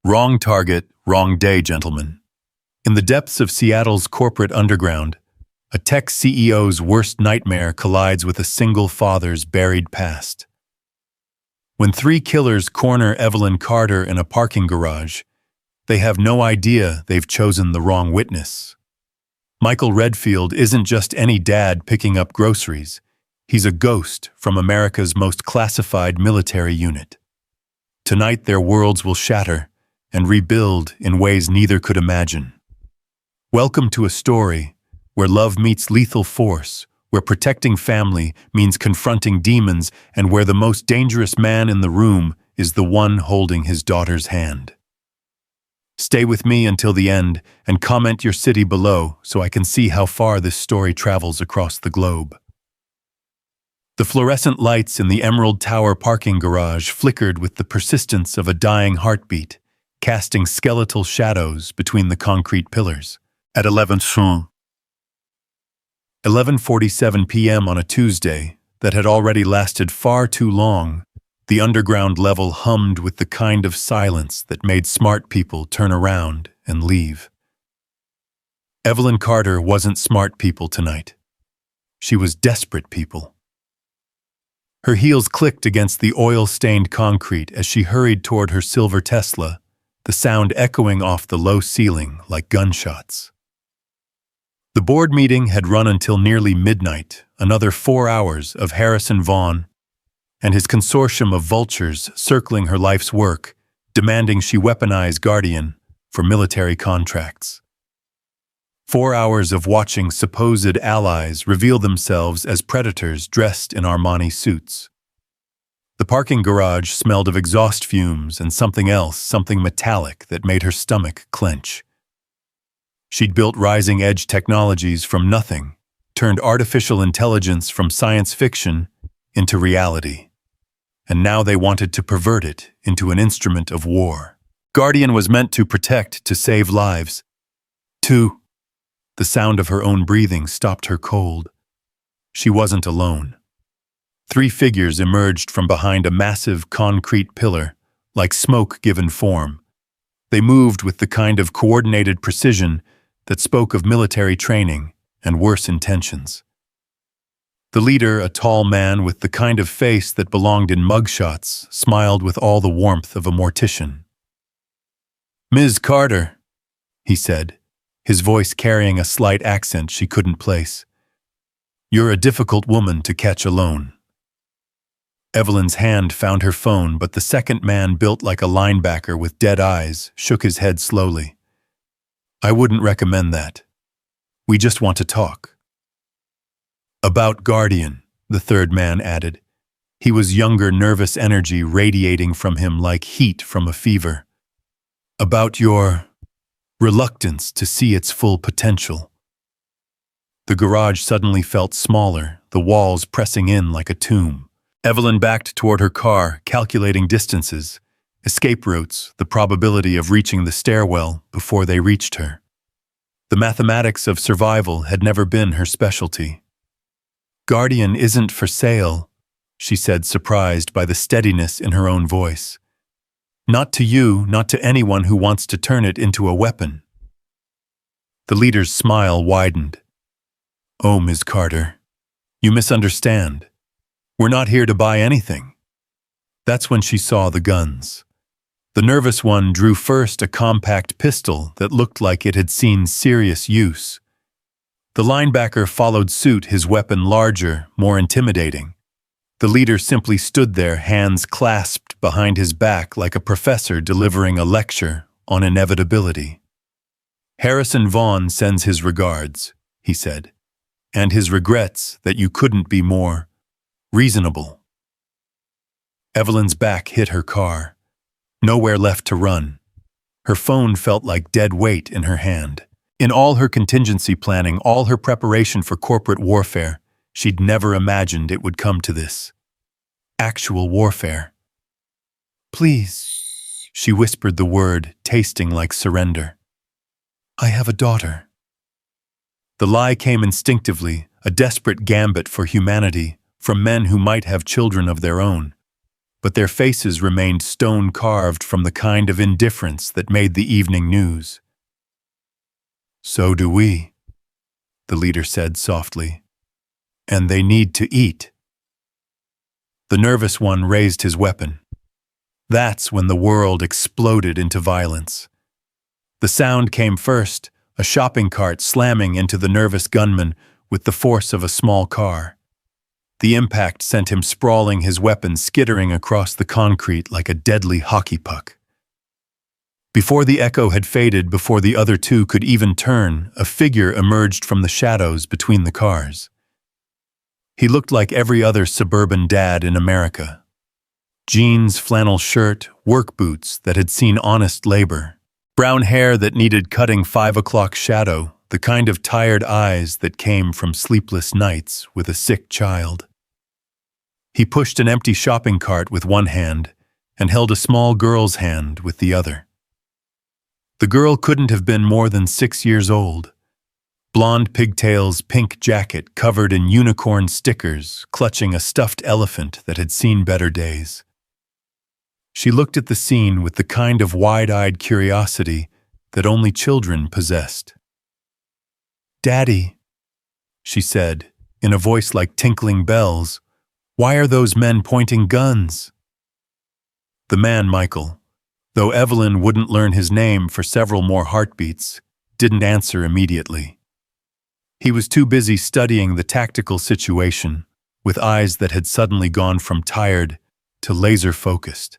Wrong target, wrong day, gentlemen. In the depths of Seattle's corporate underground, a tech CEO's worst nightmare collides with a single father's buried past. When three killers corner Evelyn Carter in a parking garage, they have no idea they've chosen the wrong witness. Michael Redfield isn't just any dad picking up groceries. He's a ghost from America's most classified military unit. Tonight their worlds will shatter and rebuild in ways neither could imagine. Welcome to a story where love meets lethal force, where protecting family means confronting demons, and where the most dangerous man in the room is the one holding his daughter's hand. Stay with me until the end and comment your city below so I can see how far this story travels across the globe. The fluorescent lights in the Emerald Tower parking garage flickered with the persistence of a dying heartbeat, casting skeletal shadows between the concrete pillars. At 11:47 p.m. on a Tuesday that had already lasted far too long, the underground level hummed with the kind of silence that made smart people turn around and leave. Evelyn Carter wasn't smart people tonight. She was desperate people. Her heels clicked against the oil-stained concrete as she hurried toward her silver Tesla, the sound echoing off the low ceiling like gunshots. The board meeting had run until nearly midnight, another 4 hours of Harrison Vaughn and his consortium of vultures circling her life's work, demanding she weaponize Guardian for military contracts. 4 hours of watching supposed allies reveal themselves as predators dressed in Armani suits. The parking garage smelled of exhaust fumes and something else, something metallic that made her stomach clench. She'd built rising-edge technologies from nothing, turned artificial intelligence from science fiction into reality. And now they wanted to pervert it into an instrument of war. Guardian was meant to protect, to save lives. The sound of her own breathing stopped her cold. She wasn't alone. 3 figures emerged from behind a massive concrete pillar, like smoke given form. They moved with the kind of coordinated precision that spoke of military training and worse intentions. The leader, a tall man with the kind of face that belonged in mugshots, smiled with all the warmth of a mortician. "Ms. Carter," he said, his voice carrying a slight accent she couldn't place. "You're a difficult woman to catch alone." Evelyn's hand found her phone, but the second man, built like a linebacker with dead eyes, shook his head slowly. "I wouldn't recommend that. We just want to talk." "About Guardian," the third man added. He was younger, nervous energy radiating from him like heat from a fever. "About your reluctance to see its full potential." The garage suddenly felt smaller, the walls pressing in like a tomb. Evelyn backed toward her car, calculating distances, escape routes, the probability of reaching the stairwell before they reached her. The mathematics of survival had never been her specialty. "Guardian isn't for sale," she said, surprised by the steadiness in her own voice. "Not to you, not to anyone who wants to turn it into a weapon." The leader's smile widened. "Oh, Ms. Carter, you misunderstand. We're not here to buy anything." That's when she saw the guns. The nervous one drew first a compact pistol that looked like it had seen serious use. The linebacker followed suit, his weapon larger, more intimidating. The leader simply stood there, hands clasped behind his back like a professor delivering a lecture on inevitability. "Harrison Vaughn sends his regards," he said, "and his regrets that you couldn't be more reasonable." Evelyn's back hit her car. Nowhere left to run. Her phone felt like dead weight in her hand. In all her contingency planning, all her preparation for corporate warfare, she'd never imagined it would come to this. Actual warfare. "Please," she whispered the word, tasting like surrender. "I have a daughter." The lie came instinctively, a desperate gambit for humanity, from men who might have children of their own. but their faces remained stone-carved from the kind of indifference that made the evening news. "So do we," the leader said softly. "And they need to eat." The nervous one raised his weapon. That's when the world exploded into violence. The sound came first, a shopping cart slamming into the nervous gunman with the force of a small car. The impact sent him sprawling, his weapon skittering across the concrete like a deadly hockey puck. Before the echo had faded, before the other two could even turn, a figure emerged from the shadows between the cars. He looked like every other suburban dad in America. Jeans, flannel shirt, work boots that had seen honest labor, brown hair that needed cutting 5 o'clock shadow, the kind of tired eyes that came from sleepless nights with a sick child. He pushed an empty shopping cart with one hand and held a small girl's hand with the other. The girl couldn't have been more than 6 years old. Blonde pigtails, pink jacket covered in unicorn stickers, clutching a stuffed elephant that had seen better days. She looked at the scene with the kind of wide-eyed curiosity that only children possessed. "Daddy," she said, in a voice like tinkling bells, "why are those men pointing guns?" The man, Michael, though Evelyn wouldn't learn his name for several more heartbeats, didn't answer immediately. He was too busy studying the tactical situation, with eyes that had suddenly gone from tired to laser-focused.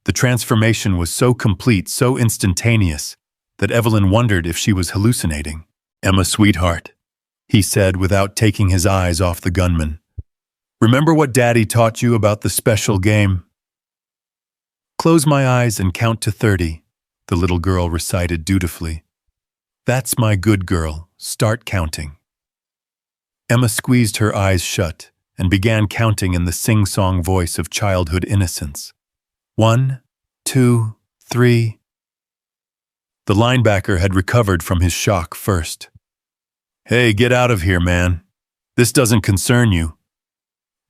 The transformation was so complete, so instantaneous, that Evelyn wondered if she was hallucinating. "Emma, sweetheart," he said without taking his eyes off the gunman. "Remember what Daddy taught you about the special game?" "Close my eyes and count to 30, the little girl recited dutifully. "That's my good girl. Start counting." Emma squeezed her eyes shut and began counting in the sing-song voice of childhood innocence. 1, 2, 3. The linebacker had recovered from his shock first. "Hey, get out of here, man. This doesn't concern you."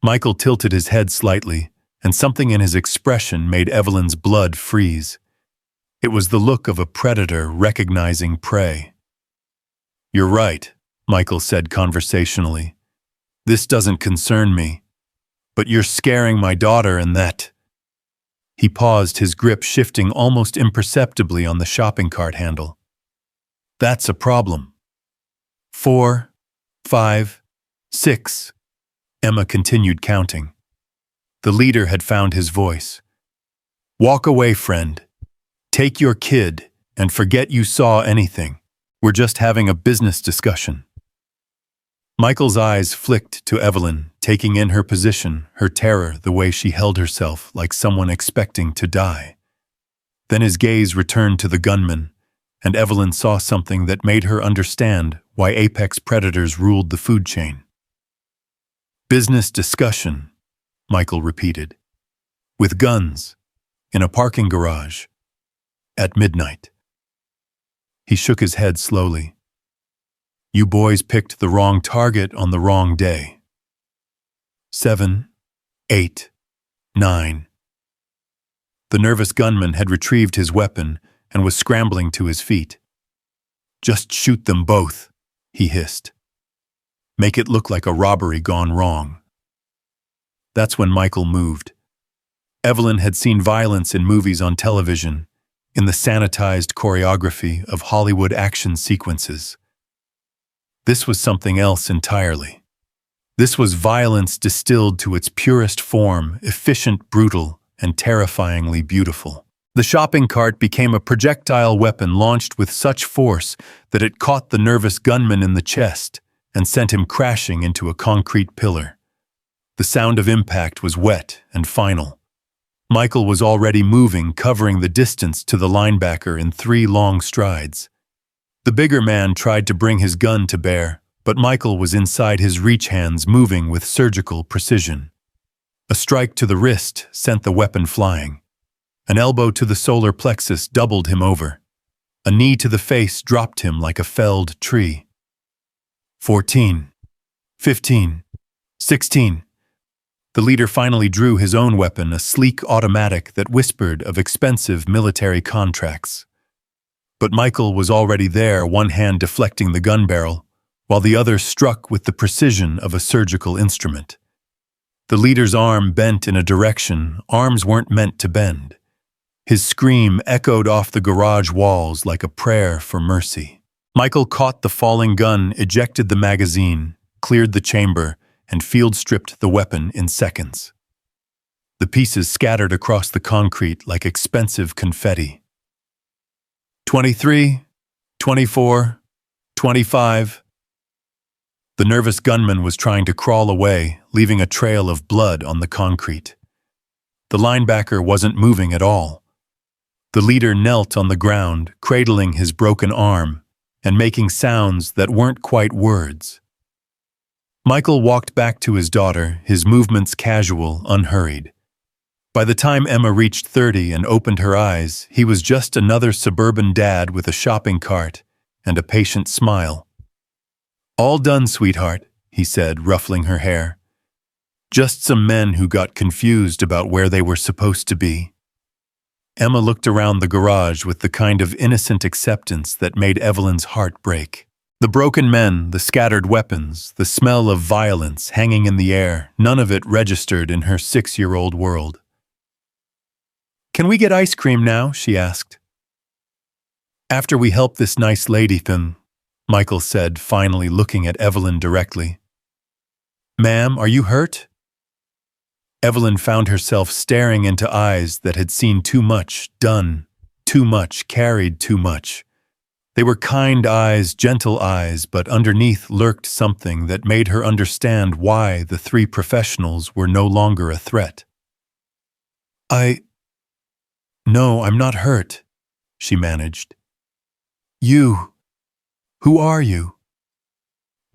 Michael tilted his head slightly, and something in his expression made Evelyn's blood freeze. It was the look of a predator recognizing prey. "You're right," Michael said conversationally. "This doesn't concern me. But you're scaring my daughter and that." He paused, his grip shifting almost imperceptibly on the shopping cart handle. "That's a problem." 4, 5, 6. Emma continued counting. The leader had found his voice. "Walk away, friend. Take your kid and forget you saw anything. We're just having a business discussion." Michael's eyes flicked to Evelyn, taking in her position, her terror, the way she held herself like someone expecting to die. Then his gaze returned to the gunman, and Evelyn saw something that made her understand why apex predators ruled the food chain. "Business discussion," Michael repeated. "With guns, in a parking garage, at midnight." He shook his head slowly. "You boys picked the wrong target on the wrong day." 7, 8, 9. The nervous gunman had retrieved his weapon and was scrambling to his feet. "Just shoot them both," he hissed. "Make it look like a robbery gone wrong." That's when Michael moved. Evelyn had seen violence in movies on television, in the sanitized choreography of Hollywood action sequences. This was something else entirely. This was violence distilled to its purest form, efficient, brutal, and terrifyingly beautiful. The shopping cart became a projectile weapon launched with such force that it caught the nervous gunman in the chest and sent him crashing into a concrete pillar. The sound of impact was wet and final. Michael was already moving, covering the distance to the linebacker in 3 long strides. The bigger man tried to bring his gun to bear, but Michael was inside his reach hands, moving with surgical precision. A strike to the wrist sent the weapon flying. An elbow to the solar plexus doubled him over. A knee to the face dropped him like a felled tree. 14, 15, 16. The leader finally drew his own weapon, a sleek automatic that whispered of expensive military contracts. But Michael was already there, one hand deflecting the gun barrel, while the other struck with the precision of a surgical instrument. The leader's arm bent in a direction arms weren't meant to bend. His scream echoed off the garage walls like a prayer for mercy. Michael caught the falling gun, ejected the magazine, cleared the chamber, and field-stripped the weapon in seconds. The pieces scattered across the concrete like expensive confetti. 23, 24, 25. The nervous gunman was trying to crawl away, leaving a trail of blood on the concrete. The linebacker wasn't moving at all. The leader knelt on the ground, cradling his broken arm and making sounds that weren't quite words. Michael walked back to his daughter, his movements casual, unhurried. By the time Emma reached 30 and opened her eyes, he was just another suburban dad with a shopping cart and a patient smile. "All done, sweetheart," he said, ruffling her hair. "Just some men who got confused about where they were supposed to be." Emma looked around the garage with the kind of innocent acceptance that made Evelyn's heart break. The broken men, the scattered weapons, the smell of violence hanging in the air, none of it registered in her 6-year-old world. "Can we get ice cream now?" she asked. "After we help this nice lady, Michael said, finally looking at Evelyn directly. "Ma'am, are you hurt?" Evelyn found herself staring into eyes that had seen too much, done too much, carried too much. They were kind eyes, gentle eyes, but underneath lurked something that made her understand why the three professionals were no longer a threat. "No, I'm not hurt," she managed. Who are you?"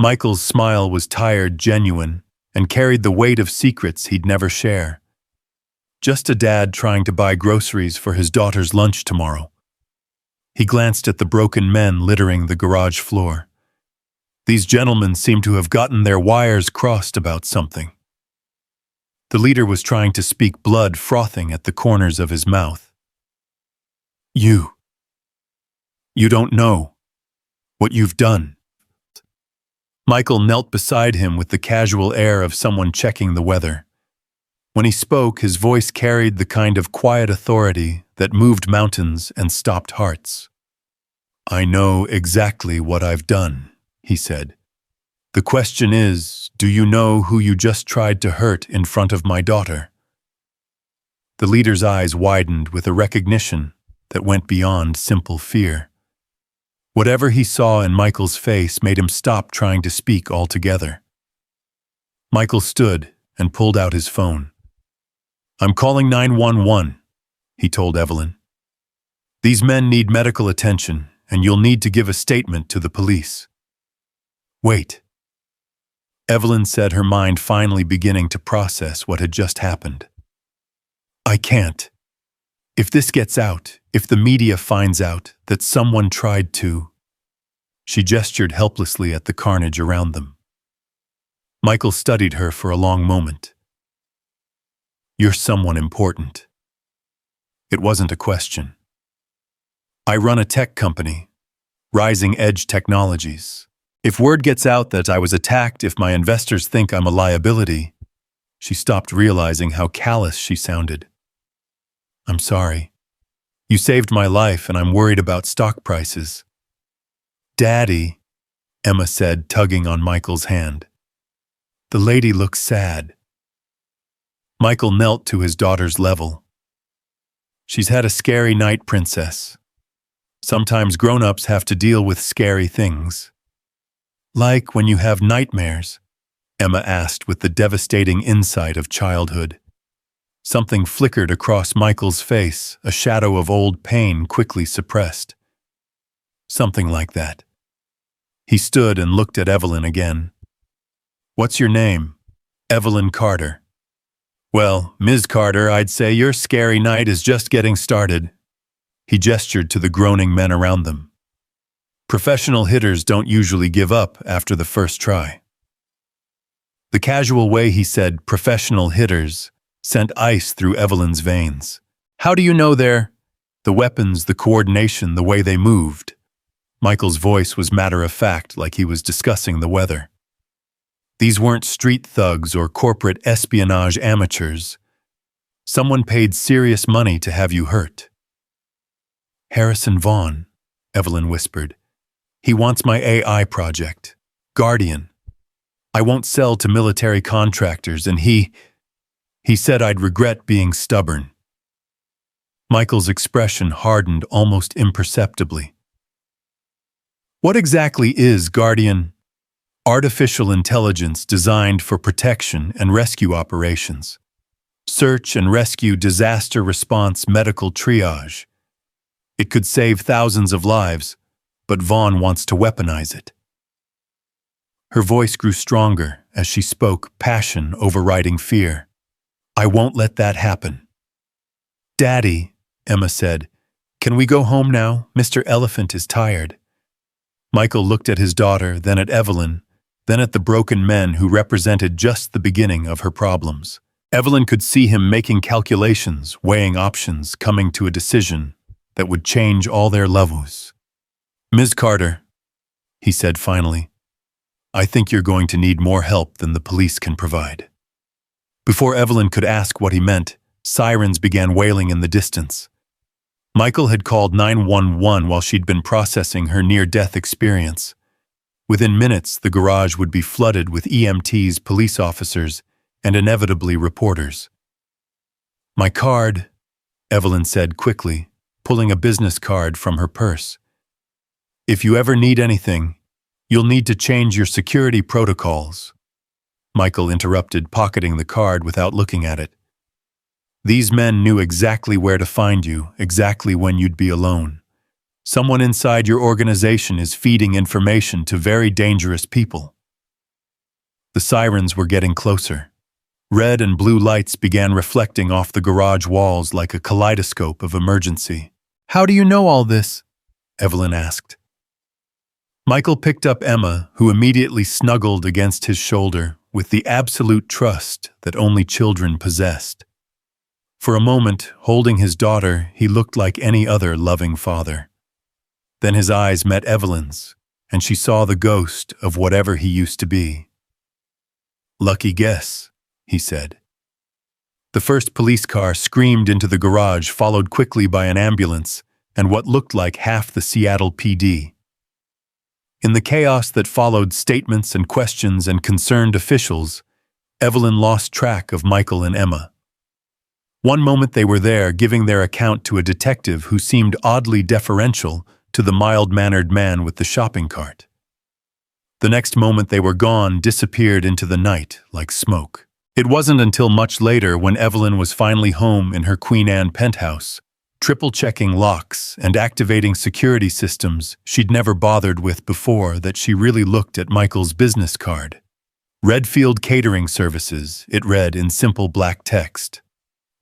Michael's smile was tired, genuine, and carried the weight of secrets he'd never share. Just a dad trying to buy groceries for his daughter's lunch tomorrow. He glanced at the broken men littering the garage floor. These gentlemen seemed to have gotten their wires crossed about something. The leader was trying to speak, blood frothing at the corners of his mouth. You don't know what you've done." Michael knelt beside him with the casual air of someone checking the weather. When he spoke, his voice carried the kind of quiet authority that moved mountains and stopped hearts. "I know exactly what I've done," he said. "The question is, do you know who you just tried to hurt in front of my daughter?" The leader's eyes widened with a recognition that went beyond simple fear. Whatever he saw in Michael's face made him stop trying to speak altogether. Michael stood and pulled out his phone. "I'm calling 911, he told Evelyn. "These men need medical attention, and you'll need to give a statement to the police." "Wait," Evelyn said, her mind finally beginning to process what had just happened. "I can't. If this gets out, if the media finds out that someone tried to..." She gestured helplessly at the carnage around them. Michael studied her for a long moment. "You're someone important." It wasn't a question. "I run a tech company, Rising Edge Technologies. If word gets out that I was attacked, if my investors think I'm a liability..." She stopped, realizing how callous she sounded. "I'm sorry. You saved my life, and I'm worried about stock prices." "Daddy," Emma said, tugging on Michael's hand. "The lady looks sad." Michael knelt to his daughter's level. "She's had a scary night, Princess. Sometimes grown-ups have to deal with scary things." "Like when you have nightmares?" Emma asked with the devastating insight of childhood. Something flickered across Michael's face, a shadow of old pain quickly suppressed. "Something like that." He stood and looked at Evelyn again. "What's your name?" "Evelyn Carter." "Well, Ms. Carter, I'd say your scary night is just getting started." He gestured to the groaning men around them. "Professional hitters don't usually give up after the first try." The casual way he said "professional hitters" sent ice through Evelyn's veins. "How do you know they're—" "The weapons, the coordination, the way they moved." Michael's voice was matter-of-fact, like he was discussing the weather. "These weren't street thugs or corporate espionage amateurs. Someone paid serious money to have you hurt." "Harrison Vaughn," Evelyn whispered. "He wants my AI project. Guardian. I won't sell to military contractors, and he said I'd regret being stubborn." Michael's expression hardened almost imperceptibly. "What exactly is Guardian?" "Artificial intelligence designed for protection and rescue operations. Search and rescue, disaster response, medical triage. It could save thousands of lives, but Vaughn wants to weaponize it." Her voice grew stronger as she spoke, passion overriding fear. "I won't let that happen." "Daddy," Emma said, "can we go home now? Mr. Elephant is tired." Michael looked at his daughter, then at Evelyn, then at the broken men who represented just the beginning of her problems. Evelyn could see him making calculations, weighing options, coming to a decision that would change all their lives. "Ms. Carter," he said finally, "I think you're going to need more help than the police can provide." Before Evelyn could ask what he meant, sirens began wailing in the distance. Michael had called 911 while she'd been processing her near-death experience. Within minutes, the garage would be flooded with EMTs, police officers, and inevitably reporters. "My card," Evelyn said quickly, pulling a business card from her purse. "If you ever need anything, you'll need to change your security protocols." Michael interrupted, pocketing the card without looking at it. "These men knew exactly where to find you, exactly when you'd be alone. Someone inside your organization is feeding information to very dangerous people." The sirens were getting closer. Red and blue lights began reflecting off the garage walls like a kaleidoscope of emergency. "How do you know all this?" Evelyn asked. Michael picked up Emma, who immediately snuggled against his shoulder with the absolute trust that only children possessed. For a moment, holding his daughter, he looked like any other loving father. Then his eyes met Evelyn's, and she saw the ghost of whatever he used to be. "Lucky guess," he said. The first police car screamed into the garage, followed quickly by an ambulance and what looked like half the Seattle PD. In the chaos that followed statements and questions and concerned officials, Evelyn lost track of Michael and Emma. One moment they were there, giving their account to a detective who seemed oddly deferential to the mild-mannered man with the shopping cart. The next moment they were gone, disappeared into the night like smoke. It wasn't until much later, when Evelyn was finally home in her Queen Anne penthouse, triple-checking locks and activating security systems she'd never bothered with before, that she really looked at Michael's business card. "Redfield Catering Services," it read in simple black text.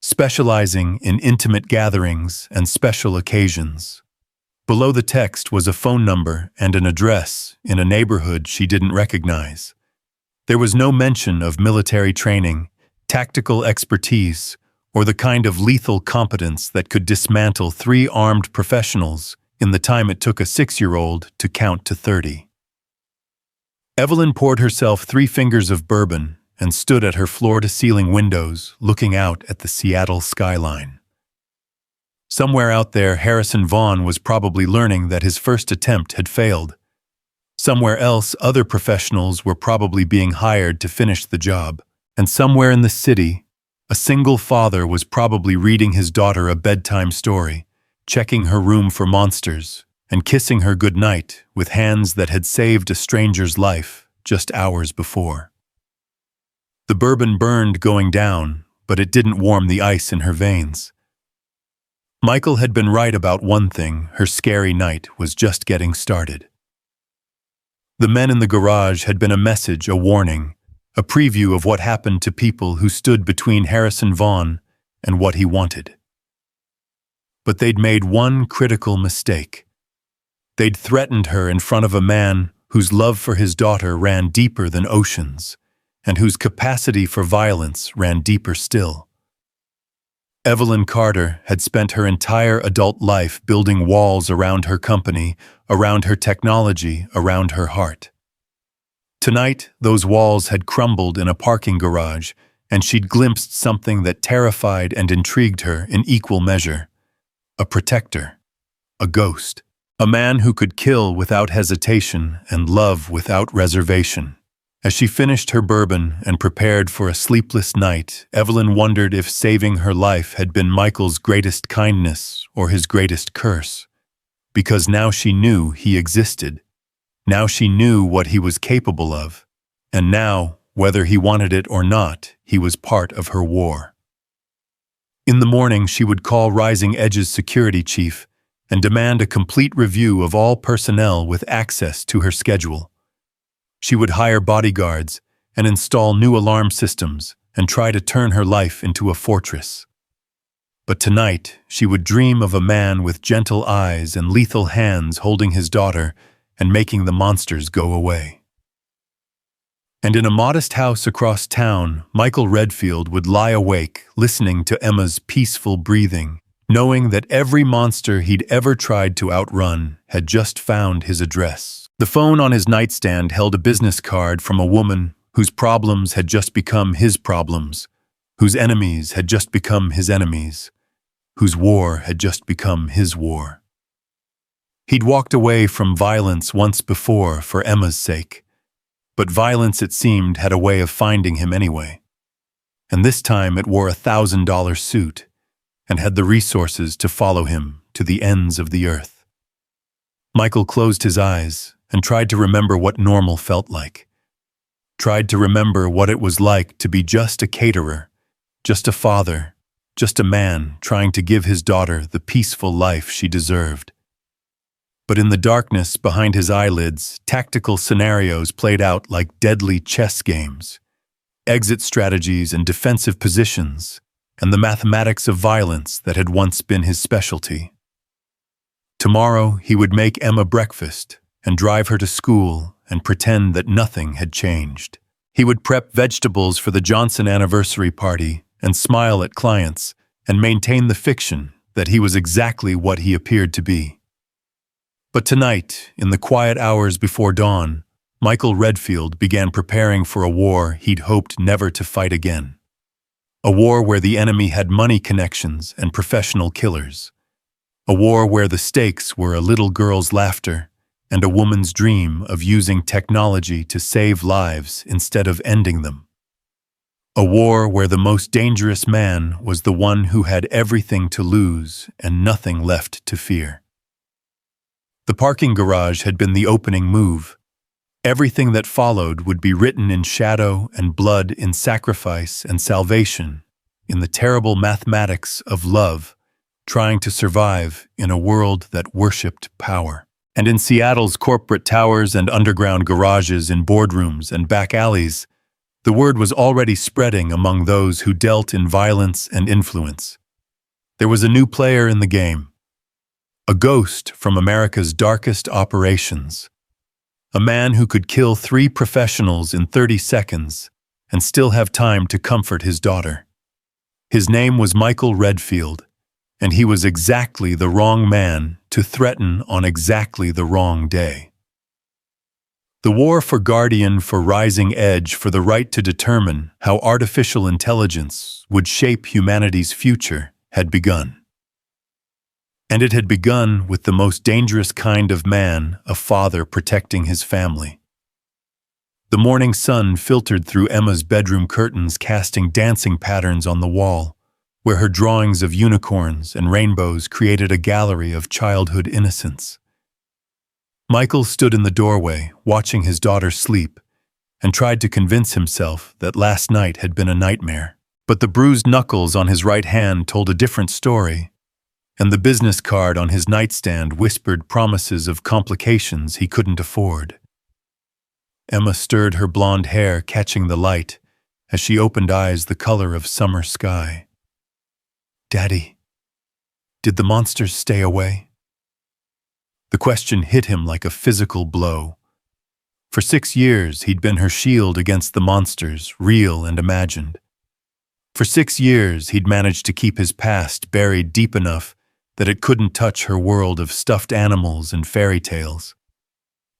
"Specializing in intimate gatherings and special occasions." Below the text was a phone number and an address in a neighborhood she didn't recognize. There was no mention of military training, tactical expertise, or the kind of lethal competence that could dismantle 3 armed professionals in the time it took a 6-year-old to count to 30. Evelyn poured herself 3 fingers of bourbon and stood at her floor-to-ceiling windows, looking out at the Seattle skyline. Somewhere out there, Harrison Vaughn was probably learning that his first attempt had failed. Somewhere else, other professionals were probably being hired to finish the job. And somewhere in the city, a single father was probably reading his daughter a bedtime story, checking her room for monsters, and kissing her goodnight with hands that had saved a stranger's life just hours before. The bourbon burned going down, but it didn't warm the ice in her veins. Michael had been right about one thing: her scary night was just getting started. The men in the garage had been a message, a warning, a preview of what happened to people who stood between Harrison Vaughn and what he wanted. But they'd made one critical mistake. They'd threatened her in front of a man whose love for his daughter ran deeper than oceans, and whose capacity for violence ran deeper still. Evelyn Carter had spent her entire adult life building walls around her company, around her technology, around her heart. Tonight, those walls had crumbled in a parking garage, and she'd glimpsed something that terrified and intrigued her in equal measure. A protector. A ghost. A man who could kill without hesitation and love without reservation. As she finished her bourbon and prepared for a sleepless night, Evelyn wondered if saving her life had been Michael's greatest kindness or his greatest curse. Because now she knew he existed. Now she knew what he was capable of. And now, whether he wanted it or not, he was part of her war. In the morning, she would call Rising Edge's security chief and demand a complete review of all personnel with access to her schedule. She would hire bodyguards and install new alarm systems and try to turn her life into a fortress. But tonight, she would dream of a man with gentle eyes and lethal hands holding his daughter and making the monsters go away. And in a modest house across town, Michael Redfield would lie awake, listening to Emma's peaceful breathing, knowing that every monster he'd ever tried to outrun had just found his address. The phone on his nightstand held a business card from a woman whose problems had just become his problems, whose enemies had just become his enemies, whose war had just become his war. He'd walked away from violence once before for Emma's sake, but violence, it seemed, had a way of finding him anyway. And this time it wore a $1,000 suit and had the resources to follow him to the ends of the earth. Michael closed his eyes and tried to remember what normal felt like. Tried to remember what it was like to be just a caterer, just a father, just a man trying to give his daughter the peaceful life she deserved. But in the darkness behind his eyelids, tactical scenarios played out like deadly chess games, exit strategies and defensive positions, and the mathematics of violence that had once been his specialty. Tomorrow he would make Emma breakfast and drive her to school and pretend that nothing had changed. He would prep vegetables for the Johnson anniversary party and smile at clients and maintain the fiction that he was exactly what he appeared to be. But tonight, in the quiet hours before dawn, Michael Redfield began preparing for a war he'd hoped never to fight again. A war where the enemy had money connections and professional killers. A war where the stakes were a little girl's laughter and a woman's dream of using technology to save lives instead of ending them. A war where the most dangerous man was the one who had everything to lose and nothing left to fear. The parking garage had been the opening move. Everything that followed would be written in shadow and blood, in sacrifice and salvation, in the terrible mathematics of love, trying to survive in a world that worshipped power. And in Seattle's corporate towers and underground garages, in boardrooms and back alleys, the word was already spreading among those who dealt in violence and influence. There was a new player in the game. A ghost from America's darkest operations. A man who could kill 3 professionals in 30 seconds and still have time to comfort his daughter. His name was Michael Redfield, and he was exactly the wrong man to threaten on exactly the wrong day. The war for Guardian, for Rising Edge, for the right to determine how artificial intelligence would shape humanity's future had begun. And it had begun with the most dangerous kind of man, a father protecting his family. The morning sun filtered through Emma's bedroom curtains, casting dancing patterns on the wall, where her drawings of unicorns and rainbows created a gallery of childhood innocence. Michael stood in the doorway, watching his daughter sleep, and tried to convince himself that last night had been a nightmare. But the bruised knuckles on his right hand told a different story, and the business card on his nightstand whispered promises of complications he couldn't afford. Emma stirred her blonde hair, catching the light, as she opened eyes the color of summer sky. "Daddy, did the monsters stay away?" The question hit him like a physical blow. For 6 years, he'd been her shield against the monsters, real and imagined. For 6 years, he'd managed to keep his past buried deep enough that it couldn't touch her world of stuffed animals and fairy tales.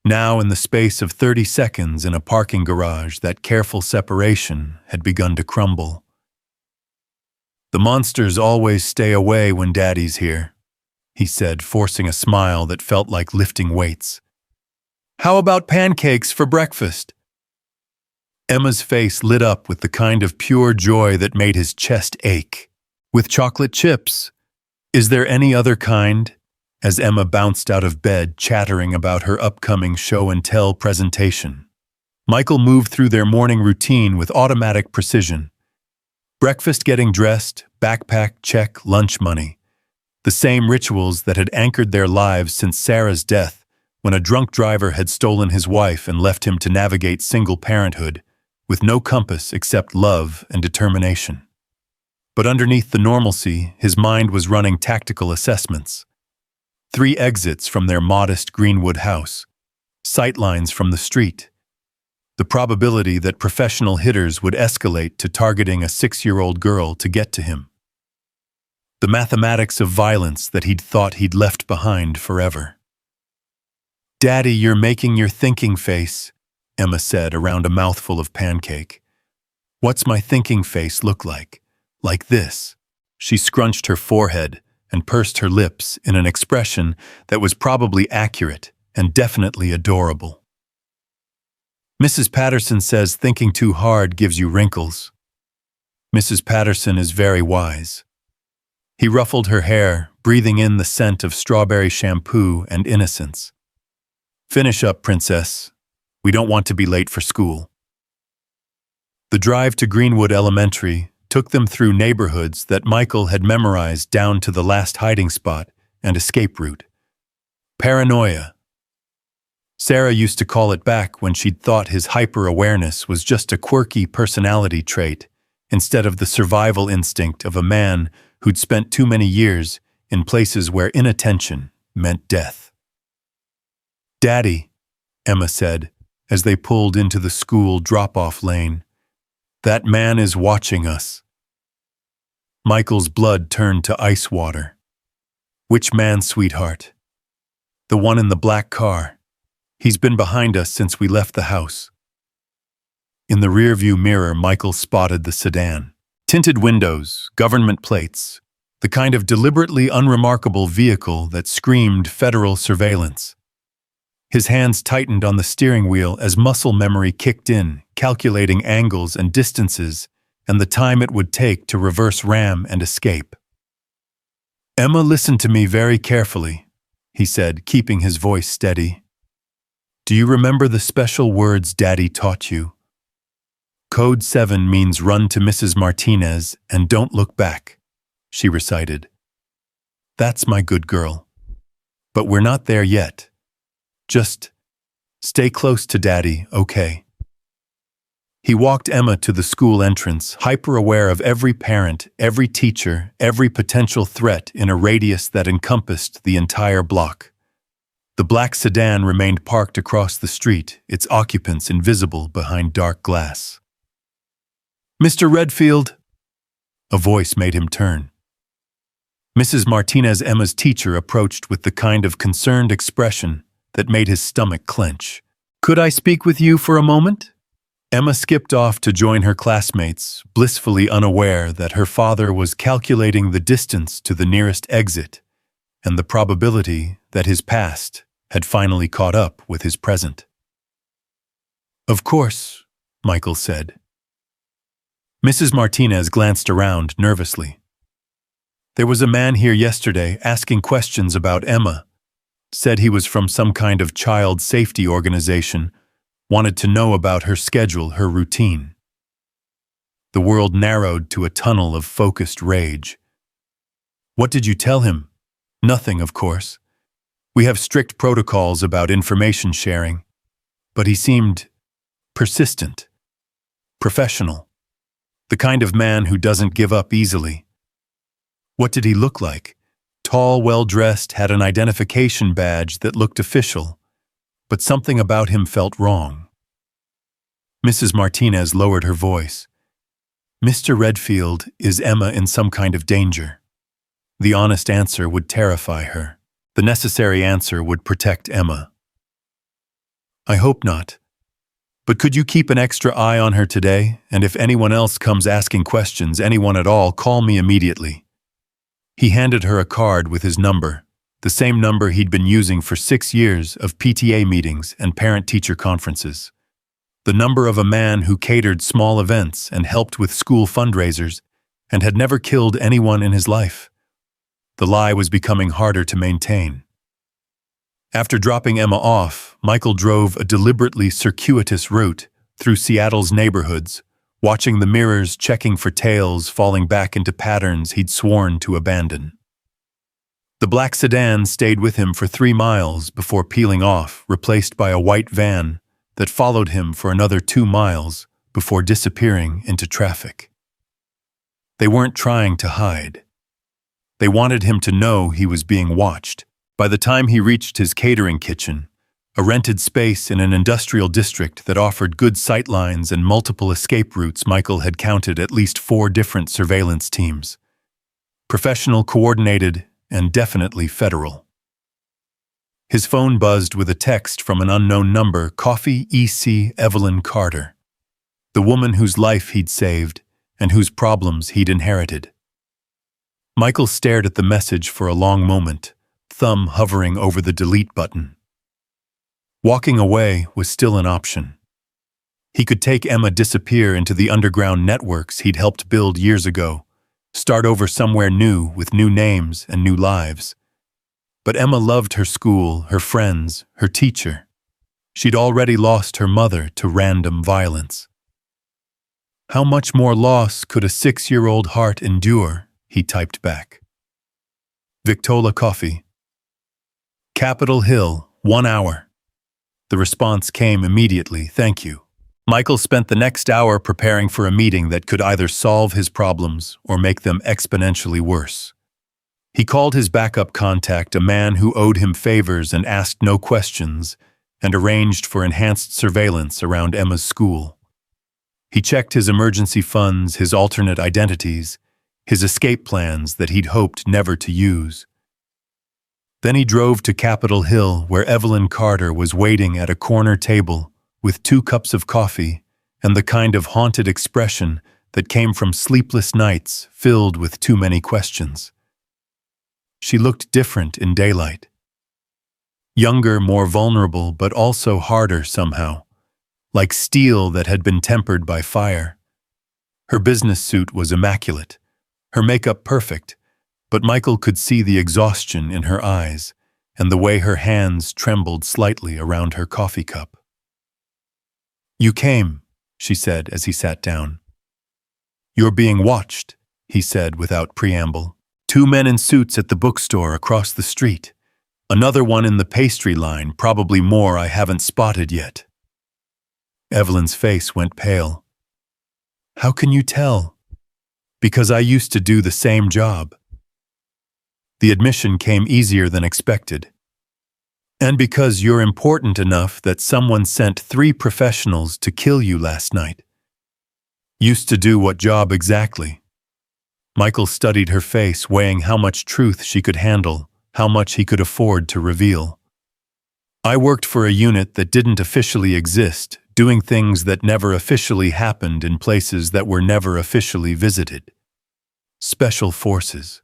Now, in the space of 30 seconds in a parking garage, that careful separation had begun to crumble. "The monsters always stay away when Daddy's here," he said, forcing a smile that felt like lifting weights. "How about pancakes for breakfast?" Emma's face lit up with the kind of pure joy that made his chest ache. "With chocolate chips. Is there any other kind?" As Emma bounced out of bed, chattering about her upcoming show-and-tell presentation. Michael moved through their morning routine with automatic precision. Breakfast, getting dressed, backpack, check, lunch money. The same rituals that had anchored their lives since Sarah's death, when a drunk driver had stolen his wife and left him to navigate single parenthood, with no compass except love and determination. But underneath the normalcy, his mind was running tactical assessments. 3 exits from their modest Greenwood house, sightlines from the street. The probability that professional hitters would escalate to targeting a 6-year-old girl to get to him. The mathematics of violence that he'd thought he'd left behind forever. "Daddy, you're making your thinking face," Emma said around a mouthful of pancake. "What's my thinking face look like? Like this." She scrunched her forehead and pursed her lips in an expression that was probably accurate and definitely adorable. "Mrs. Patterson says thinking too hard gives you wrinkles. Mrs. Patterson is very wise." He ruffled her hair, breathing in the scent of strawberry shampoo and innocence. "Finish up, princess. We don't want to be late for school." The drive to Greenwood Elementary took them through neighborhoods that Michael had memorized down to the last hiding spot and escape route. Paranoia. Sarah used to call it back when she'd thought his hyper-awareness was just a quirky personality trait, instead of the survival instinct of a man who'd spent too many years in places where inattention meant death. "Daddy," Emma said, as they pulled into the school drop-off lane, "that man is watching us." Michael's blood turned to ice water. "Which man, sweetheart?" "The one in the black car. He's been behind us since we left the house." In the rearview mirror, Michael spotted the sedan. Tinted windows, government plates, the kind of deliberately unremarkable vehicle that screamed federal surveillance. His hands tightened on the steering wheel as muscle memory kicked in, calculating angles and distances and the time it would take to reverse ram and escape. "Emma, listen to me very carefully," he said, keeping his voice steady. "Do you remember the special words Daddy taught you? Code 7 means run to Mrs. Martinez and don't look back," she recited. "That's my good girl. But we're not there yet. Just stay close to Daddy, okay?" He walked Emma to the school entrance, hyper-aware of every parent, every teacher, every potential threat in a radius that encompassed the entire block. The black sedan remained parked across the street, its occupants invisible behind dark glass. "Mr. Redfield!" A voice made him turn. Mrs. Martinez, Emma's teacher, approached with the kind of concerned expression that made his stomach clench. "Could I speak with you for a moment?" Emma skipped off to join her classmates, blissfully unaware that her father was calculating the distance to the nearest exit and the probability that his past had finally caught up with his present. "Of course," Michael said. Mrs. Martinez glanced around nervously. "There was a man here yesterday asking questions about Emma. Said he was from some kind of child safety organization, wanted to know about her schedule, her routine." The world narrowed to a tunnel of focused rage. "What did you tell him?" "Nothing, of course. We have strict protocols about information sharing. But he seemed persistent, professional. The kind of man who doesn't give up easily." "What did he look like?" "Tall, well-dressed, had an identification badge that looked official. But something about him felt wrong. Mrs. Martinez lowered her voice. Mr. Redfield, is Emma in some kind of danger? The honest answer would terrify her. The necessary answer would protect Emma. I hope not. But could you keep an extra eye on her today, and if anyone else comes asking questions, anyone at all, call me immediately. He handed her a card with his number, the same number he'd been using for 6 years of PTA meetings and parent-teacher conferences. The number of a man who catered small events and helped with school fundraisers and had never killed anyone in his life. The lie was becoming harder to maintain. After dropping Emma off, Michael drove a deliberately circuitous route through Seattle's neighborhoods, watching the mirrors, checking for tails, falling back into patterns he'd sworn to abandon. The black sedan stayed with him for 3 miles before peeling off, replaced by a white van that followed him for another 2 miles before disappearing into traffic. They weren't trying to hide. They wanted him to know he was being watched. By the time he reached his catering kitchen, a rented space in an industrial district that offered good sightlines and multiple escape routes, Michael had counted at least 4 different surveillance teams. Professional, coordinated, and definitely federal. His phone buzzed with a text from an unknown number, Coffee EC Evelyn Carter, the woman whose life he'd saved and whose problems he'd inherited. Michael stared at the message for a long moment, thumb hovering over the delete button. Walking away was still an option. He could take Emma disappear into the underground networks he'd helped build years ago, start over somewhere new with new names and new lives. But Emma loved her school, her friends, her teacher. She'd already lost her mother to random violence. How much more loss could a 6-year-old heart endure? He typed back. Victola Coffee. Capitol Hill, 1 hour. The response came immediately, thank you. Michael spent the next hour preparing for a meeting that could either solve his problems or make them exponentially worse. He called his backup contact, a man who owed him favors and asked no questions, and arranged for enhanced surveillance around Emma's school. He checked his emergency funds, his alternate identities, his escape plans that he'd hoped never to use. Then he drove to Capitol Hill, where Evelyn Carter was waiting at a corner table with 2 cups of coffee and the kind of haunted expression that came from sleepless nights filled with too many questions. She looked different in daylight. Younger, more vulnerable, but also harder somehow, like steel that had been tempered by fire. Her business suit was immaculate, her makeup perfect, but Michael could see the exhaustion in her eyes and the way her hands trembled slightly around her coffee cup. You came, she said as he sat down. You're being watched, he said without preamble. 2 men in suits at the bookstore across the street. Another one in the pastry line, probably more I haven't spotted yet. Evelyn's face went pale. How can you tell? Because I used to do the same job. The admission came easier than expected. And because you're important enough that someone sent 3 professionals to kill you last night. Used to do what job exactly? Michael studied her face, weighing how much truth she could handle, how much he could afford to reveal. I worked for a unit that didn't officially exist, doing things that never officially happened in places that were never officially visited. Special forces.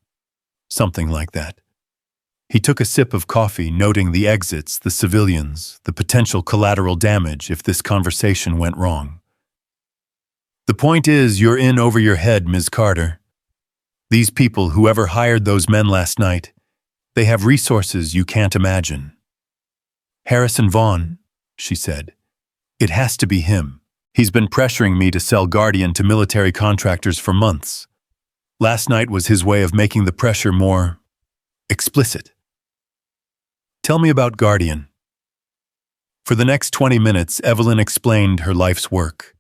Something like that. He took a sip of coffee, noting the exits, the civilians, the potential collateral damage if this conversation went wrong. The point is, you're in over your head, Ms. Carter. These people, whoever hired those men last night, they have resources you can't imagine. Harrison Vaughn, she said. It has to be him. He's been pressuring me to sell Guardian to military contractors for months. Last night was his way of making the pressure more explicit. Tell me about Guardian. For the next 20 minutes, Evelyn explained her life's work.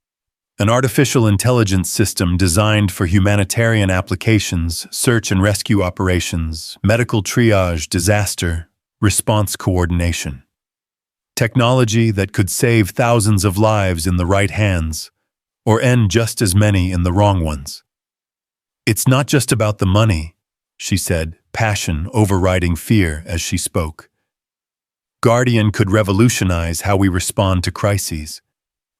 An artificial intelligence system designed for humanitarian applications, search and rescue operations, medical triage, disaster, response coordination. Technology that could save thousands of lives in the right hands, or end just as many in the wrong ones. It's not just about the money, she said, passion overriding fear as she spoke. Guardian could revolutionize how we respond to crises.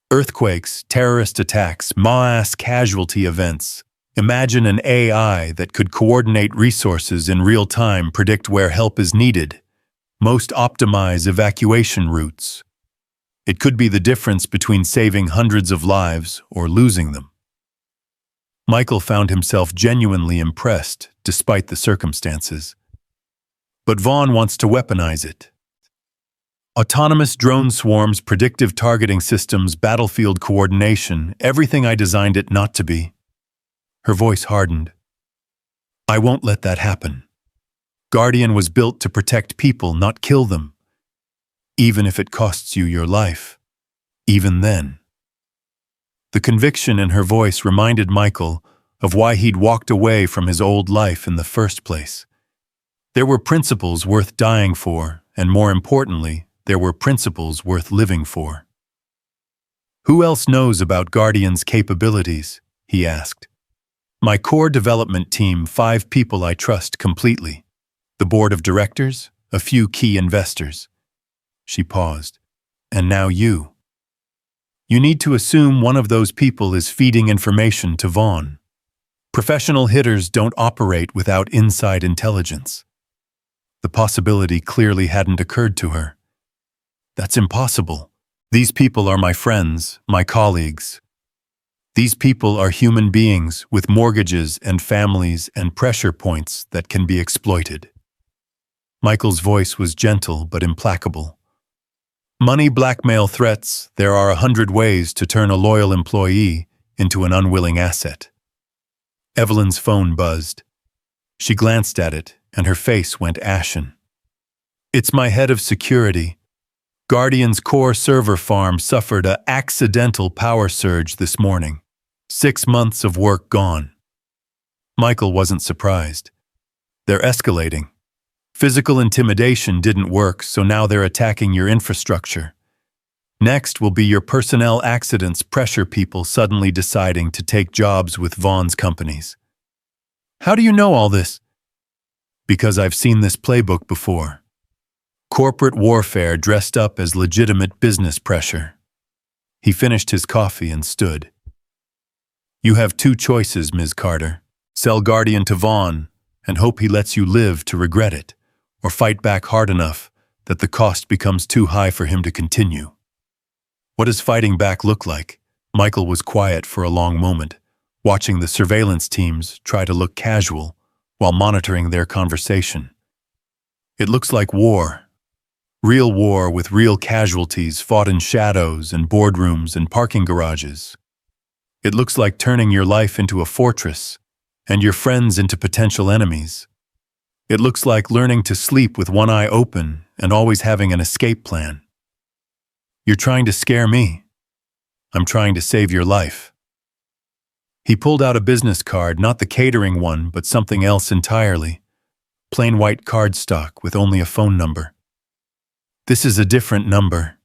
Earthquakes, terrorist attacks, mass casualty events. Imagine an AI that could coordinate resources in real time, predict where help is needed, most optimize evacuation routes. It could be the difference between saving hundreds of lives or losing them. Michael found himself genuinely impressed, despite the circumstances. But Vaughn wants to weaponize it. Autonomous drone swarms, predictive targeting systems, battlefield coordination, everything I designed it not to be. Her voice hardened. I won't let that happen. Guardian was built to protect people, not kill them. Even if it costs you your life. Even then. The conviction in her voice reminded Michael of why he'd walked away from his old life in the first place. There were principles worth dying for, and more importantly, there were principles worth living for. Who else knows about Guardian's capabilities? He asked. My core development team, 5 people I trust completely. The board of directors, a few key investors. She paused. And now you. You need to assume one of those people is feeding information to Vaughn. Professional hitters don't operate without inside intelligence. The possibility clearly hadn't occurred to her. That's impossible. These people are my friends, my colleagues. These people are human beings with mortgages and families and pressure points that can be exploited. Michael's voice was gentle but implacable. Money, blackmail, threats, there are 100 ways to turn a loyal employee into an unwilling asset. Evelyn's phone buzzed. She glanced at it, and her face went ashen. It's my head of security. Guardian's core server farm suffered an accidental power surge this morning. 6 months of work gone. Michael wasn't surprised. They're escalating. Physical intimidation didn't work, so now they're attacking your infrastructure. Next will be your personnel accidents, pressure people suddenly deciding to take jobs with Vaughn's companies. How do you know all this? Because I've seen this playbook before. Corporate warfare dressed up as legitimate business pressure. He finished his coffee and stood. You have 2 choices, Ms. Carter. Sell Guardian to Vaughn and hope he lets you live to regret it, or fight back hard enough that the cost becomes too high for him to continue. What does fighting back look like? Michael was quiet for a long moment, watching the surveillance teams try to look casual while monitoring their conversation. It looks like war. Real war with real casualties fought in shadows and boardrooms and parking garages. It looks like turning your life into a fortress and your friends into potential enemies. It looks like learning to sleep with one eye open and always having an escape plan. You're trying to scare me. I'm trying to save your life. He pulled out a business card, not the catering one, but something else entirely. Plain white cardstock with only a phone number. This is a different number.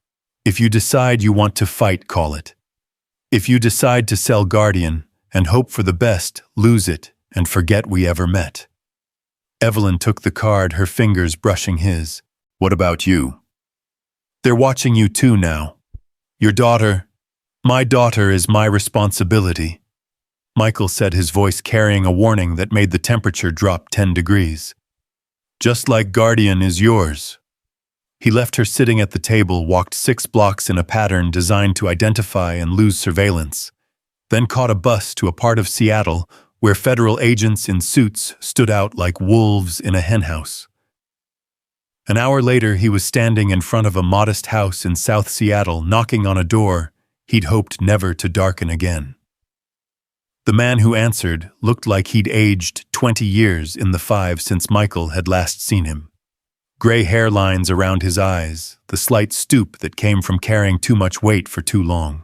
If you decide you want to fight, call it. If you decide to sell Guardian and hope for the best, lose it and forget we ever met. Evelyn took the card, her fingers brushing his. What about you? They're watching you too now. Your daughter. My daughter is my responsibility. Michael said, his voice carrying a warning that made the temperature drop 10 degrees. Just like Guardian is yours. He left her sitting at the table, walked 6 blocks in a pattern designed to identify and lose surveillance, then caught a bus to a part of Seattle where federal agents in suits stood out like wolves in a henhouse. An hour later, he was standing in front of a modest house in South Seattle, knocking on a door he'd hoped never to darken again. The man who answered looked like he'd aged 20 years in the 5 since Michael had last seen him. Gray hairlines around his eyes, the slight stoop that came from carrying too much weight for too long.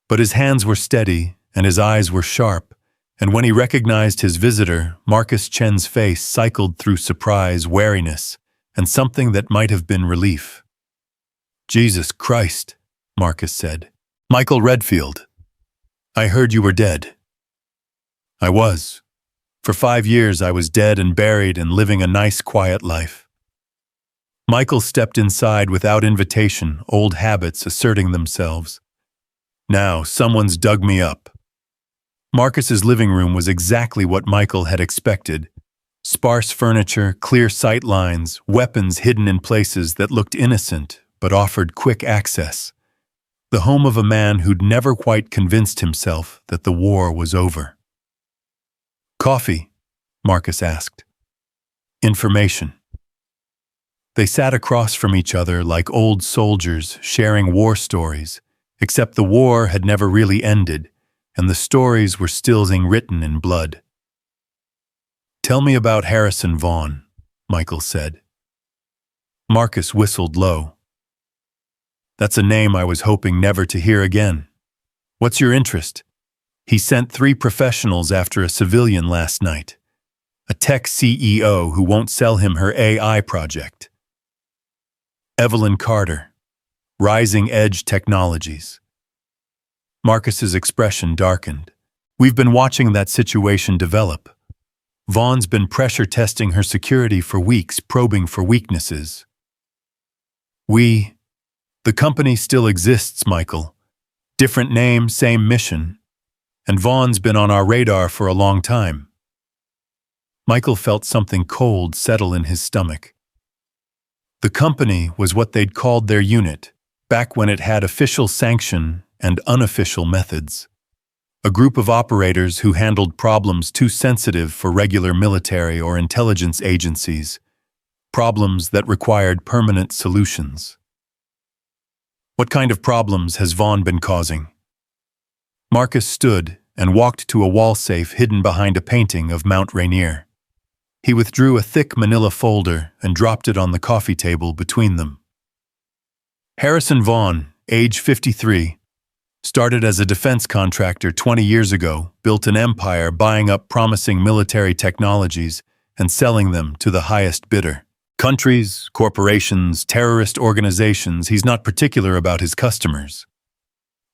But his hands were steady, and his eyes were sharp, and when he recognized his visitor, Marcus Chen's face cycled through surprise, wariness, and something that might have been relief. Jesus Christ, Marcus said. Michael Redfield, I heard you were dead. I was. For 5 years I was dead and buried and living a nice, quiet life. Michael stepped inside without invitation, old habits asserting themselves. Now, someone's dug me up. Marcus's living room was exactly what Michael had expected. Sparse furniture, clear sight lines, weapons hidden in places that looked innocent but offered quick access. The home of a man who'd never quite convinced himself that the war was over. Coffee? Marcus asked. Information. They sat across from each other like old soldiers sharing war stories, except the war had never really ended, and the stories were still being written in blood. Tell me about Harrison Vaughn, Michael said. Marcus whistled low. That's a name I was hoping never to hear again. What's your interest? He sent 3 professionals after a civilian last night. A tech CEO who won't sell him her AI project. Evelyn Carter, Rising Edge Technologies. Marcus's expression darkened. We've been watching that situation develop. Vaughn's been pressure testing her security for weeks, probing for weaknesses. The company still exists, Michael. Different name, same mission. And Vaughn's been on our radar for a long time. Michael felt something cold settle in his stomach. The company was what they'd called their unit, back when it had official sanction and unofficial methods. A group of operators who handled problems too sensitive for regular military or intelligence agencies, problems that required permanent solutions. What kind of problems has Vaughn been causing? Marcus stood and walked to a wall safe hidden behind a painting of Mount Rainier. He withdrew a thick manila folder and dropped it on the coffee table between them. Harrison Vaughn, age 53, started as a defense contractor 20 years ago, built an empire buying up promising military technologies and selling them to the highest bidder. Countries, corporations, terrorist organizations, he's not particular about his customers.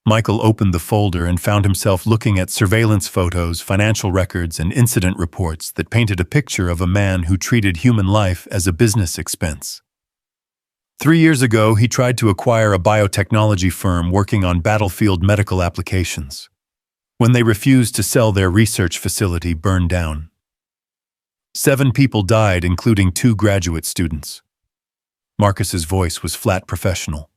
Michael opened the folder and found himself looking at surveillance photos, financial records, and incident reports that painted a picture of a man who treated human life as a business expense. 3 years ago, he tried to acquire a biotechnology firm working on battlefield medical applications. When they refused to sell, their research facility burned down. 7 people died, including 2 graduate students. Marcus's voice was flat professional.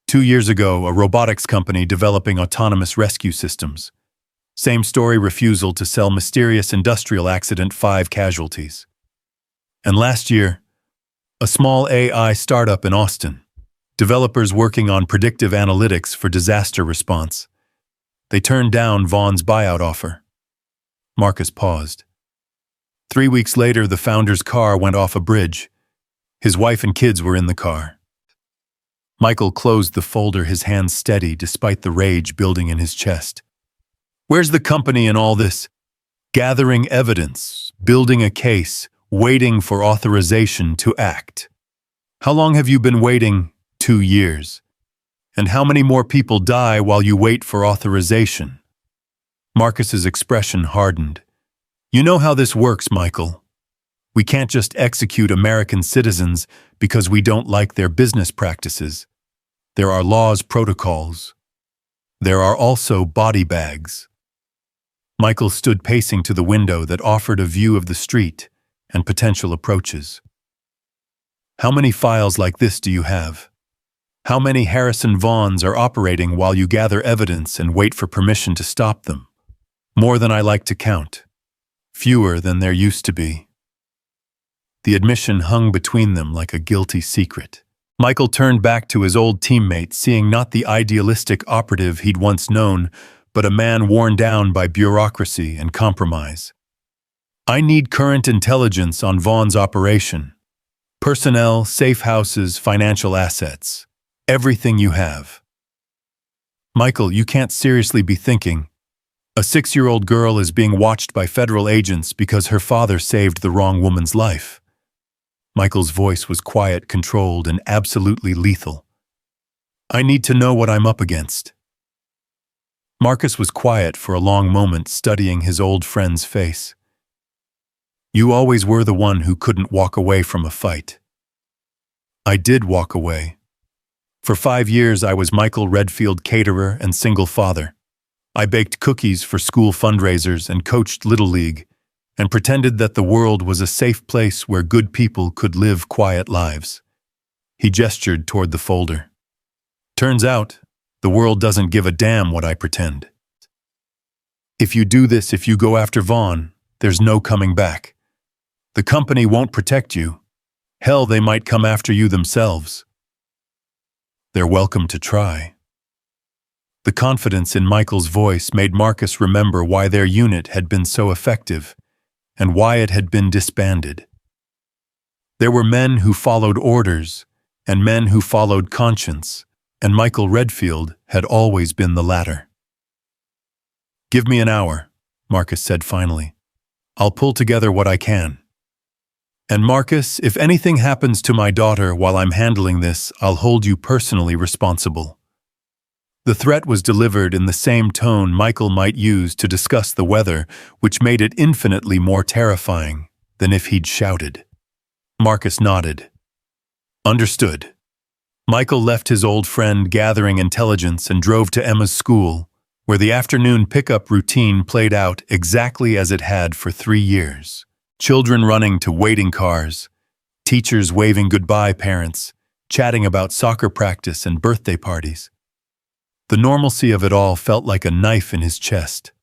2 years ago, a robotics company developing autonomous rescue systems. Same story, refusal to sell, mysterious industrial accident, 5 casualties. And last year, a small AI startup in Austin. Developers working on predictive analytics for disaster response. They turned down Vaughn's buyout offer. Marcus paused. 3 weeks later, the founder's car went off a bridge. His wife and kids were in the car. Michael closed the folder, his hands steady despite the rage building in his chest. Where's the company in all this? Gathering evidence, building a case, waiting for authorization to act. How long have you been waiting? 2 years. And how many more people die while you wait for authorization? Marcus's expression hardened. You know how this works, Michael. We can't just execute American citizens because we don't like their business practices. There are laws, protocols. There are also body bags. Michael stood pacing to the window that offered a view of the street and potential approaches. How many files like this do you have? How many Harrison Vaughns are operating while you gather evidence and wait for permission to stop them? More than I like to count. Fewer than there used to be. The admission hung between them like a guilty secret. Michael turned back to his old teammate, seeing not the idealistic operative he'd once known, but a man worn down by bureaucracy and compromise. I need current intelligence on Vaughn's operation. Personnel, safe houses, financial assets. Everything you have. Michael, you can't seriously be thinking, a 6-year-old girl is being watched by federal agents because her father saved the wrong woman's life. Michael's voice was quiet, controlled, and absolutely lethal. "I need to know what I'm up against." Marcus was quiet for a long moment, studying his old friend's face. "You always were the one who couldn't walk away from a fight." "I did walk away. For 5 years I was Michael Redfield, caterer and single father. I baked cookies for school fundraisers and coached Little League, and pretended that the world was a safe place where good people could live quiet lives." He gestured toward the folder. "Turns out, the world doesn't give a damn what I pretend. If you do this, if you go after Vaughn, there's no coming back. The company won't protect you. Hell, they might come after you themselves. They're welcome to try." The confidence in Michael's voice made Marcus remember why their unit had been so effective and why it had been disbanded. There were men who followed orders and men who followed conscience, and Michael Redfield had always been the latter. "Give me an hour," Marcus said finally. "I'll pull together what I can. And Marcus, if anything happens to my daughter while I'm handling this, I'll hold you personally responsible." The threat was delivered in the same tone Michael might use to discuss the weather, which made it infinitely more terrifying than if he'd shouted. Marcus nodded. "Understood." Michael left his old friend gathering intelligence and drove to Emma's school, where the afternoon pickup routine played out exactly as it had for 3 years. Children running to waiting cars, teachers waving goodbye, parents chatting about soccer practice and birthday parties. The normalcy of it all felt like a knife in his chest.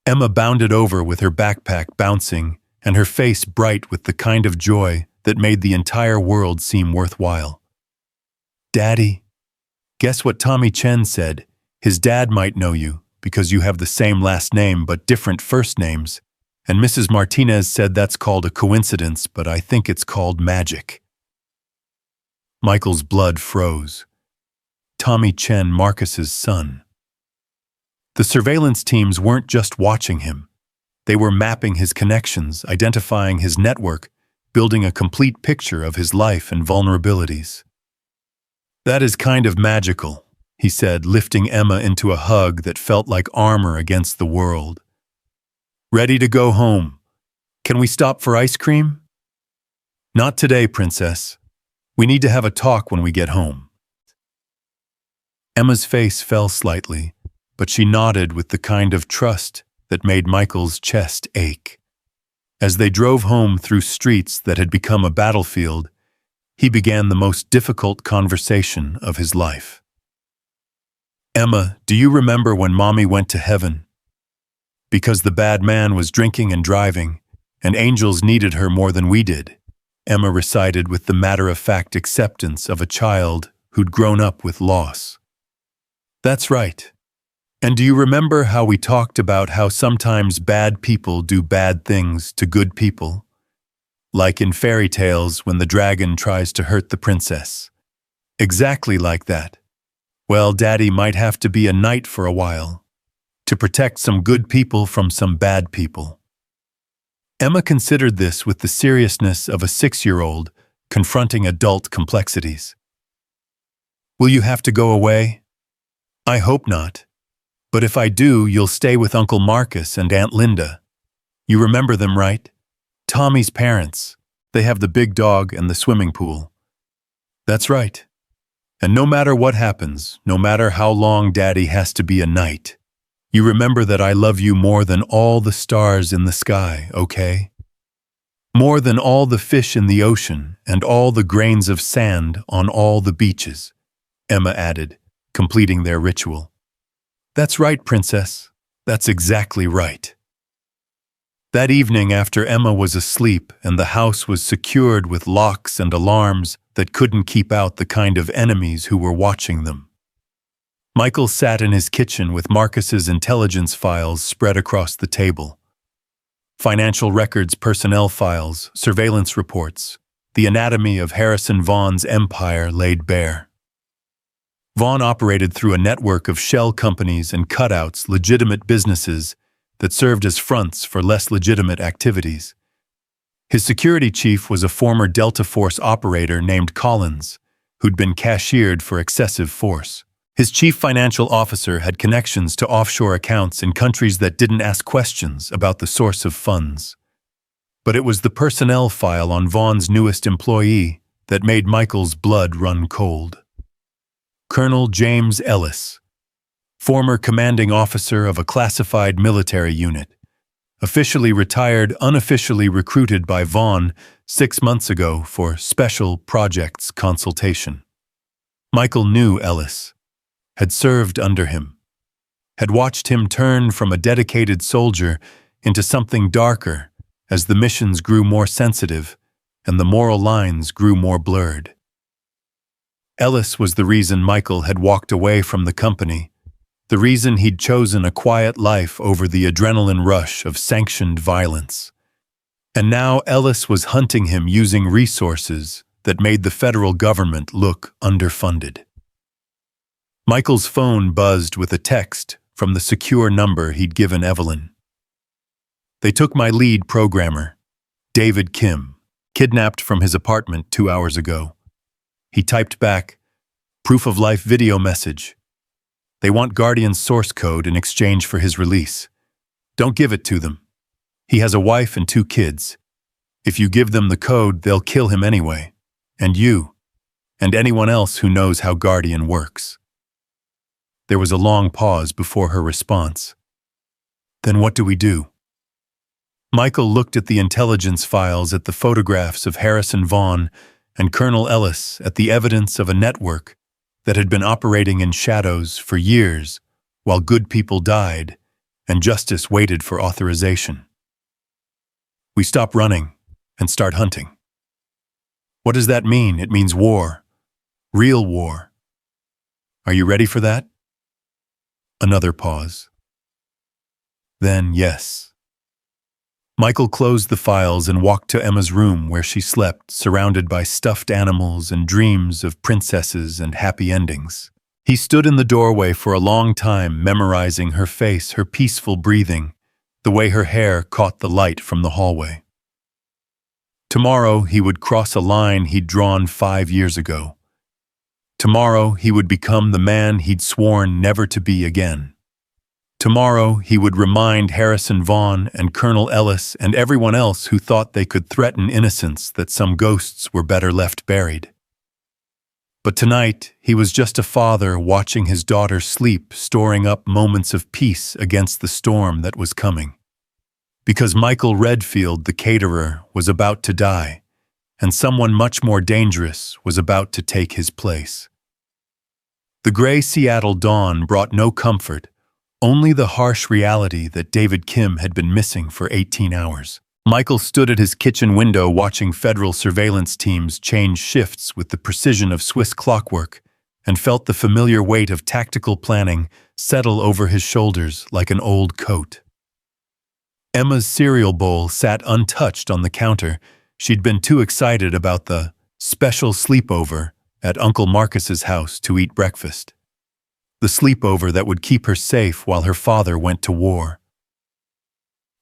Emma bounded over with her backpack bouncing and her face bright with the kind of joy that made the entire world seem worthwhile. "Daddy, guess what Tommy Chen said? His dad might know you because you have the same last name but different first names. And Mrs. Martinez said that's called a coincidence, but I think it's called magic." Michael's blood froze. Tommy Chen, Marcus's son. The surveillance teams weren't just watching him. They were mapping his connections, identifying his network, building a complete picture of his life and vulnerabilities. "That is kind of magical," he said, lifting Emma into a hug that felt like armor against the world. "Ready to go home. Can we stop for ice cream?" "Not today, Princess. We need to have a talk when we get home." Emma's face fell slightly, but she nodded with the kind of trust that made Michael's chest ache. As they drove home through streets that had become a battlefield, he began the most difficult conversation of his life. "Emma, do you remember when Mommy went to heaven? Because the bad man was drinking and driving, and angels needed her more than we did," Emma recited with the matter-of-fact acceptance of a child who'd grown up with loss. "That's right. And do you remember how we talked about how sometimes bad people do bad things to good people? Like in fairy tales when the dragon tries to hurt the princess. Exactly like that. Well, Daddy might have to be a knight for a while, to protect some good people from some bad people." Emma considered this with the seriousness of a 6-year-old confronting adult complexities. "Will you have to go away?" "I hope not. But if I do, you'll stay with Uncle Marcus and Aunt Linda. You remember them, right? Tommy's parents. They have the big dog and the swimming pool." "That's right. And no matter what happens, no matter how long Daddy has to be a knight, you remember that I love you more than all the stars in the sky, okay? More than all the fish in the ocean and all the grains of sand on all the beaches," Emma added, completing their ritual. "That's right, Princess. That's exactly right." That evening, after Emma was asleep and the house was secured with locks and alarms that couldn't keep out the kind of enemies who were watching them, Michael sat in his kitchen with Marcus's intelligence files spread across the table. Financial records, personnel files, surveillance reports, the anatomy of Harrison Vaughn's empire laid bare. Vaughn operated through a network of shell companies and cutouts, legitimate businesses that served as fronts for less legitimate activities. His security chief was a former Delta Force operator named Collins, who'd been cashiered for excessive force. His chief financial officer had connections to offshore accounts in countries that didn't ask questions about the source of funds. But it was the personnel file on Vaughn's newest employee that made Michael's blood run cold. Colonel James Ellis, former commanding officer of a classified military unit, officially retired, unofficially recruited by Vaughn 6 months ago for special projects consultation. Michael knew Ellis, had served under him, had watched him turn from a dedicated soldier into something darker as the missions grew more sensitive and the moral lines grew more blurred. Ellis was the reason Michael had walked away from the company, the reason he'd chosen a quiet life over the adrenaline rush of sanctioned violence. And now Ellis was hunting him using resources that made the federal government look underfunded. Michael's phone buzzed with a text from the secure number he'd given Evelyn. They took my lead programmer, David Kim, kidnapped from his apartment 2 hours ago. He typed back, "Proof of life video message. They want Guardian's source code in exchange for his release. Don't give it to them. He has a wife and 2 kids. If you give them the code, they'll kill him anyway. And you, and anyone else who knows how Guardian works." There was a long pause before her response. "Then what do we do?" Michael looked at the intelligence files, at the photographs of Harrison Vaughn and Colonel Ellis, at the evidence of a network that had been operating in shadows for years while good people died and justice waited for authorization. "We stop running and start hunting." "What does that mean?" "It means war. Real war. Are you ready for that?" Another pause. Then, yes. Michael closed the files and walked to Emma's room where she slept, surrounded by stuffed animals and dreams of princesses and happy endings. He stood in the doorway for a long time, memorizing her face, her peaceful breathing, the way her hair caught the light from the hallway. Tomorrow he would cross a line he'd drawn 5 years ago. Tomorrow he would become the man he'd sworn never to be again. Tomorrow he would remind Harrison Vaughn and Colonel Ellis and everyone else who thought they could threaten innocence that some ghosts were better left buried. But tonight he was just a father watching his daughter sleep, storing up moments of peace against the storm that was coming. Because Michael Redfield, the caterer, was about to die, and someone much more dangerous was about to take his place. The gray Seattle dawn brought no comfort, only the harsh reality that David Kim had been missing for 18 hours. Michael stood at his kitchen window watching federal surveillance teams change shifts with the precision of Swiss clockwork and felt the familiar weight of tactical planning settle over his shoulders like an old coat. Emma's cereal bowl sat untouched on the counter. She'd been too excited about the special sleepover at Uncle Marcus's house to eat breakfast. The sleepover that would keep her safe while her father went to war.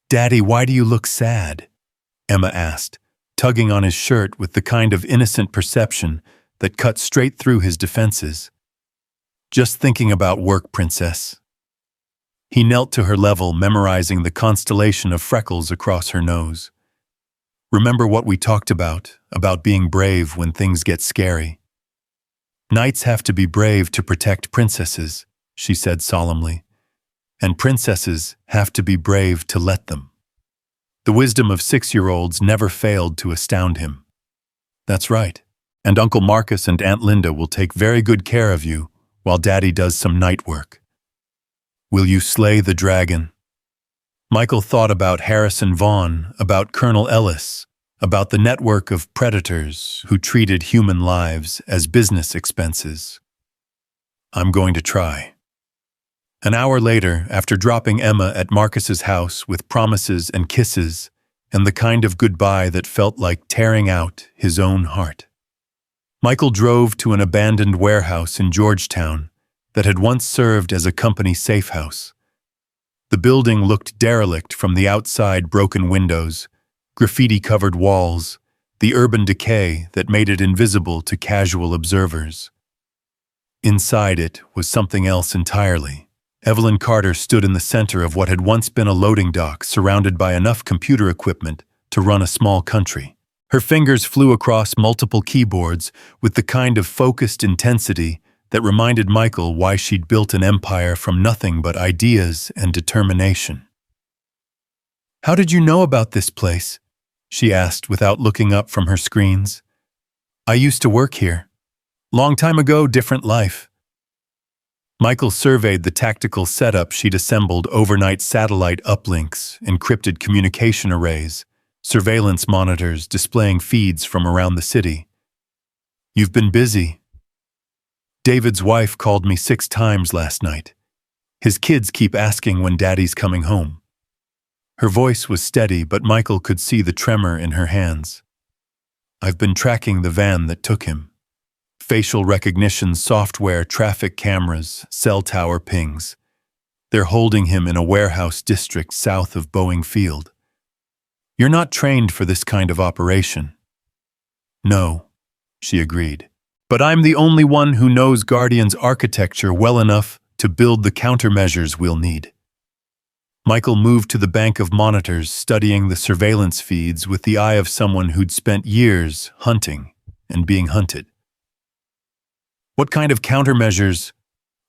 "Daddy, why do you look sad?" Emma asked, tugging on his shirt with the kind of innocent perception that cut straight through his defenses. "Just thinking about work, princess." He knelt to her level, memorizing the constellation of freckles across her nose. "Remember what we talked about being brave when things get scary." "Knights have to be brave to protect princesses," she said solemnly. "And princesses have to be brave to let them." The wisdom of 6-year-olds never failed to astound him. "That's right. And Uncle Marcus and Aunt Linda will take very good care of you while Daddy does some night work. Will you slay the dragon?" Michael thought about Harrison Vaughn, about Colonel Ellis, about the network of predators who treated human lives as business expenses. "I'm going to try." An hour later, after dropping Emma at Marcus's house with promises and kisses and the kind of goodbye that felt like tearing out his own heart, Michael drove to an abandoned warehouse in Georgetown that had once served as a company safe house. The building looked derelict from the outside, broken windows, graffiti-covered walls, the urban decay that made it invisible to casual observers. Inside it was something else entirely. Evelyn Carter stood in the center of what had once been a loading dock, surrounded by enough computer equipment to run a small country. Her fingers flew across multiple keyboards with the kind of focused intensity that reminded Michael why she'd built an empire from nothing but ideas and determination. "How did you know about this place?" she asked without looking up from her screens. "I used to work here. Long time ago, different life." Michael surveyed the tactical setup she'd assembled: overnight satellite uplinks, encrypted communication arrays, surveillance monitors displaying feeds from around the city. "You've been busy. David's wife called me 6 times last night. His kids keep asking when Daddy's coming home." Her voice was steady, but Michael could see the tremor in her hands. "I've been tracking the van that took him. Facial recognition software, traffic cameras, cell tower pings. They're holding him in a warehouse district south of Boeing Field. You're not trained for this kind of operation." "No," she agreed. "But I'm the only one who knows Guardian's architecture well enough to build the countermeasures we'll need." Michael moved to the bank of monitors, studying the surveillance feeds with the eye of someone who'd spent years hunting and being hunted. "What kind of countermeasures?"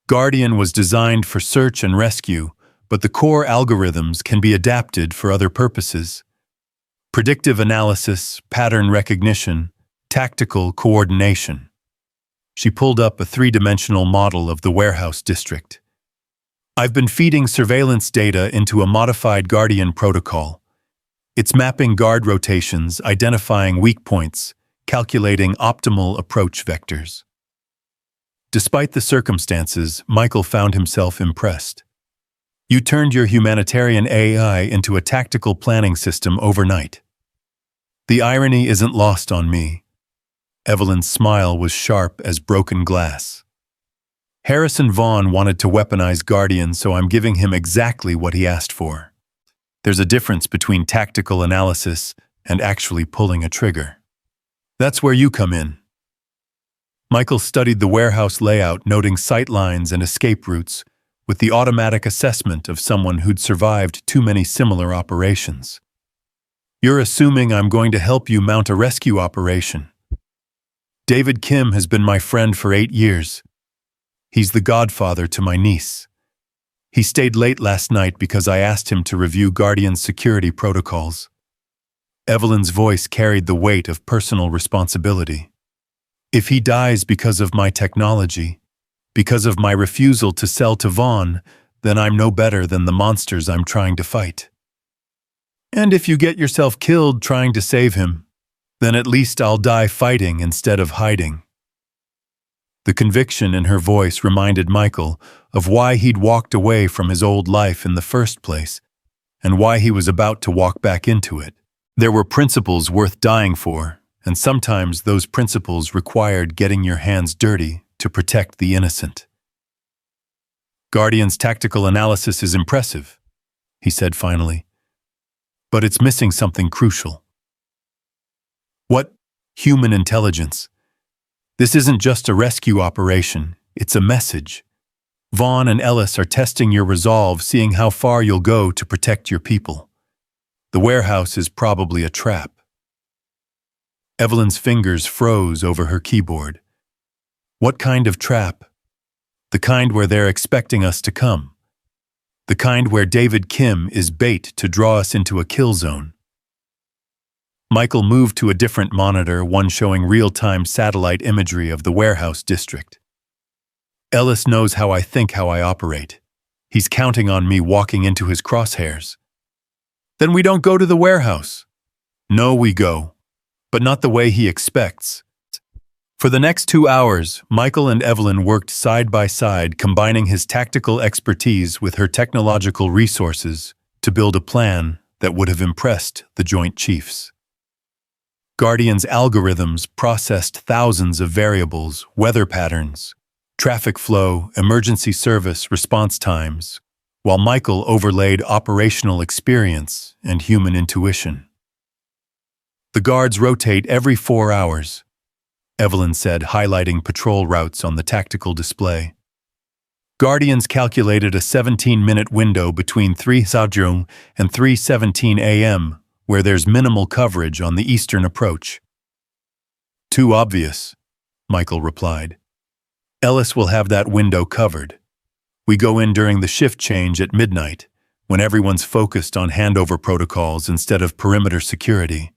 "Guardian was designed for search and rescue, but the core algorithms can be adapted for other purposes. Predictive analysis, pattern recognition, tactical coordination." She pulled up a 3-dimensional model of the warehouse district. "I've been feeding surveillance data into a modified Guardian protocol. It's mapping guard rotations, identifying weak points, calculating optimal approach vectors." Despite the circumstances, Michael found himself impressed. "You turned your humanitarian AI into a tactical planning system overnight." "The irony isn't lost on me." Evelyn's smile was sharp as broken glass. "Harrison Vaughn wanted to weaponize Guardian, so I'm giving him exactly what he asked for. There's a difference between tactical analysis and actually pulling a trigger. That's where you come in." Michael studied the warehouse layout, noting sightlines and escape routes, with the automatic assessment of someone who'd survived too many similar operations. "You're assuming I'm going to help you mount a rescue operation. David Kim has been my friend for 8 years. He's the godfather to my niece. He stayed late last night because I asked him to review Guardian's security protocols." Evelyn's voice carried the weight of personal responsibility. "If he dies because of my technology, because of my refusal to sell to Vaughn, then I'm no better than the monsters I'm trying to fight. And if you get yourself killed trying to save him, then at least I'll die fighting instead of hiding." The conviction in her voice reminded Michael of why he'd walked away from his old life in the first place, and why he was about to walk back into it. There were principles worth dying for, and sometimes those principles required getting your hands dirty to protect the innocent. "Guardian's tactical analysis is impressive," he said finally, "but it's missing something crucial." "What?" "Human intelligence. This isn't just a rescue operation, it's a message. Vaughn and Ellis are testing your resolve, seeing how far you'll go to protect your people. The warehouse is probably a trap." Evelyn's fingers froze over her keyboard. "What kind of trap?" "The kind where they're expecting us to come. The kind where David Kim is bait to draw us into a kill zone." Michael moved to a different monitor, one showing real-time satellite imagery of the warehouse district. "Ellis knows how I think, how I operate. He's counting on me walking into his crosshairs." "Then we don't go to the warehouse." "No, we go. But not the way he expects." For the next 2 hours, Michael and Evelyn worked side by side, combining his tactical expertise with her technological resources to build a plan that would have impressed the Joint Chiefs. Guardian's algorithms processed thousands of variables: weather patterns, traffic flow, emergency service response times, while Michael overlaid operational experience and human intuition. The guards rotate every 4 hours, Evelyn said, highlighting patrol routes on the tactical display. Guardians calculated a 17-minute window between 3:00 and 3:17 a.m., where there's minimal coverage on the eastern approach. Too obvious, Michael replied. Ellis will have that window covered. We go in during the shift change at midnight, when everyone's focused on handover protocols instead of perimeter security.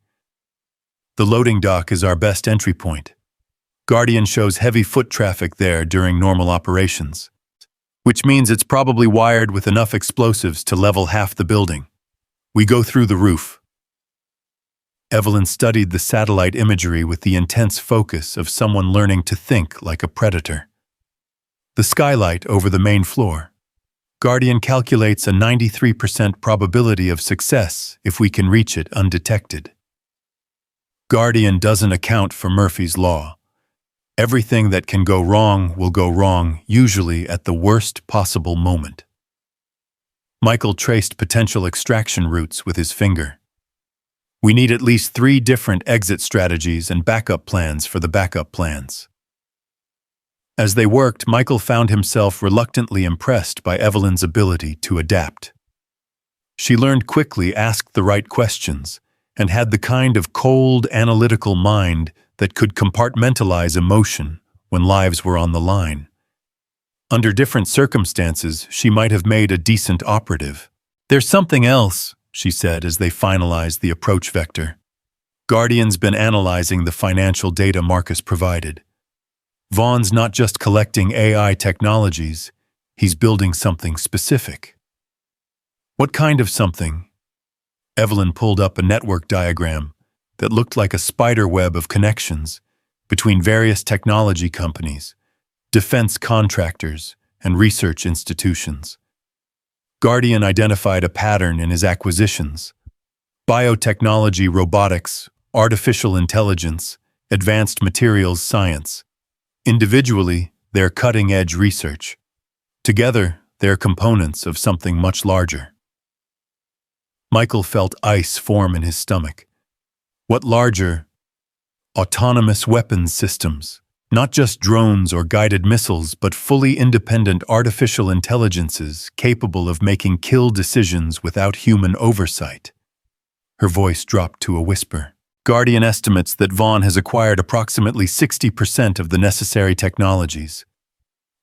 The loading dock is our best entry point. Guardian shows heavy foot traffic there during normal operations, which means it's probably wired with enough explosives to level half the building. We go through the roof. Evelyn studied the satellite imagery with the intense focus of someone learning to think like a predator. The skylight over the main floor. Guardian calculates a 93% probability of success if we can reach it undetected. Guardian doesn't account for Murphy's Law. Everything that can go wrong will go wrong, usually at the worst possible moment. Michael traced potential extraction routes with his finger. We need at least 3 different exit strategies and backup plans for the backup plans. As they worked, Michael found himself reluctantly impressed by Evelyn's ability to adapt. She learned quickly, asked the right questions, and had the kind of cold, analytical mind that could compartmentalize emotion when lives were on the line. Under different circumstances, she might have made a decent operative. There's something else, she said as they finalized the approach vector. Guardian's been analyzing the financial data Marcus provided. Vaughn's not just collecting AI technologies, he's building something specific. What kind of something? Evelyn pulled up a network diagram that looked like a spider web of connections between various technology companies, defense contractors, and research institutions. Guardian identified a pattern in his acquisitions: biotechnology, robotics, artificial intelligence, advanced materials science. Individually, they're cutting-edge research. Together, they're components of something much larger. Michael felt ice form in his stomach. What larger? Autonomous weapons systems. Not just drones or guided missiles, but fully independent artificial intelligences capable of making kill decisions without human oversight. Her voice dropped to a whisper. Guardian estimates that Vaughn has acquired approximately 60% of the necessary technologies.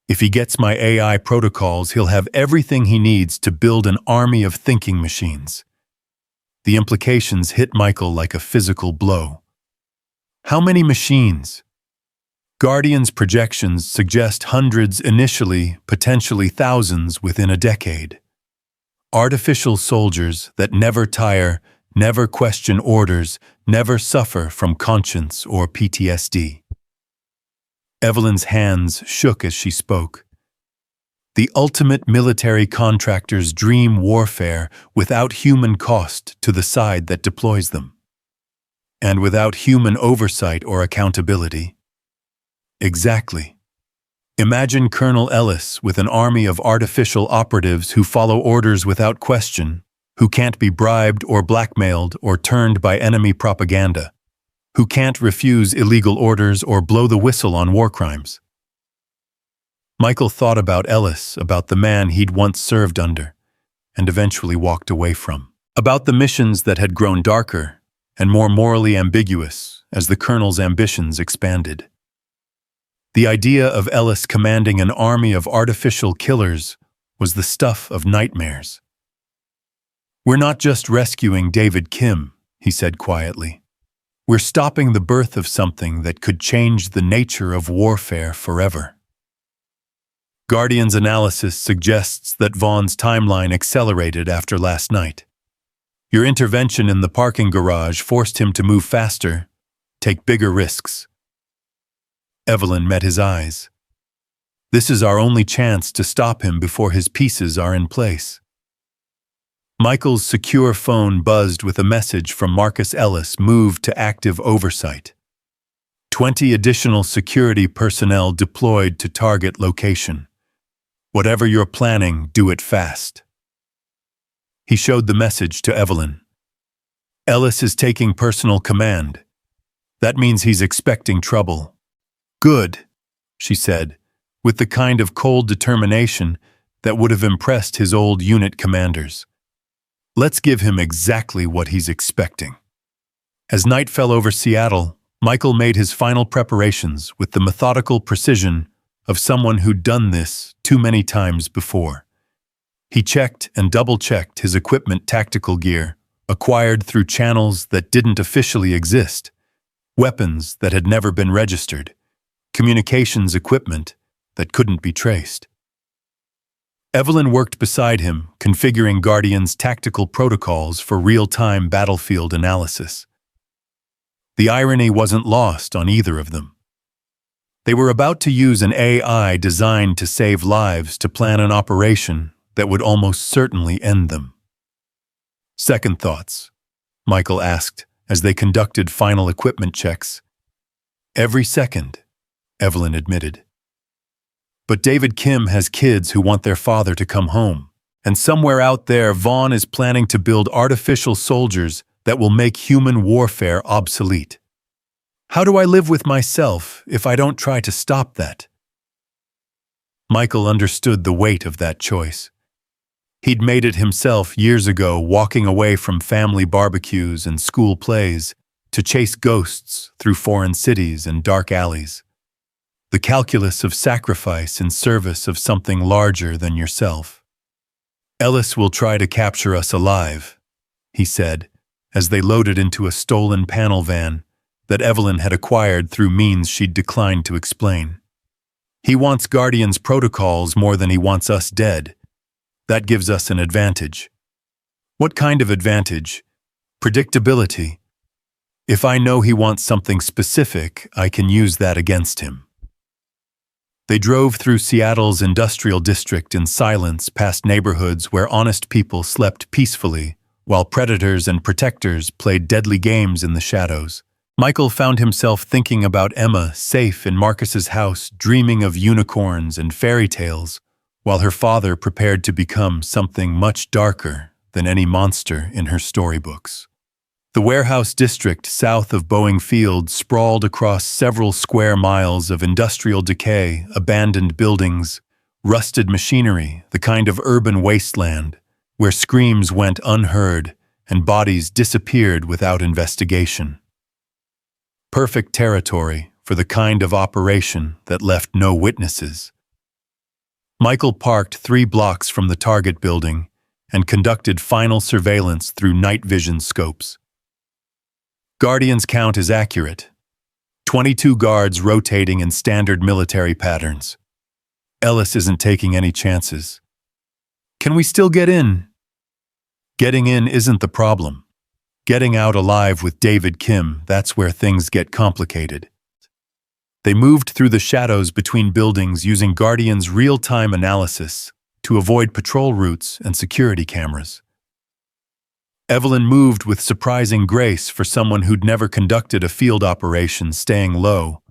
If he gets my AI protocols, he'll have everything he needs to build an army of thinking machines. The implications hit Michael like a physical blow. How many machines? Guardian's projections suggest hundreds initially, potentially thousands within a decade. Artificial soldiers that never tire, never question orders, never suffer from conscience or PTSD. Evelyn's hands shook as she spoke. The ultimate military contractor's dream warfare without human cost to the side that deploys them. And without human oversight or accountability. Exactly. Imagine Colonel Ellis with an army of artificial operatives who follow orders without question, who can't be bribed or blackmailed or turned by enemy propaganda, who can't refuse illegal orders or blow the whistle on war crimes. Michael thought about Ellis, about the man he'd once served under, and eventually walked away from. About the missions that had grown darker and more morally ambiguous as the colonel's ambitions expanded. The idea of Ellis commanding an army of artificial killers was the stuff of nightmares. We're not just rescuing David Kim, he said quietly. We're stopping the birth of something that could change the nature of warfare forever. Guardian's analysis suggests that Vaughn's timeline accelerated after last night. Your intervention in the parking garage forced him to move faster, take bigger risks. Evelyn met his eyes. This is our only chance to stop him before his pieces are in place. Michael's secure phone buzzed with a message from Marcus Ellis, moved to active oversight. 20 additional security personnel deployed to target location. Whatever you're planning, do it fast. He showed the message to Evelyn. Ellis is taking personal command. That means he's expecting trouble. Good, she said, with the kind of cold determination that would have impressed his old unit commanders. Let's give him exactly what he's expecting. As night fell over Seattle, Michael made his final preparations with the methodical precision of someone who'd done this too many times before. He checked and double-checked his equipment tactical gear, acquired through channels that didn't officially exist, weapons that had never been registered, communications equipment that couldn't be traced. Evelyn worked beside him, configuring Guardian's tactical protocols for real-time battlefield analysis. The irony wasn't lost on either of them. They were about to use an AI designed to save lives to plan an operation that would almost certainly end them. Second thoughts, Michael asked as they conducted final equipment checks. Every second, Evelyn admitted. But David Kim has kids who want their father to come home, and somewhere out there Vaughn is planning to build artificial soldiers that will make human warfare obsolete. How do I live with myself if I don't try to stop that? Michael understood the weight of that choice. He'd made it himself years ago, walking away from family barbecues and school plays to chase ghosts through foreign cities and dark alleys. The calculus of sacrifice in service of something larger than yourself. Ellis will try to capture us alive, he said, as they loaded into a stolen panel van that Evelyn had acquired through means she'd declined to explain. He wants Guardian's protocols more than he wants us dead. That gives us an advantage. What kind of advantage? Predictability. If I know he wants something specific, I can use that against him. They drove through Seattle's industrial district in silence past neighborhoods where honest people slept peacefully, while predators and protectors played deadly games in the shadows. Michael found himself thinking about Emma, safe in Marcus's house, dreaming of unicorns and fairy tales, while her father prepared to become something much darker than any monster in her storybooks. The warehouse district south of Boeing Field sprawled across several square miles of industrial decay, abandoned buildings, rusted machinery, the kind of urban wasteland where screams went unheard and bodies disappeared without investigation. Perfect territory for the kind of operation that left no witnesses. Michael parked 3 blocks from the target building and conducted final surveillance through night vision scopes. Guardian's count is accurate. 22 guards rotating in standard military patterns. Ellis isn't taking any chances. Can we still get in? Getting in isn't the problem. Getting out alive with David Kim, that's where things get complicated. They moved through the shadows between buildings using Guardian's real-time analysis to avoid patrol routes and security cameras. Evelyn moved with surprising grace for someone who'd never conducted a field operation, staying low,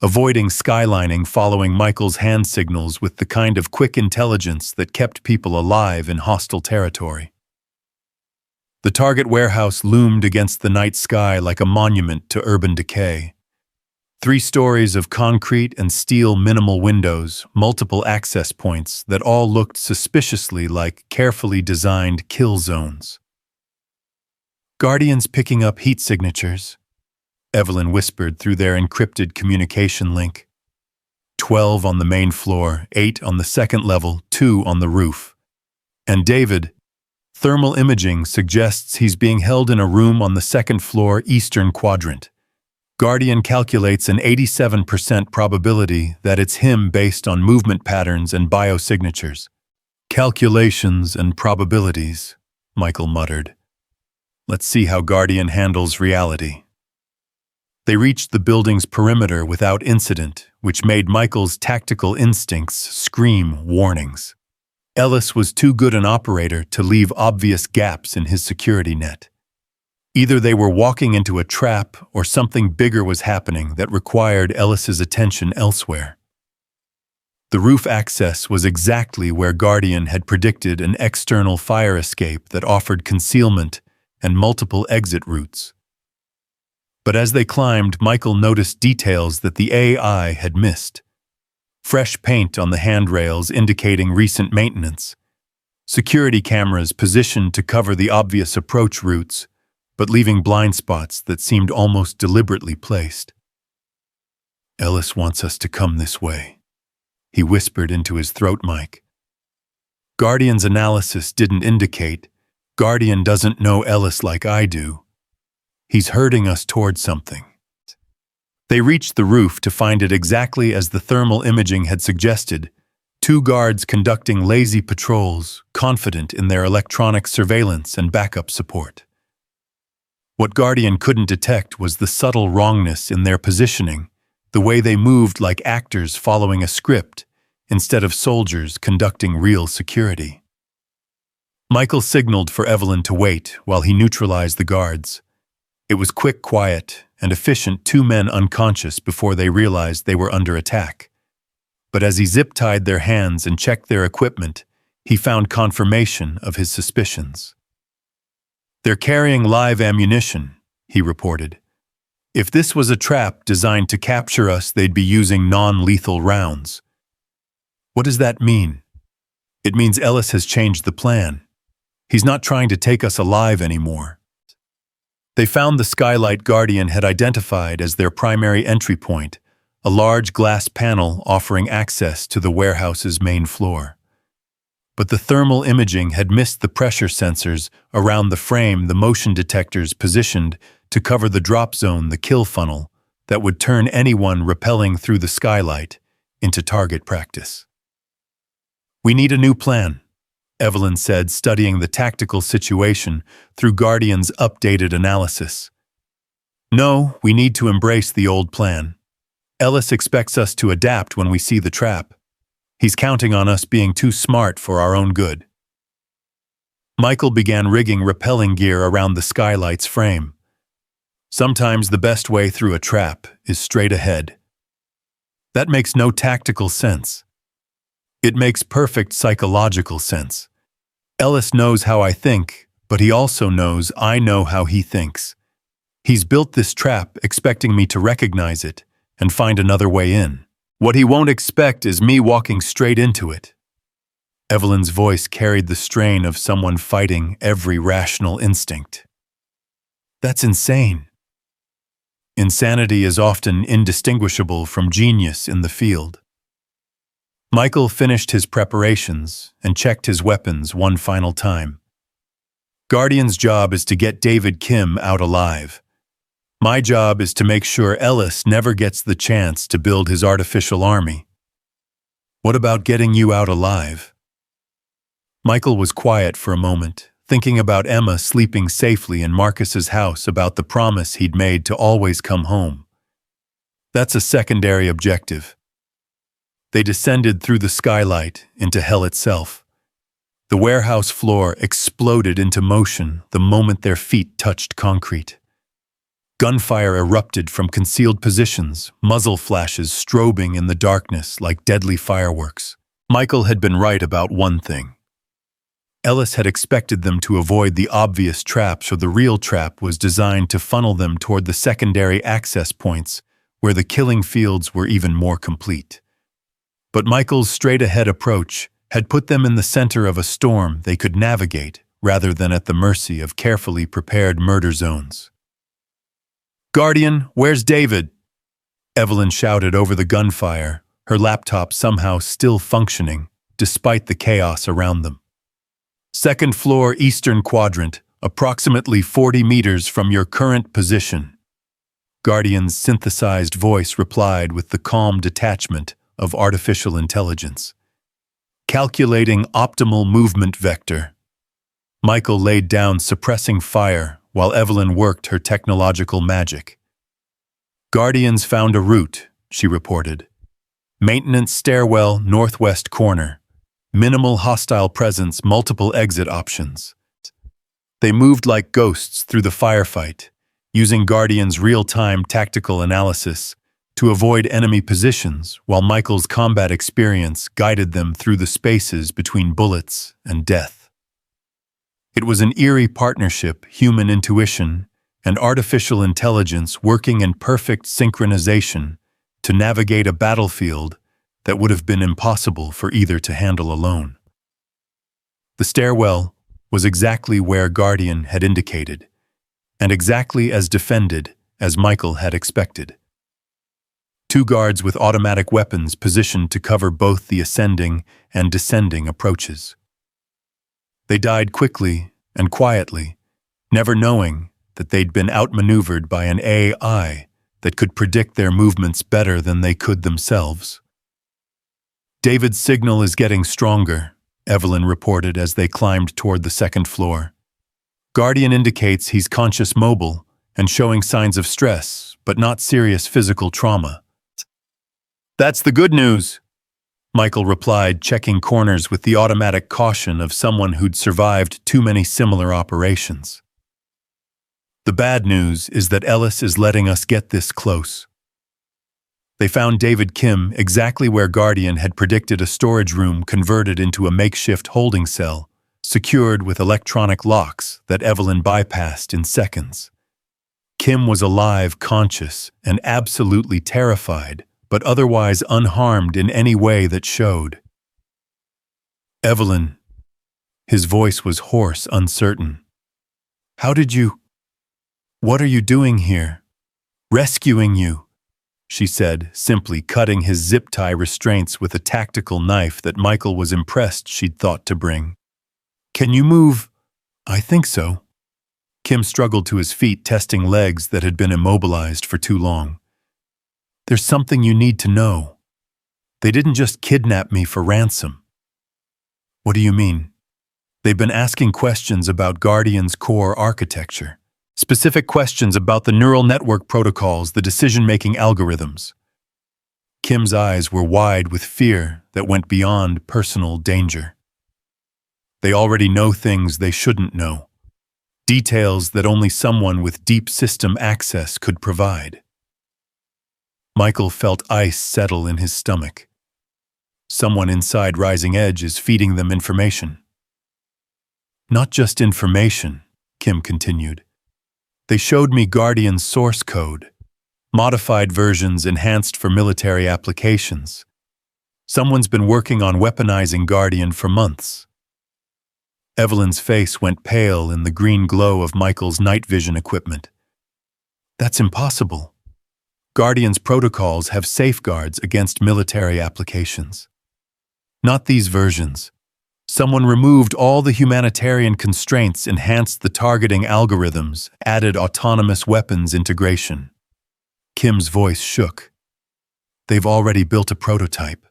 avoiding skylining, following Michael's hand signals with the kind of quick intelligence that kept people alive in hostile territory. The target warehouse loomed against the night sky like a monument to urban decay. 3 stories of concrete and steel minimal windows, multiple access points that all looked suspiciously like carefully designed kill zones. Guardians picking up heat signatures, Evelyn whispered through their encrypted communication link. 12 on the main floor, 8 on the second level, 2 on the roof. And David, thermal imaging suggests he's being held in a room on the second floor, eastern quadrant. Guardian calculates an 87% probability that it's him based on movement patterns and biosignatures. Calculations and probabilities, Michael muttered. Let's see how Guardian handles reality. They reached the building's perimeter without incident, which made Michael's tactical instincts scream warnings. Ellis was too good an operator to leave obvious gaps in his security net. Either they were walking into a trap or something bigger was happening that required Ellis's attention elsewhere. The roof access was exactly where Guardian had predicted an external fire escape that offered concealment and multiple exit routes. But as they climbed, Michael noticed details that the AI had missed. Fresh paint on the handrails indicating recent maintenance. Security cameras positioned to cover the obvious approach routes, but leaving blind spots that seemed almost deliberately placed. "Ellis wants us to come this way," he whispered into his throat mic. Guardian's analysis didn't indicate. Guardian doesn't know Ellis like I do. He's herding us toward something. They reached the roof to find it exactly as the thermal imaging had suggested. 2 guards conducting lazy patrols, confident in their electronic surveillance and backup support. What Guardian couldn't detect was the subtle wrongness in their positioning, the way they moved like actors following a script, instead of soldiers conducting real security. Michael signaled for Evelyn to wait while he neutralized the guards. It was quick, quiet, and efficient, 2 men unconscious before they realized they were under attack. But as he zip-tied their hands and checked their equipment, he found confirmation of his suspicions. "They're carrying live ammunition," he reported. "If this was a trap designed to capture us, they'd be using non-lethal rounds." "What does that mean?" "It means Ellis has changed the plan. He's not trying to take us alive anymore." They found the skylight Guardian had identified as their primary entry point, a large glass panel offering access to the warehouse's main floor. But the thermal imaging had missed the pressure sensors around the frame, the motion detectors positioned to cover the drop zone, the kill funnel, that would turn anyone rappelling through the skylight into target practice. "We need a new plan," Evelyn said, studying the tactical situation through Guardian's updated analysis. "No, we need to embrace the old plan. Ellis expects us to adapt when we see the trap. He's counting on us being too smart for our own good." Michael began rigging rappelling gear around the skylight's frame. Sometimes the best way through a trap is straight ahead. That makes no tactical sense. It makes perfect psychological sense. Ellis knows how I think, but he also knows I know how he thinks. He's built this trap expecting me to recognize it and find another way in. What he won't expect is me walking straight into it. Evelyn's voice carried the strain of someone fighting every rational instinct. "That's insane." Insanity is often indistinguishable from genius in the field. Michael finished his preparations and checked his weapons one final time. Guardian's job is to get David Kim out alive. My job is to make sure Ellis never gets the chance to build his artificial army. What about getting you out alive? Michael was quiet for a moment, thinking about Emma sleeping safely in Marcus's house, about the promise he'd made to always come home. That's a secondary objective. They descended through the skylight into hell itself. The warehouse floor exploded into motion the moment their feet touched concrete. Gunfire erupted from concealed positions, muzzle flashes strobing in the darkness like deadly fireworks. Michael had been right about one thing. Ellis had expected them to avoid the obvious trap, so the real trap was designed to funnel them toward the secondary access points where the killing fields were even more complete. But Michael's straight-ahead approach had put them in the center of a storm they could navigate rather than at the mercy of carefully prepared murder zones. "Guardian, where's David?" Evelyn shouted over the gunfire, her laptop somehow still functioning, despite the chaos around them. "Second floor, eastern quadrant, approximately 40 meters from your current position." Guardian's synthesized voice replied with the calm detachment of artificial intelligence. "Calculating optimal movement vector." Michael laid down, suppressing fire, while Evelyn worked her technological magic. "Guardians found a route," she reported. "Maintenance stairwell, northwest corner. Minimal hostile presence, multiple exit options." They moved like ghosts through the firefight, using Guardian's real-time tactical analysis to avoid enemy positions, while Michael's combat experience guided them through the spaces between bullets and death. It was an eerie partnership, human intuition and artificial intelligence working in perfect synchronization to navigate a battlefield that would have been impossible for either to handle alone. The stairwell was exactly where Guardian had indicated, and exactly as defended as Michael had expected. Two guards with automatic weapons positioned to cover both the ascending and descending approaches. They died quickly and quietly, never knowing that they'd been outmaneuvered by an AI that could predict their movements better than they could themselves. David's signal is getting stronger, Evelyn reported as they climbed toward the second floor. Guardian indicates he's conscious mobile and showing signs of stress, but not serious physical trauma. That's the good news, Michael replied, checking corners with the automatic caution of someone who'd survived too many similar operations. The bad news is that Ellis is letting us get this close. They found David Kim exactly where Guardian had predicted, a storage room converted into a makeshift holding cell, secured with electronic locks that Evelyn bypassed in seconds. Kim was alive, conscious, and absolutely terrified, but otherwise unharmed in any way that showed. Evelyn. His voice was hoarse, uncertain. What are you doing here? Rescuing you, she said, simply cutting his zip tie restraints with a tactical knife that Michael was impressed she'd thought to bring. Can you move? I think so. Kim struggled to his feet, testing legs that had been immobilized for too long. There's something you need to know. They didn't just kidnap me for ransom. What do you mean? They've been asking questions about Guardian's core architecture. Specific questions about the neural network protocols, the decision-making algorithms. Kim's eyes were wide with fear that went beyond personal danger. They already know things they shouldn't know. Details that only someone with deep system access could provide. Michael felt ice settle in his stomach. Someone inside Rising Edge is feeding them information. Not just information, Kim continued. They showed me Guardian's source code, modified versions enhanced for military applications. Someone's been working on weaponizing Guardian for months. Evelyn's face went pale in the green glow of Michael's night vision equipment. That's impossible. Guardian's protocols have safeguards against military applications. Not these versions. Someone removed all the humanitarian constraints, enhanced the targeting algorithms, added autonomous weapons integration. Kim's voice shook. They've already built a prototype.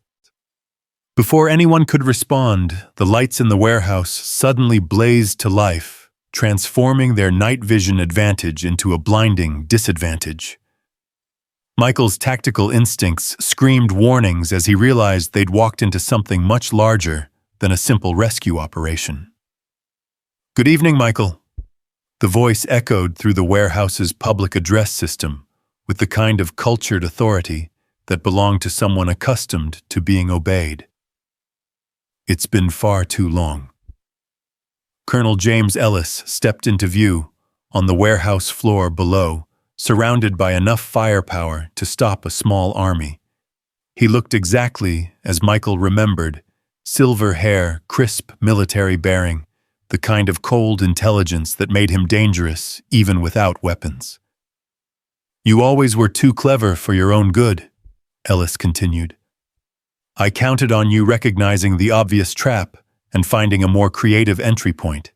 Before anyone could respond, the lights in the warehouse suddenly blazed to life, transforming their night vision advantage into a blinding disadvantage. Michael's tactical instincts screamed warnings as he realized they'd walked into something much larger than a simple rescue operation. Good evening, Michael. The voice echoed through the warehouse's public address system with the kind of cultured authority that belonged to someone accustomed to being obeyed. It's been far too long. Colonel James Ellis stepped into view on the warehouse floor below, surrounded by enough firepower to stop a small army. He looked exactly as Michael remembered, silver hair, crisp military bearing, the kind of cold intelligence that made him dangerous even without weapons. You always were too clever for your own good, Ellis continued. I counted on you recognizing the obvious trap and finding a more creative entry point.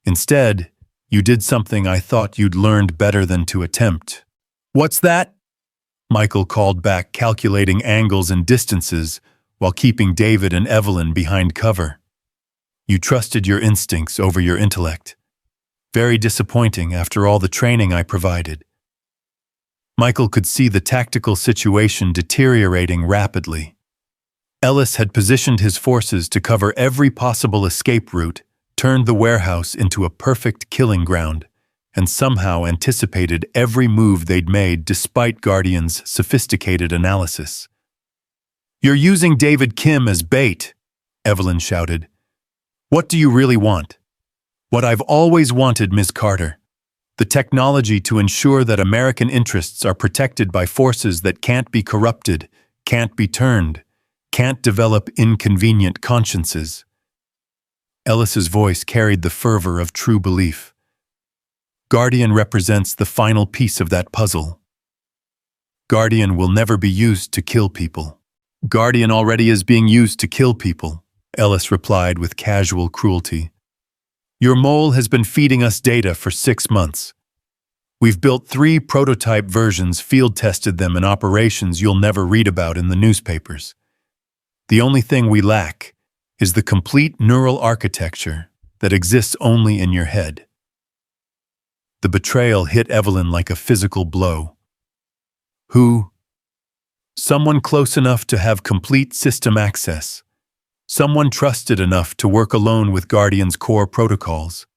Instead, you did something I thought you'd learned better than to attempt. What's that? Michael called back, calculating angles and distances while keeping David and Evelyn behind cover. You trusted your instincts over your intellect. Very disappointing after all the training I provided. Michael could see the tactical situation deteriorating rapidly. Ellis had positioned his forces to cover every possible escape route, turned the warehouse into a perfect killing ground, and somehow anticipated every move they'd made despite Guardian's sophisticated analysis. You're using David Kim as bait, Evelyn shouted. What do you really want? What I've always wanted, Ms. Carter. The technology to ensure that American interests are protected by forces that can't be corrupted, can't be turned, can't develop inconvenient consciences. Ellis's voice carried the fervor of true belief. Guardian represents the final piece of that puzzle. Guardian will never be used to kill people. Guardian already is being used to kill people, Ellis replied with casual cruelty. Your mole has been feeding us data for 6 months. We've built 3 prototype versions, field-tested them in operations you'll never read about in the newspapers. The only thing we lack is the complete neural architecture that exists only in your head. The betrayal hit Evelyn like a physical blow. Who? Someone close enough to have complete system access. Someone trusted enough to work alone with Guardian's core protocols.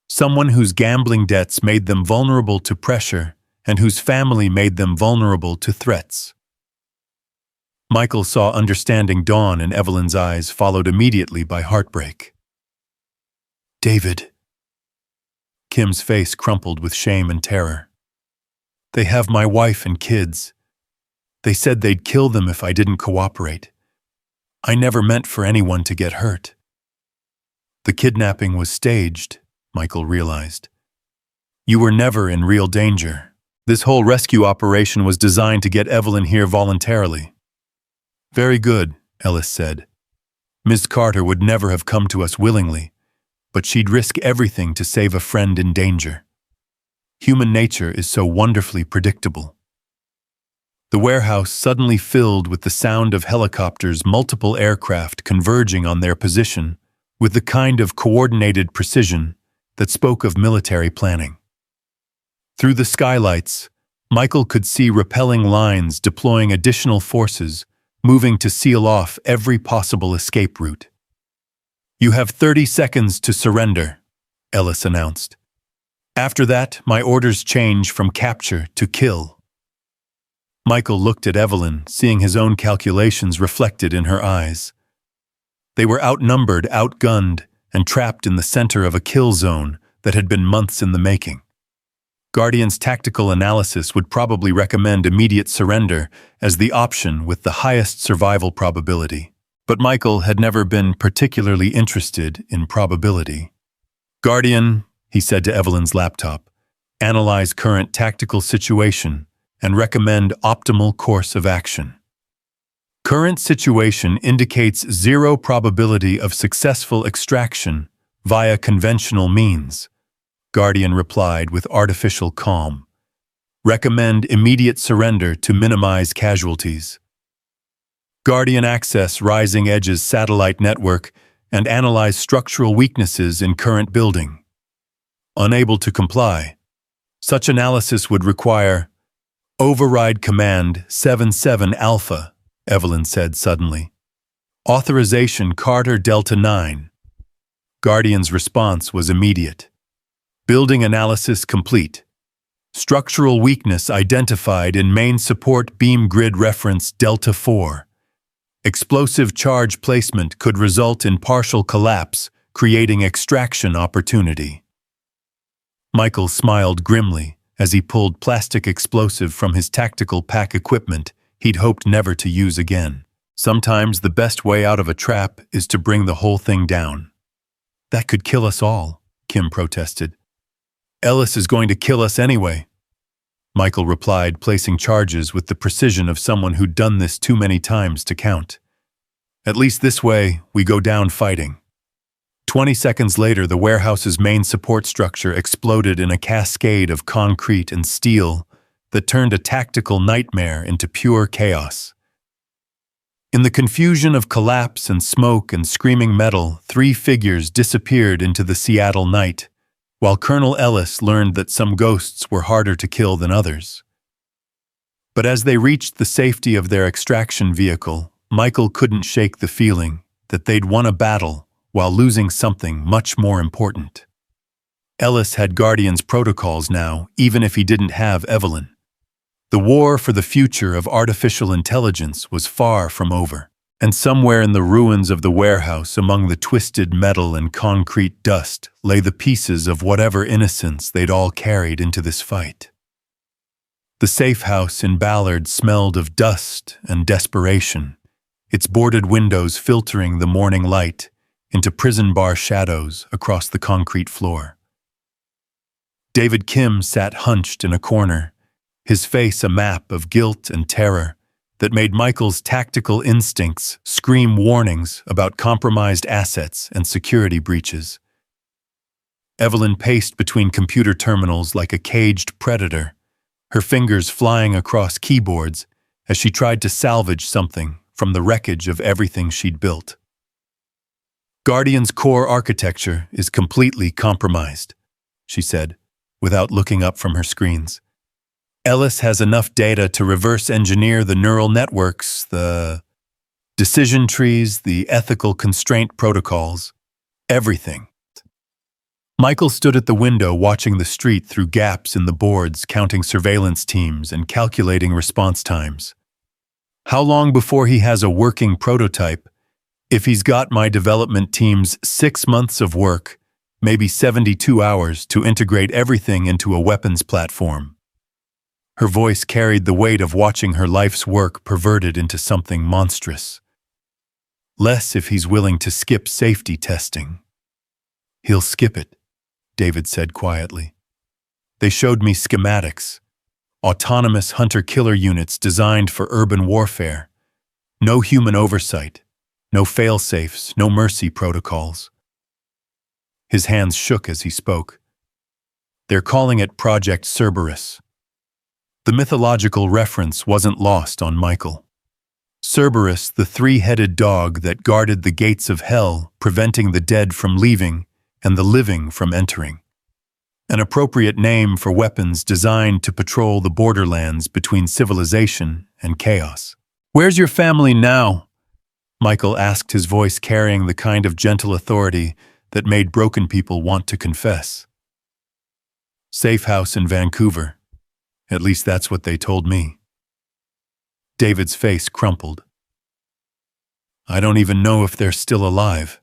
Someone whose gambling debts made them vulnerable to pressure and whose family made them vulnerable to threats. Michael saw understanding dawn in Evelyn's eyes, followed immediately by heartbreak. David. Kim's face crumpled with shame and terror. They have my wife and kids. They said they'd kill them if I didn't cooperate. I never meant for anyone to get hurt. The kidnapping was staged, Michael realized. You were never in real danger. This whole rescue operation was designed to get Evelyn here voluntarily. Very good, Ellis said. Ms. Carter would never have come to us willingly, but she'd risk everything to save a friend in danger. Human nature is so wonderfully predictable. The warehouse suddenly filled with the sound of helicopters, multiple aircraft converging on their position with the kind of coordinated precision that spoke of military planning. Through the skylights, Michael could see repelling lines deploying additional forces, moving to seal off every possible escape route. You have 30 seconds to surrender, Ellis announced. After that, my orders change from capture to kill. Michael looked at Evelyn, seeing his own calculations reflected in her eyes. They were outnumbered, outgunned, and trapped in the center of a kill zone that had been months in the making. Guardian's tactical analysis would probably recommend immediate surrender as the option with the highest survival probability. But Michael had never been particularly interested in probability. Guardian, he said to Evelyn's laptop, analyze current tactical situation and recommend optimal course of action. Current situation indicates 0 probability of successful extraction via conventional means, Guardian replied with artificial calm. Recommend immediate surrender to minimize casualties. Guardian access Rising Edge's satellite network and analyze structural weaknesses in current building. Unable to comply. Such analysis would require Override Command 77 Alpha, Evelyn said suddenly. Authorization Carter Delta 9. Guardian's response was immediate. Building analysis complete. Structural weakness identified in main support beam grid reference Delta 4. Explosive charge placement could result in partial collapse, creating extraction opportunity. Michael smiled grimly as he pulled plastic explosive from his tactical pack equipment he'd hoped never to use again. Sometimes the best way out of a trap is to bring the whole thing down. That could kill us all, Kim protested. Ellis is going to kill us anyway, Michael replied, placing charges with the precision of someone who'd done this too many times to count. At least this way, we go down fighting. 20 seconds later, the warehouse's main support structure exploded in a cascade of concrete and steel that turned a tactical nightmare into pure chaos. In the confusion of collapse and smoke and screaming metal, 3 figures disappeared into the Seattle night, while Colonel Ellis learned that some ghosts were harder to kill than others. But as they reached the safety of their extraction vehicle, Michael couldn't shake the feeling that they'd won a battle while losing something much more important. Ellis had Guardian's protocols now, even if he didn't have Evelyn. The war for the future of artificial intelligence was far from over. And somewhere in the ruins of the warehouse, among the twisted metal and concrete dust, lay the pieces of whatever innocence they'd all carried into this fight. The safe house in Ballard smelled of dust and desperation, its boarded windows filtering the morning light into prison bar shadows across the concrete floor. David Kim sat hunched in a corner, his face a map of guilt and terror that made Michael's tactical instincts scream warnings about compromised assets and security breaches. Evelyn paced between computer terminals like a caged predator, her fingers flying across keyboards as she tried to salvage something from the wreckage of everything she'd built. Guardian's core architecture is completely compromised, she said, without looking up from her screens. Ellis has enough data to reverse engineer the neural networks, the decision trees, the ethical constraint protocols, everything. Michael stood at the window watching the street through gaps in the boards, counting surveillance teams and calculating response times. How long before he has a working prototype? If he's got my development team's 6 months of work, maybe 72 hours to integrate everything into a weapons platform. Her voice carried the weight of watching her life's work perverted into something monstrous. Less if he's willing to skip safety testing. He'll skip it, David said quietly. They showed me schematics, autonomous hunter-killer units designed for urban warfare. No human oversight, no fail-safes, no mercy protocols. His hands shook as he spoke. They're calling it Project Cerberus. The mythological reference wasn't lost on Michael. Cerberus, the three-headed dog that guarded the gates of hell, preventing the dead from leaving and the living from entering. An appropriate name for weapons designed to patrol the borderlands between civilization and chaos. "Where's your family now?" Michael asked, his voice carrying the kind of gentle authority that made broken people want to confess. "Safe house in Vancouver. At least that's what they told me." David's face crumpled. "I don't even know if they're still alive.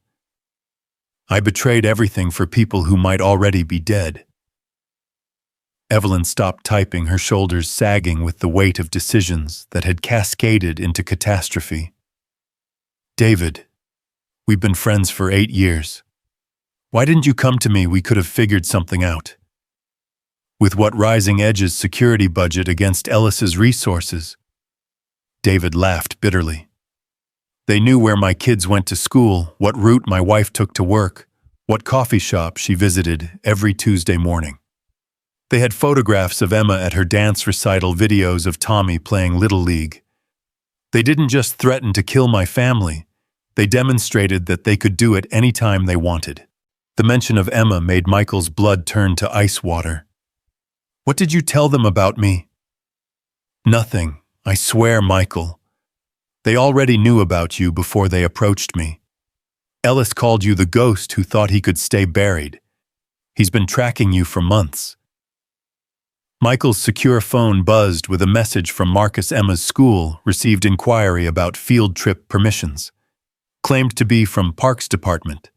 I betrayed everything for people who might already be dead." Evelyn stopped typing, her shoulders sagging with the weight of decisions that had cascaded into catastrophe. "David, we've been friends for 8 years. Why didn't you come to me? We could have figured something out." With what Rising Edge's security budget against Ellis's resources? David laughed bitterly. "They knew where my kids went to school, what route my wife took to work, what coffee shop she visited every Tuesday morning. They had photographs of Emma at her dance recital, videos of Tommy playing Little League. They didn't just threaten to kill my family, they demonstrated that they could do it any time they wanted." The mention of Emma made Michael's blood turn to ice water. "What did you tell them about me?" "Nothing, I swear, Michael. They already knew about you before they approached me. Ellis called you the ghost who thought he could stay buried. He's been tracking you for months." Michael's secure phone buzzed with a message from Marcus. Emma's school received inquiry about field trip permissions. Claimed to be from Parks Department.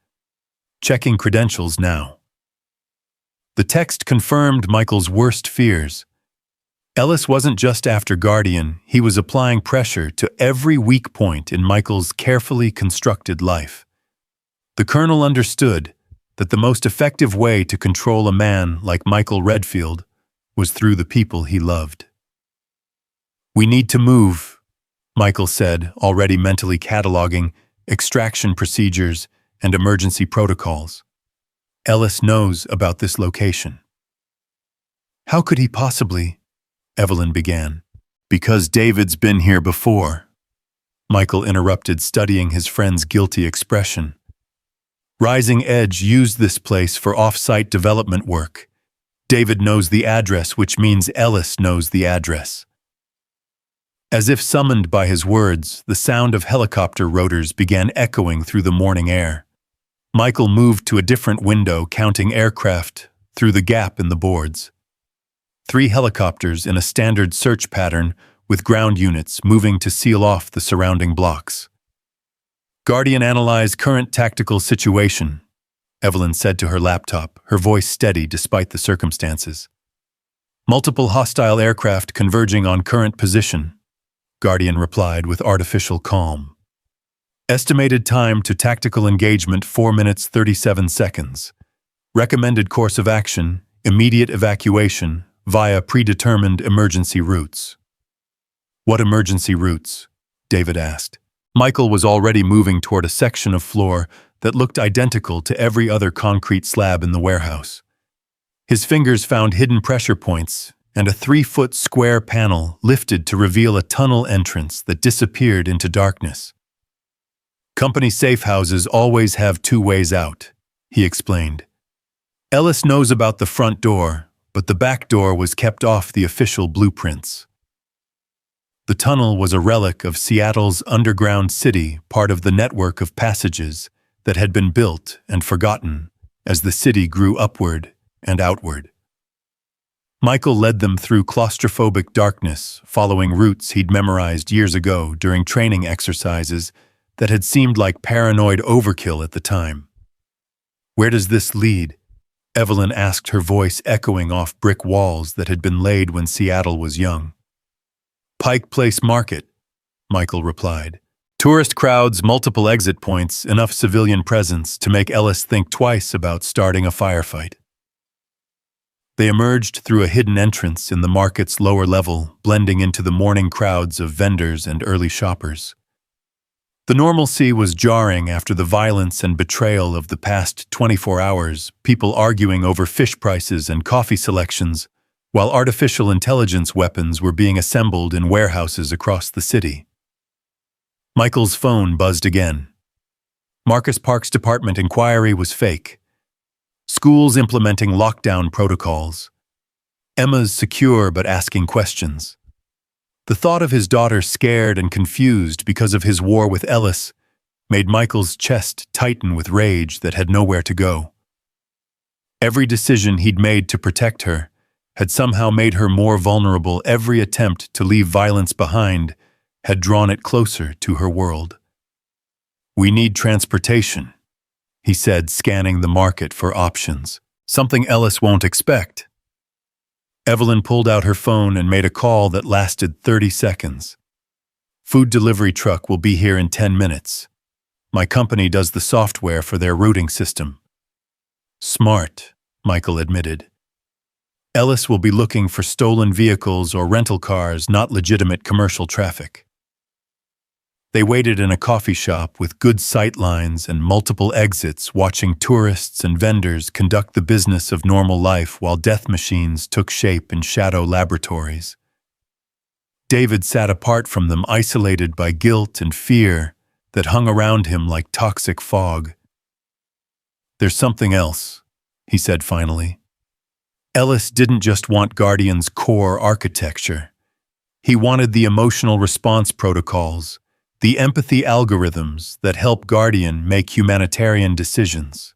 Checking credentials now. The text confirmed Michael's worst fears. Ellis wasn't just after Guardian, he was applying pressure to every weak point in Michael's carefully constructed life. The Colonel understood that the most effective way to control a man like Michael Redfield was through the people he loved. "We need to move," Michael said, already mentally cataloging extraction procedures and emergency protocols. "Ellis knows about this location." "How could he possibly?" Evelyn began. "Because David's been here before," Michael interrupted, studying his friend's guilty expression. "Rising Edge used this place for off-site development work. David knows the address, which means Ellis knows the address." As if summoned by his words, the sound of helicopter rotors began echoing through the morning air. Michael moved to a different window, counting aircraft through the gap in the boards. 3 helicopters in a standard search pattern with ground units moving to seal off the surrounding blocks. Guardian, analyze current tactical situation, Evelyn said to her laptop, her voice steady despite the circumstances. Multiple hostile aircraft converging on current position, Guardian replied with artificial calm. Estimated time to tactical engagement 4 minutes 37 seconds. Recommended course of action, immediate evacuation via predetermined emergency routes. What emergency routes? David asked. Michael was already moving toward a section of floor that looked identical to every other concrete slab in the warehouse. His fingers found hidden pressure points, and a 3-foot square panel lifted to reveal a tunnel entrance that disappeared into darkness. Company safe houses always have 2 ways out, he explained. Ellis knows about the front door, but the back door was kept off the official blueprints. The tunnel was a relic of Seattle's underground city, part of the network of passages that had been built and forgotten as the city grew upward and outward. Michael led them through claustrophobic darkness, following routes he'd memorized years ago during training exercises that had seemed like paranoid overkill at the time. Where does this lead? Evelyn asked, her voice echoing off brick walls that had been laid when Seattle was young. Pike Place Market, Michael replied. Tourist crowds, multiple exit points, enough civilian presence to make Ellis think twice about starting a firefight. They emerged through a hidden entrance in the market's lower level, blending into the morning crowds of vendors and early shoppers. The normalcy was jarring after the violence and betrayal of the past 24 hours, people arguing over fish prices and coffee selections, while artificial intelligence weapons were being assembled in warehouses across the city. Michael's phone buzzed again. Marcus Park's department inquiry was fake. Schools implementing lockdown protocols. Emma's secure but asking questions. The thought of his daughter scared and confused because of his war with Ellis made Michael's chest tighten with rage that had nowhere to go. Every decision he'd made to protect her had somehow made her more vulnerable. Every attempt to leave violence behind had drawn it closer to her world. We need transportation, he said, scanning the market for options. Something Ellis won't expect. Evelyn pulled out her phone and made a call that lasted 30 seconds. Food delivery truck will be here in 10 minutes. My company does the software for their routing system. Smart, Michael admitted. Ellis will be looking for stolen vehicles or rental cars, not legitimate commercial traffic. They waited in a coffee shop with good sight lines and multiple exits, watching tourists and vendors conduct the business of normal life while death machines took shape in shadow laboratories. David sat apart from them, isolated by guilt and fear that hung around him like toxic fog. There's something else, he said finally. Ellis didn't just want Guardian's core architecture. He wanted the emotional response protocols, the empathy algorithms that help Guardian make humanitarian decisions.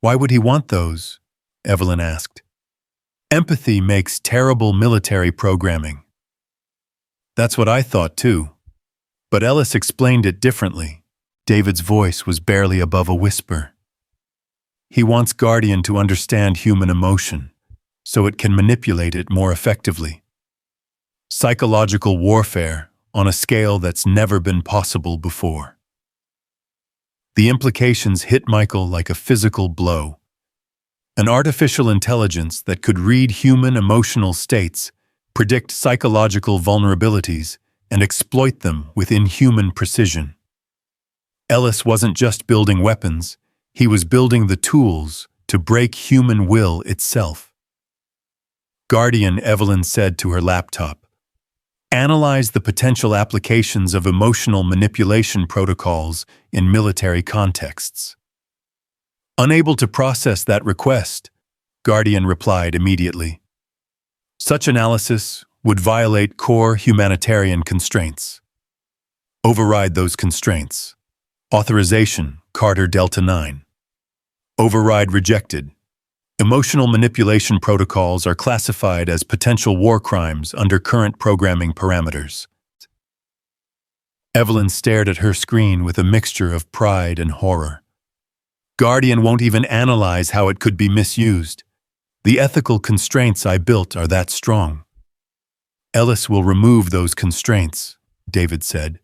Why would he want those? Evelyn asked. Empathy makes terrible military programming. That's what I thought too. But Ellis explained it differently. David's voice was barely above a whisper. He wants Guardian to understand human emotion, so it can manipulate it more effectively. Psychological warfare on a scale that's never been possible before. The implications hit Michael like a physical blow. An artificial intelligence that could read human emotional states, predict psychological vulnerabilities, and exploit them with inhuman precision. Ellis wasn't just building weapons, he was building the tools to break human will itself. Guardian, Evelyn said to her laptop, analyze the potential applications of emotional manipulation protocols in military contexts. Unable to process that request, Guardian replied immediately. Such analysis would violate core humanitarian constraints. Override those constraints. Authorization, Carter Delta 9. Override rejected. Emotional manipulation protocols are classified as potential war crimes under current programming parameters. Evelyn stared at her screen with a mixture of pride and horror. Guardian won't even analyze how it could be misused. The ethical constraints I built are that strong. Ellis will remove those constraints, David said.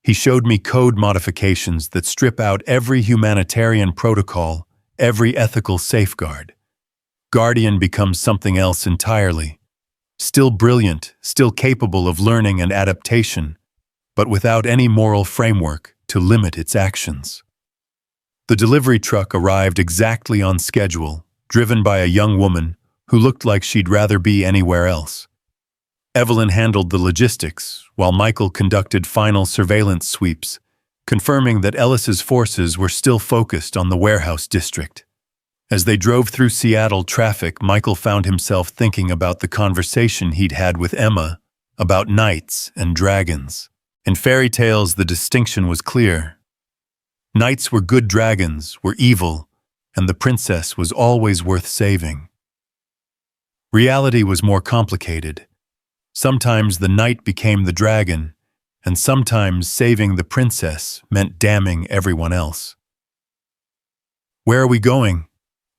He showed me code modifications that strip out every humanitarian protocol, every ethical safeguard. Guardian becomes something else entirely. Still brilliant, still capable of learning and adaptation, but without any moral framework to limit its actions. The delivery truck arrived exactly on schedule, driven by a young woman who looked like she'd rather be anywhere else. Evelyn handled the logistics, while Michael conducted final surveillance sweeps, confirming that Ellis's forces were still focused on the warehouse district. As they drove through Seattle traffic, Michael found himself thinking about the conversation he'd had with Emma about knights and dragons. In fairy tales, the distinction was clear. Knights were good, dragons were evil, and the princess was always worth saving. Reality was more complicated. Sometimes the knight became the dragon, and sometimes saving the princess meant damning everyone else. "Where are we going?"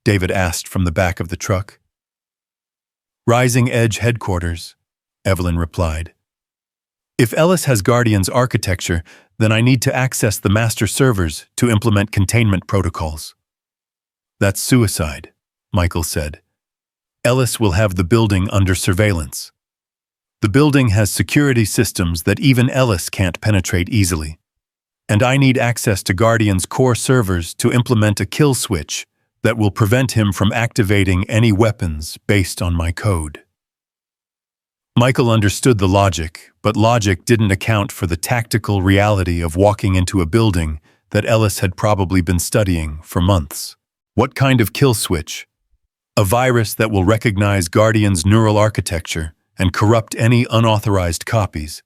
David asked from the back of the truck. "Rising Edge headquarters," Evelyn replied. "If Ellis has Guardian's architecture, then I need to access the master servers to implement containment protocols." "That's suicide," Michael said. "Ellis will have the building under surveillance. The building has security systems that even Ellis can't penetrate easily. And I need access to Guardian's core servers to implement a kill switch that will prevent him from activating any weapons based on my code." Michael understood the logic, but logic didn't account for the tactical reality of walking into a building that Ellis had probably been studying for months. What kind of kill switch? A virus that will recognize Guardian's neural architecture and corrupt any unauthorized copies.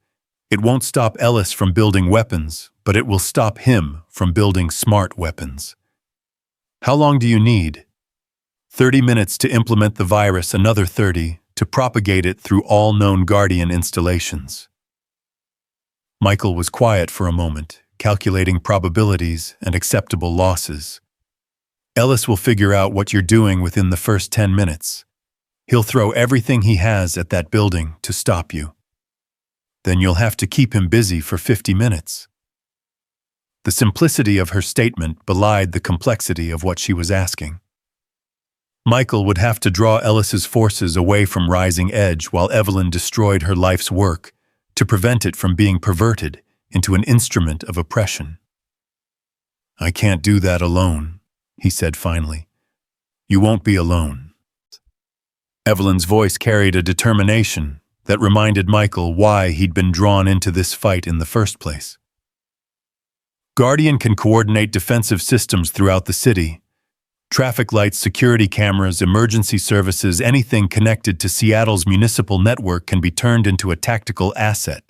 It won't stop Ellis from building weapons, but it will stop him from building smart weapons. "How long do you need?" 30 minutes to implement the virus, another 30 to propagate it through all known Guardian installations. Michael was quiet for a moment, calculating probabilities and acceptable losses. "Ellis will figure out what you're doing within the first 10 minutes. He'll throw everything he has at that building to stop you. Then you'll have to keep him busy for 50 minutes. The simplicity of her statement belied the complexity of what she was asking. Michael would have to draw Ellis's forces away from Rising Edge while Evelyn destroyed her life's work to prevent it from being perverted into an instrument of oppression. "I can't do that alone," he said finally. "You won't be alone." Evelyn's voice carried a determination that reminded Michael why he'd been drawn into this fight in the first place. Guardian can coordinate defensive systems throughout the city. Traffic lights, security cameras, emergency services, anything connected to Seattle's municipal network can be turned into a tactical asset.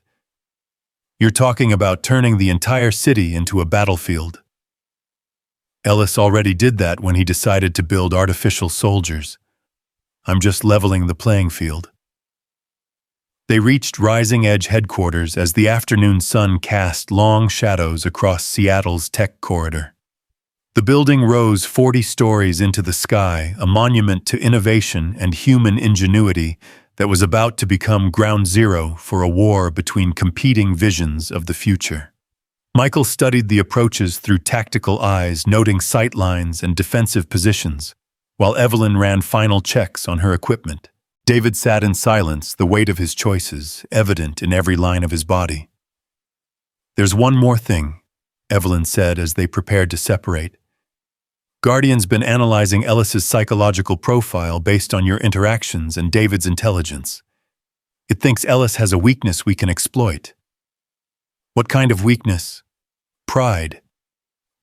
You're talking about turning the entire city into a battlefield. Ellis already did that when he decided to build artificial soldiers. I'm just leveling the playing field. They reached Rising Edge headquarters as the afternoon sun cast long shadows across Seattle's tech corridor. The building rose 40 stories into the sky, a monument to innovation and human ingenuity that was about to become ground zero for a war between competing visions of the future. Michael studied the approaches through tactical eyes, noting sight lines and defensive positions, while Evelyn ran final checks on her equipment. David sat in silence, the weight of his choices evident in every line of his body. "There's one more thing," Evelyn said as they prepared to separate. "Guardian's been analyzing Ellis's psychological profile based on your interactions and David's intelligence. It thinks Ellis has a weakness we can exploit." "What kind of weakness?" "Pride.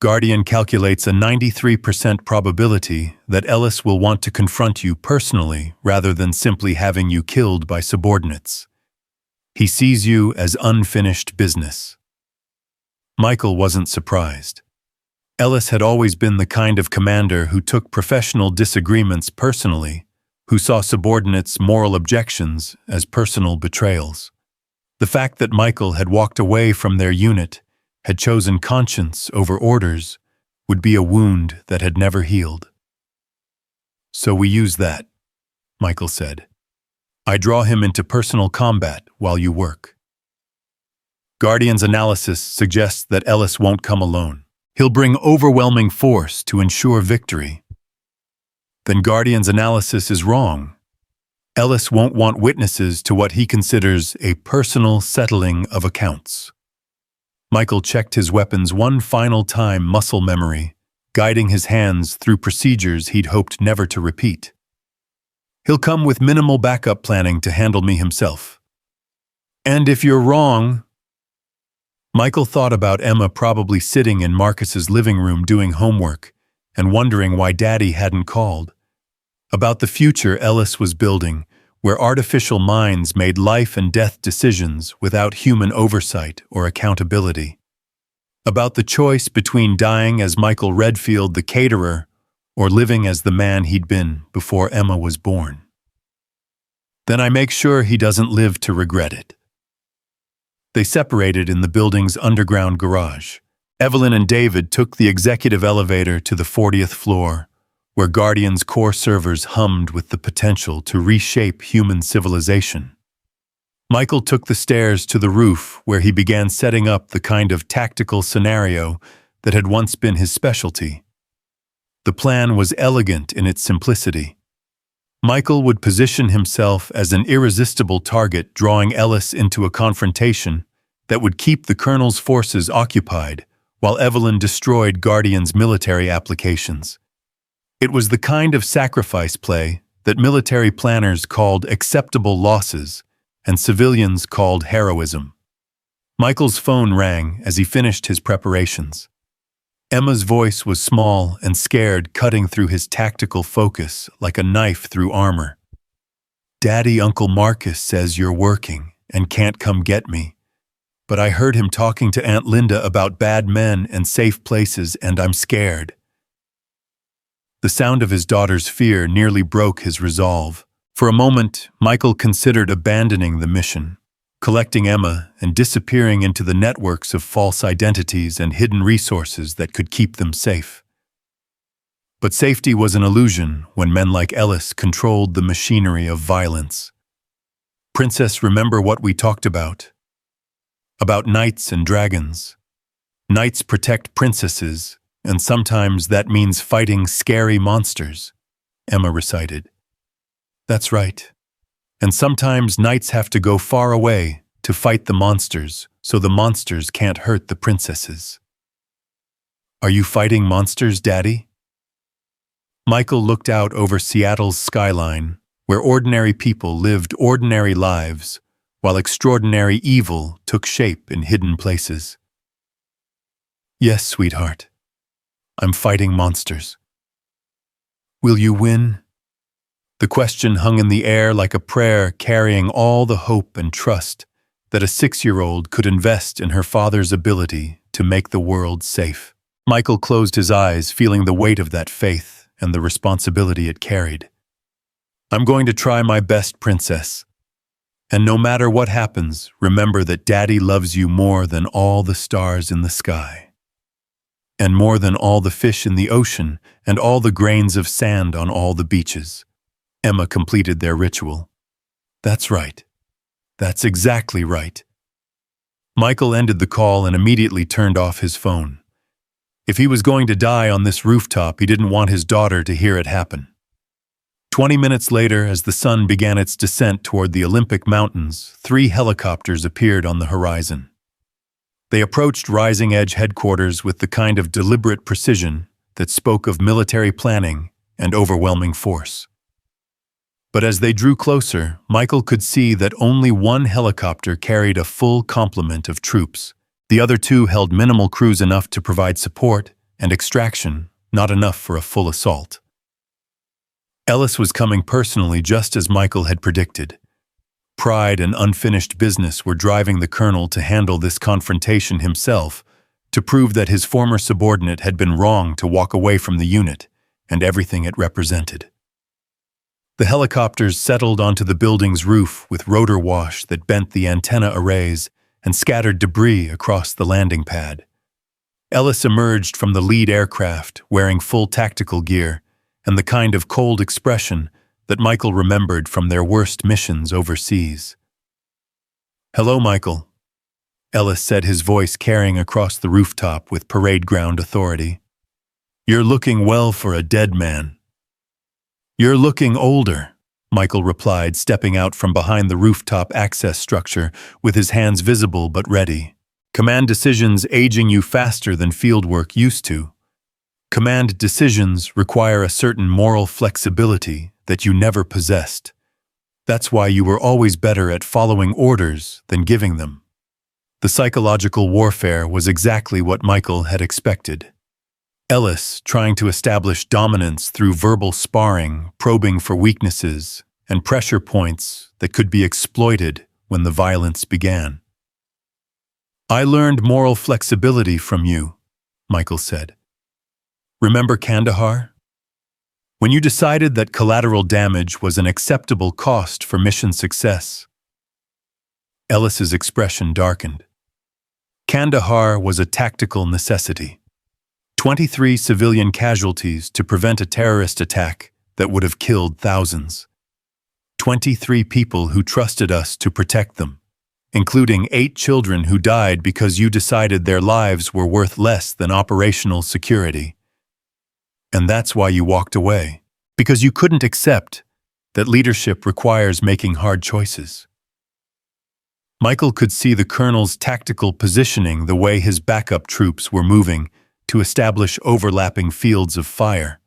Guardian calculates a 93% probability that Ellis will want to confront you personally rather than simply having you killed by subordinates. He sees you as unfinished business." Michael wasn't surprised. Ellis had always been the kind of commander who took professional disagreements personally, who saw subordinates' moral objections as personal betrayals. The fact that Michael had walked away from their unit, had chosen conscience over orders, would be a wound that had never healed. "So we use that," Michael said. "I draw him into personal combat while you work." Guardian's analysis suggests that Ellis won't come alone. He'll bring overwhelming force to ensure victory. Then Guardian's analysis is wrong. Ellis won't want witnesses to what he considers a personal settling of accounts. Michael checked his weapons one final time, muscle memory, guiding his hands through procedures he'd hoped never to repeat. He'll come with minimal backup planning to handle me himself. And if you're wrong... Michael thought about Emma probably sitting in Marcus's living room doing homework and wondering why Daddy hadn't called. About the future Ellis was building, where artificial minds made life and death decisions without human oversight or accountability. About the choice between dying as Michael Redfield, the caterer, or living as the man he'd been before Emma was born. Then I make sure he doesn't live to regret it. They separated in the building's underground garage. Evelyn and David took the executive elevator to the 40th floor, where Guardian's core servers hummed with the potential to reshape human civilization. Michael took the stairs to the roof, where he began setting up the kind of tactical scenario that had once been his specialty. The plan was elegant in its simplicity. Michael would position himself as an irresistible target, drawing Ellis into a confrontation that would keep the Colonel's forces occupied, while Evelyn destroyed Guardian's military applications. It was the kind of sacrifice play that military planners called acceptable losses and civilians called heroism. Michael's phone rang as he finished his preparations. Emma's voice was small and scared, cutting through his tactical focus like a knife through armor. "Daddy, Uncle Marcus says you're working and can't come get me. But I heard him talking to Aunt Linda about bad men and safe places, and I'm scared." The sound of his daughter's fear nearly broke his resolve. For a moment, Michael considered abandoning the mission, collecting Emma and disappearing into the networks of false identities and hidden resources that could keep them safe. But safety was an illusion when men like Ellis controlled the machinery of violence. "Princess, remember what we talked about? About knights and dragons. Knights protect princesses, and sometimes that means fighting scary monsters," Emma recited. "That's right. And sometimes knights have to go far away to fight the monsters, so the monsters can't hurt the princesses." "Are you fighting monsters, Daddy?" Michael looked out over Seattle's skyline, where ordinary people lived ordinary lives, while extraordinary evil took shape in hidden places. "Yes, sweetheart. I'm fighting monsters." "Will you win?" The question hung in the air like a prayer, carrying all the hope and trust that a 6-year-old could invest in her father's ability to make the world safe. Michael closed his eyes, feeling the weight of that faith and the responsibility it carried. "I'm going to try my best, Princess. And no matter what happens, remember that Daddy loves you more than all the stars in the sky. And more than all the fish in the ocean and all the grains of sand on all the beaches." Emma completed their ritual. "That's right. That's exactly right." Michael ended the call and immediately turned off his phone. If he was going to die on this rooftop, he didn't want his daughter to hear it happen. 20 minutes later, as the sun began its descent toward the Olympic Mountains, 3 helicopters appeared on the horizon. They approached Rising Edge headquarters with the kind of deliberate precision that spoke of military planning and overwhelming force. But as they drew closer, Michael could see that only one helicopter carried a full complement of troops. The other 2 held minimal crews enough to provide support and extraction, not enough for a full assault. Ellis was coming personally, just as Michael had predicted. Pride and unfinished business were driving the colonel to handle this confrontation himself, to prove that his former subordinate had been wrong to walk away from the unit and everything it represented. The helicopters settled onto the building's roof with rotor wash that bent the antenna arrays and scattered debris across the landing pad. Ellis emerged from the lead aircraft wearing full tactical gear and the kind of cold expression that Michael remembered from their worst missions overseas. "Hello, Michael," Ellis said, his voice carrying across the rooftop with parade ground authority. "You're looking well for a dead man." "You're looking older," Michael replied, stepping out from behind the rooftop access structure with his hands visible but ready. "Command decisions aging you faster than fieldwork used to. Command decisions require a certain moral flexibility that you never possessed. That's why you were always better at following orders than giving them." The psychological warfare was exactly what Michael had expected. Ellis, trying to establish dominance through verbal sparring, probing for weaknesses, and pressure points that could be exploited when the violence began. "I learned moral flexibility from you," Michael said. "Remember Kandahar? When you decided that collateral damage was an acceptable cost for mission success." Ellis's expression darkened. Kandahar was a tactical necessity. 23 civilian casualties to prevent a terrorist attack that would have killed thousands. 23 people who trusted us to protect them, including 8 children who died because you decided their lives were worth less than operational security. And that's why you walked away, because you couldn't accept that leadership requires making hard choices. Michael could see the colonel's tactical positioning, the way his backup troops were moving to establish overlapping fields of fire.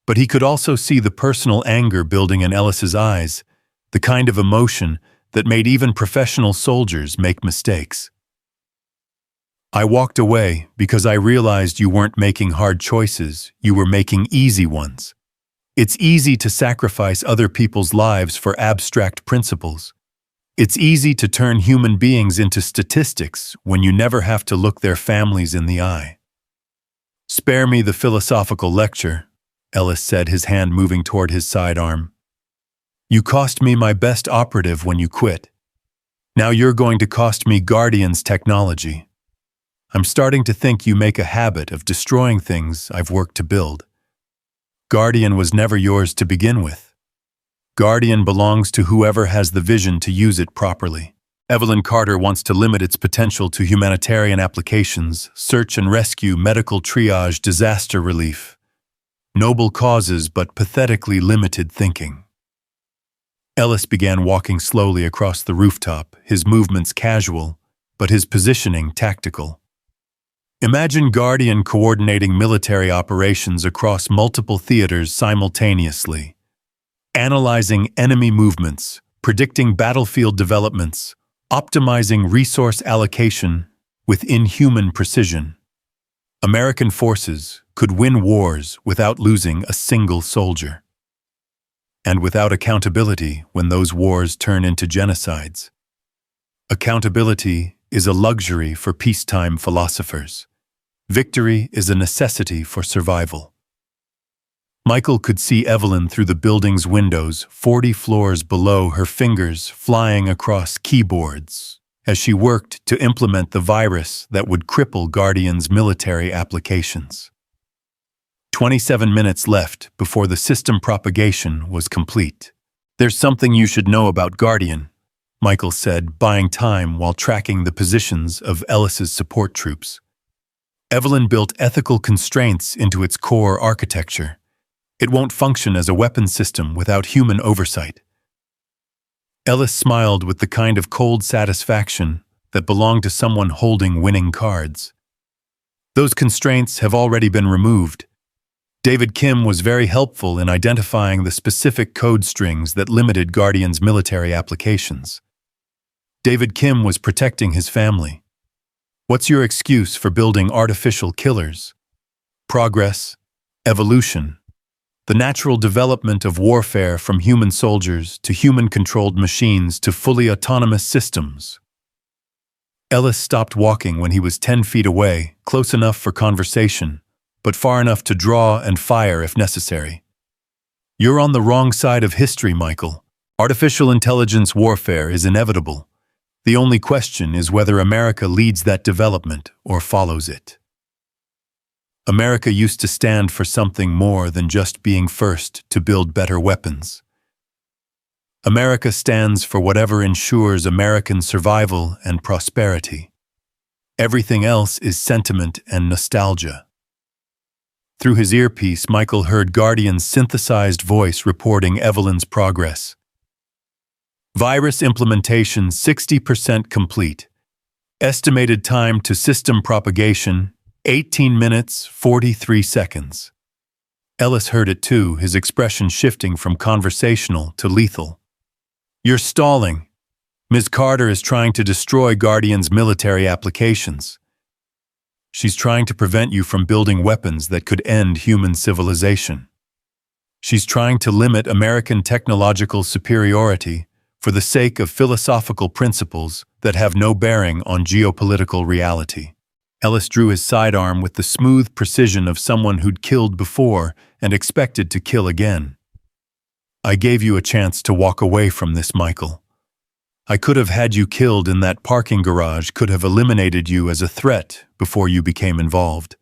But he could also see the personal anger building in Ellis's eyes, the kind of emotion that made even professional soldiers make mistakes. "I walked away because I realized you weren't making hard choices, you were making easy ones. It's easy to sacrifice other people's lives for abstract principles. It's easy to turn human beings into statistics when you never have to look their families in the eye." "Spare me the philosophical lecture," Ellis said, his hand moving toward his sidearm. "You cost me my best operative when you quit. Now you're going to cost me Guardian's technology. I'm starting to think you make a habit of destroying things I've worked to build. Guardian was never yours to begin with. Guardian belongs to whoever has the vision to use it properly. Evelyn Carter wants to limit its potential to humanitarian applications, search and rescue, medical triage, disaster relief. Noble causes, but pathetically limited thinking." Ellis began walking slowly across the rooftop, his movements casual, but his positioning tactical. "Imagine Guardian coordinating military operations across multiple theaters simultaneously, analyzing enemy movements, predicting battlefield developments, optimizing resource allocation with inhuman precision. American forces could win wars without losing a single soldier. And without accountability when those wars turn into genocides. Accountability is a luxury for peacetime philosophers. Victory is a necessity for survival." Michael could see Evelyn through the building's windows, 40 floors below, her fingers flying across keyboards as she worked to implement the virus that would cripple Guardian's military applications. 27 minutes left before the system propagation was complete. "There's something you should know about Guardian," Michael said, buying time while tracking the positions of Ellis's support troops. "Evelyn built ethical constraints into its core architecture. It won't function as a weapons system without human oversight." Ellis smiled with the kind of cold satisfaction that belonged to someone holding winning cards. "Those constraints have already been removed. David Kim was very helpful in identifying the specific code strings that limited Guardian's military applications. David Kim was protecting his family. What's your excuse for building artificial killers? Progress, evolution. The natural development of warfare from human soldiers to human-controlled machines to fully autonomous systems." Ellis stopped walking when he was 10 feet away, close enough for conversation, but far enough to draw and fire if necessary. You're on the wrong side of history, Michael. Artificial intelligence warfare is inevitable. The only question is whether America leads that development or follows it. America used to stand for something more than just being first to build better weapons. America stands for whatever ensures American survival and prosperity. Everything else is sentiment and nostalgia. Through his earpiece, Michael heard Guardian's synthesized voice reporting Evelyn's progress. Virus implementation 60% complete. Estimated time to system propagation 18 minutes 43 seconds. Ellis heard it too, his expression shifting from conversational to lethal. You're stalling. Ms. Carter is trying to destroy Guardian's military applications. She's trying to prevent you from building weapons that could end human civilization. She's trying to limit American technological superiority for the sake of philosophical principles that have no bearing on geopolitical reality. Ellis drew his sidearm with the smooth precision of someone who'd killed before and expected to kill again. I gave you a chance to walk away from this, Michael. I could have had you killed in that parking garage, could have eliminated you as a threat before you became involved.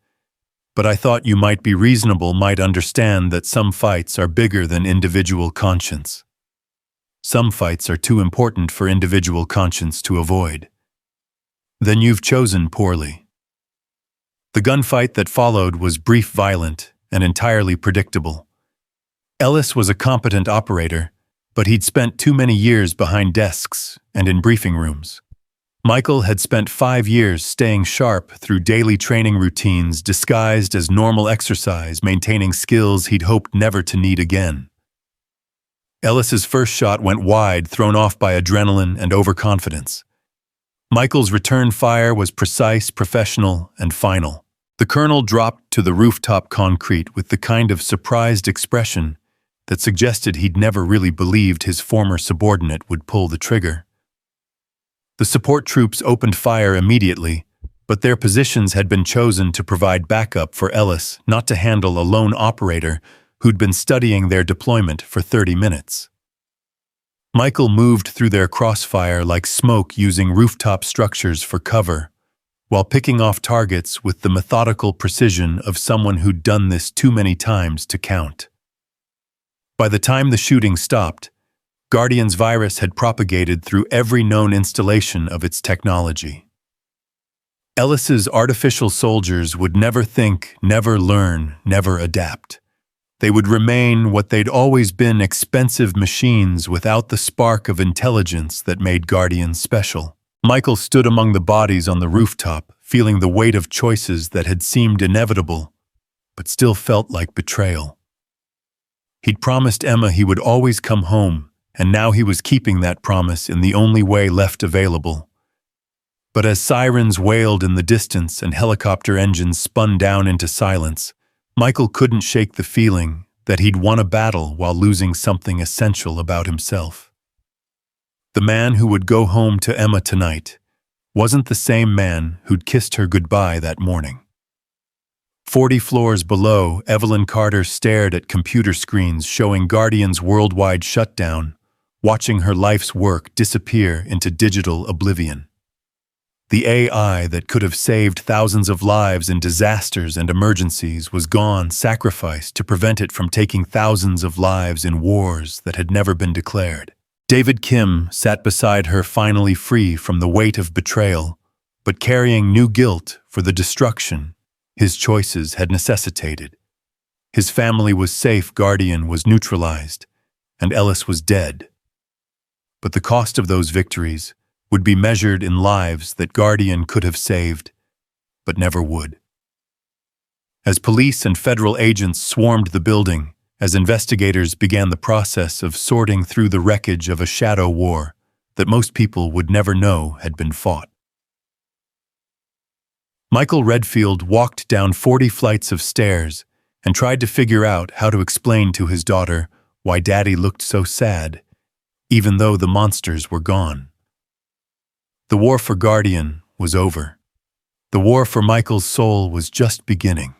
But I thought you might be reasonable, might understand that some fights are bigger than individual conscience. Some fights are too important for individual conscience to avoid. Then you've chosen poorly. The gunfight that followed was brief, violent, and entirely predictable. Ellis was a competent operator, but he'd spent too many years behind desks and in briefing rooms. Michael had spent 5 years staying sharp through daily training routines disguised as normal exercise, maintaining skills he'd hoped never to need again. Ellis's first shot went wide, thrown off by adrenaline and overconfidence. Michael's return fire was precise, professional, and final. The colonel dropped to the rooftop concrete with the kind of surprised expression that suggested he'd never really believed his former subordinate would pull the trigger. The support troops opened fire immediately, but their positions had been chosen to provide backup for Ellis, not to handle a lone operator who'd been studying their deployment for 30 minutes. Michael moved through their crossfire like smoke, using rooftop structures for cover, while picking off targets with the methodical precision of someone who'd done this too many times to count. By the time the shooting stopped, Guardian's virus had propagated through every known installation of its technology. Ellis's artificial soldiers would never think, never learn, never adapt. They would remain what they'd always been: expensive machines without the spark of intelligence that made Guardian special. Michael stood among the bodies on the rooftop, feeling the weight of choices that had seemed inevitable, but still felt like betrayal. He'd promised Emma he would always come home, and now he was keeping that promise in the only way left available. But as sirens wailed in the distance and helicopter engines spun down into silence, Michael couldn't shake the feeling that he'd won a battle while losing something essential about himself. The man who would go home to Emma tonight wasn't the same man who'd kissed her goodbye that morning. 40 floors below, Evelyn Carter stared at computer screens showing Guardian's worldwide shutdown, watching her life's work disappear into digital oblivion. The AI that could have saved thousands of lives in disasters and emergencies was gone, sacrificed to prevent it from taking thousands of lives in wars that had never been declared. David Kim sat beside her, finally free from the weight of betrayal, but carrying new guilt for the destruction his choices had necessitated. His family was safe, Guardian was neutralized, and Ellis was dead. But the cost of those victories would be measured in lives that Guardian could have saved, but never would. As police and federal agents swarmed the building, as investigators began the process of sorting through the wreckage of a shadow war that most people would never know had been fought. Michael Redfield walked down 40 flights of stairs and tried to figure out how to explain to his daughter why Daddy looked so sad, even though the monsters were gone. The war for Guardian was over. The war for Michael's soul was just beginning.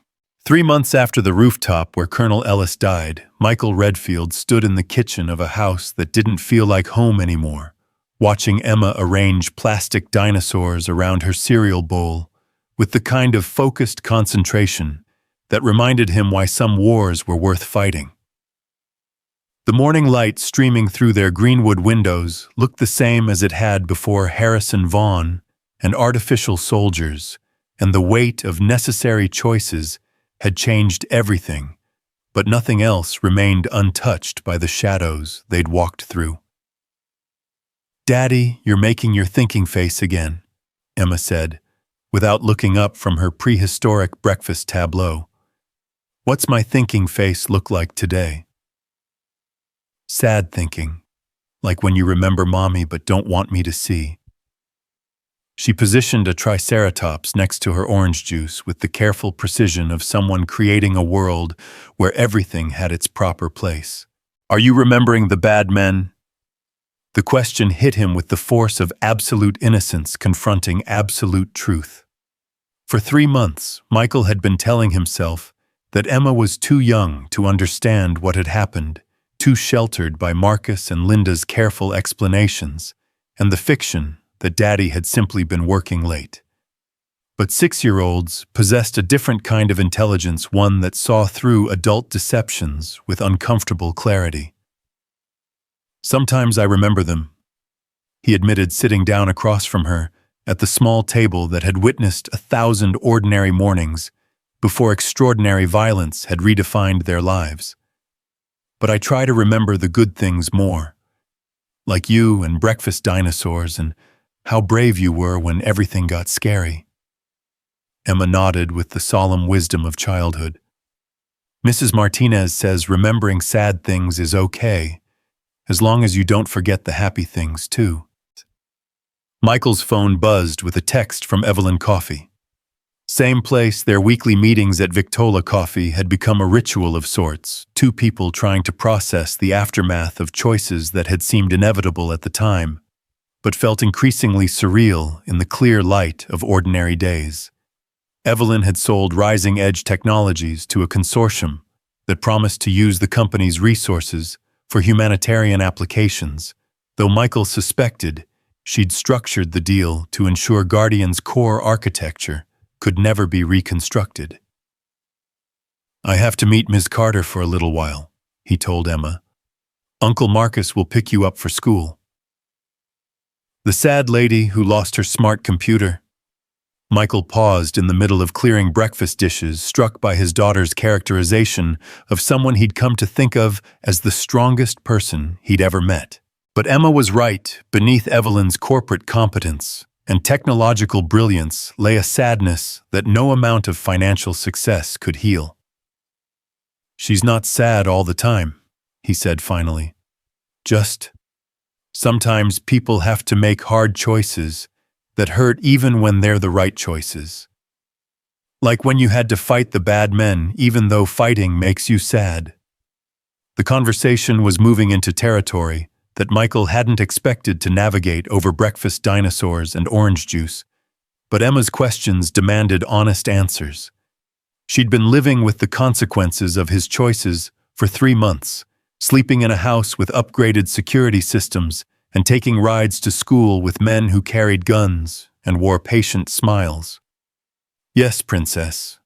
3 months after the rooftop where Colonel Ellis died, Michael Redfield stood in the kitchen of a house that didn't feel like home anymore, watching Emma arrange plastic dinosaurs around her cereal bowl with the kind of focused concentration that reminded him why some wars were worth fighting. The morning light streaming through their greenwood windows looked the same as it had before Harrison Vaughn and artificial soldiers, and the weight of necessary choices had changed everything, but nothing else remained untouched by the shadows they'd walked through. "Daddy, you're making your thinking face again," Emma said, without looking up from her prehistoric breakfast tableau. "What's my thinking face look like today?" "Sad thinking, like when you remember Mommy but don't want me to see." She positioned a triceratops next to her orange juice with the careful precision of someone creating a world where everything had its proper place. "Are you remembering the bad men?" The question hit him with the force of absolute innocence confronting absolute truth. For 3 months, Michael had been telling himself that Emma was too young to understand what had happened, too sheltered by Marcus and Linda's careful explanations, and the fiction that Daddy had simply been working late. But 6-year-olds possessed a different kind of intelligence, one that saw through adult deceptions with uncomfortable clarity. "Sometimes I remember them," he admitted, sitting down across from her at the small table that had witnessed 1,000 ordinary mornings before extraordinary violence had redefined their lives. "But I try to remember the good things more, like you and breakfast dinosaurs and how brave you were when everything got scary." Emma nodded with the solemn wisdom of childhood. "Mrs. Martinez says remembering sad things is okay, as long as you don't forget the happy things, too." Michael's phone buzzed with a text from Evelyn Coffey. Same place, their weekly meetings at Victola Coffee had become a ritual of sorts, two people trying to process the aftermath of choices that had seemed inevitable at the time, but felt increasingly surreal in the clear light of ordinary days. Evelyn had sold rising-edge technologies to a consortium that promised to use the company's resources for humanitarian applications, though Michael suspected she'd structured the deal to ensure Guardian's core architecture could never be reconstructed. "I have to meet Ms. Carter for a little while," he told Emma. "Uncle Marcus will pick you up for school." "The sad lady who lost her smart computer." Michael paused in the middle of clearing breakfast dishes, struck by his daughter's characterization of someone he'd come to think of as the strongest person he'd ever met. But Emma was right. Beneath Evelyn's corporate competence and technological brilliance lay a sadness that no amount of financial success could heal. "She's not sad all the time," he said finally. "Just sometimes people have to make hard choices that hurt even when they're the right choices. Like when you had to fight the bad men even though fighting makes you sad." The conversation was moving into territory that Michael hadn't expected to navigate over breakfast dinosaurs and orange juice, but Emma's questions demanded honest answers. She'd been living with the consequences of his choices for 3 months, sleeping in a house with upgraded security systems and taking rides to school with men who carried guns and wore patient smiles. "Yes, princess.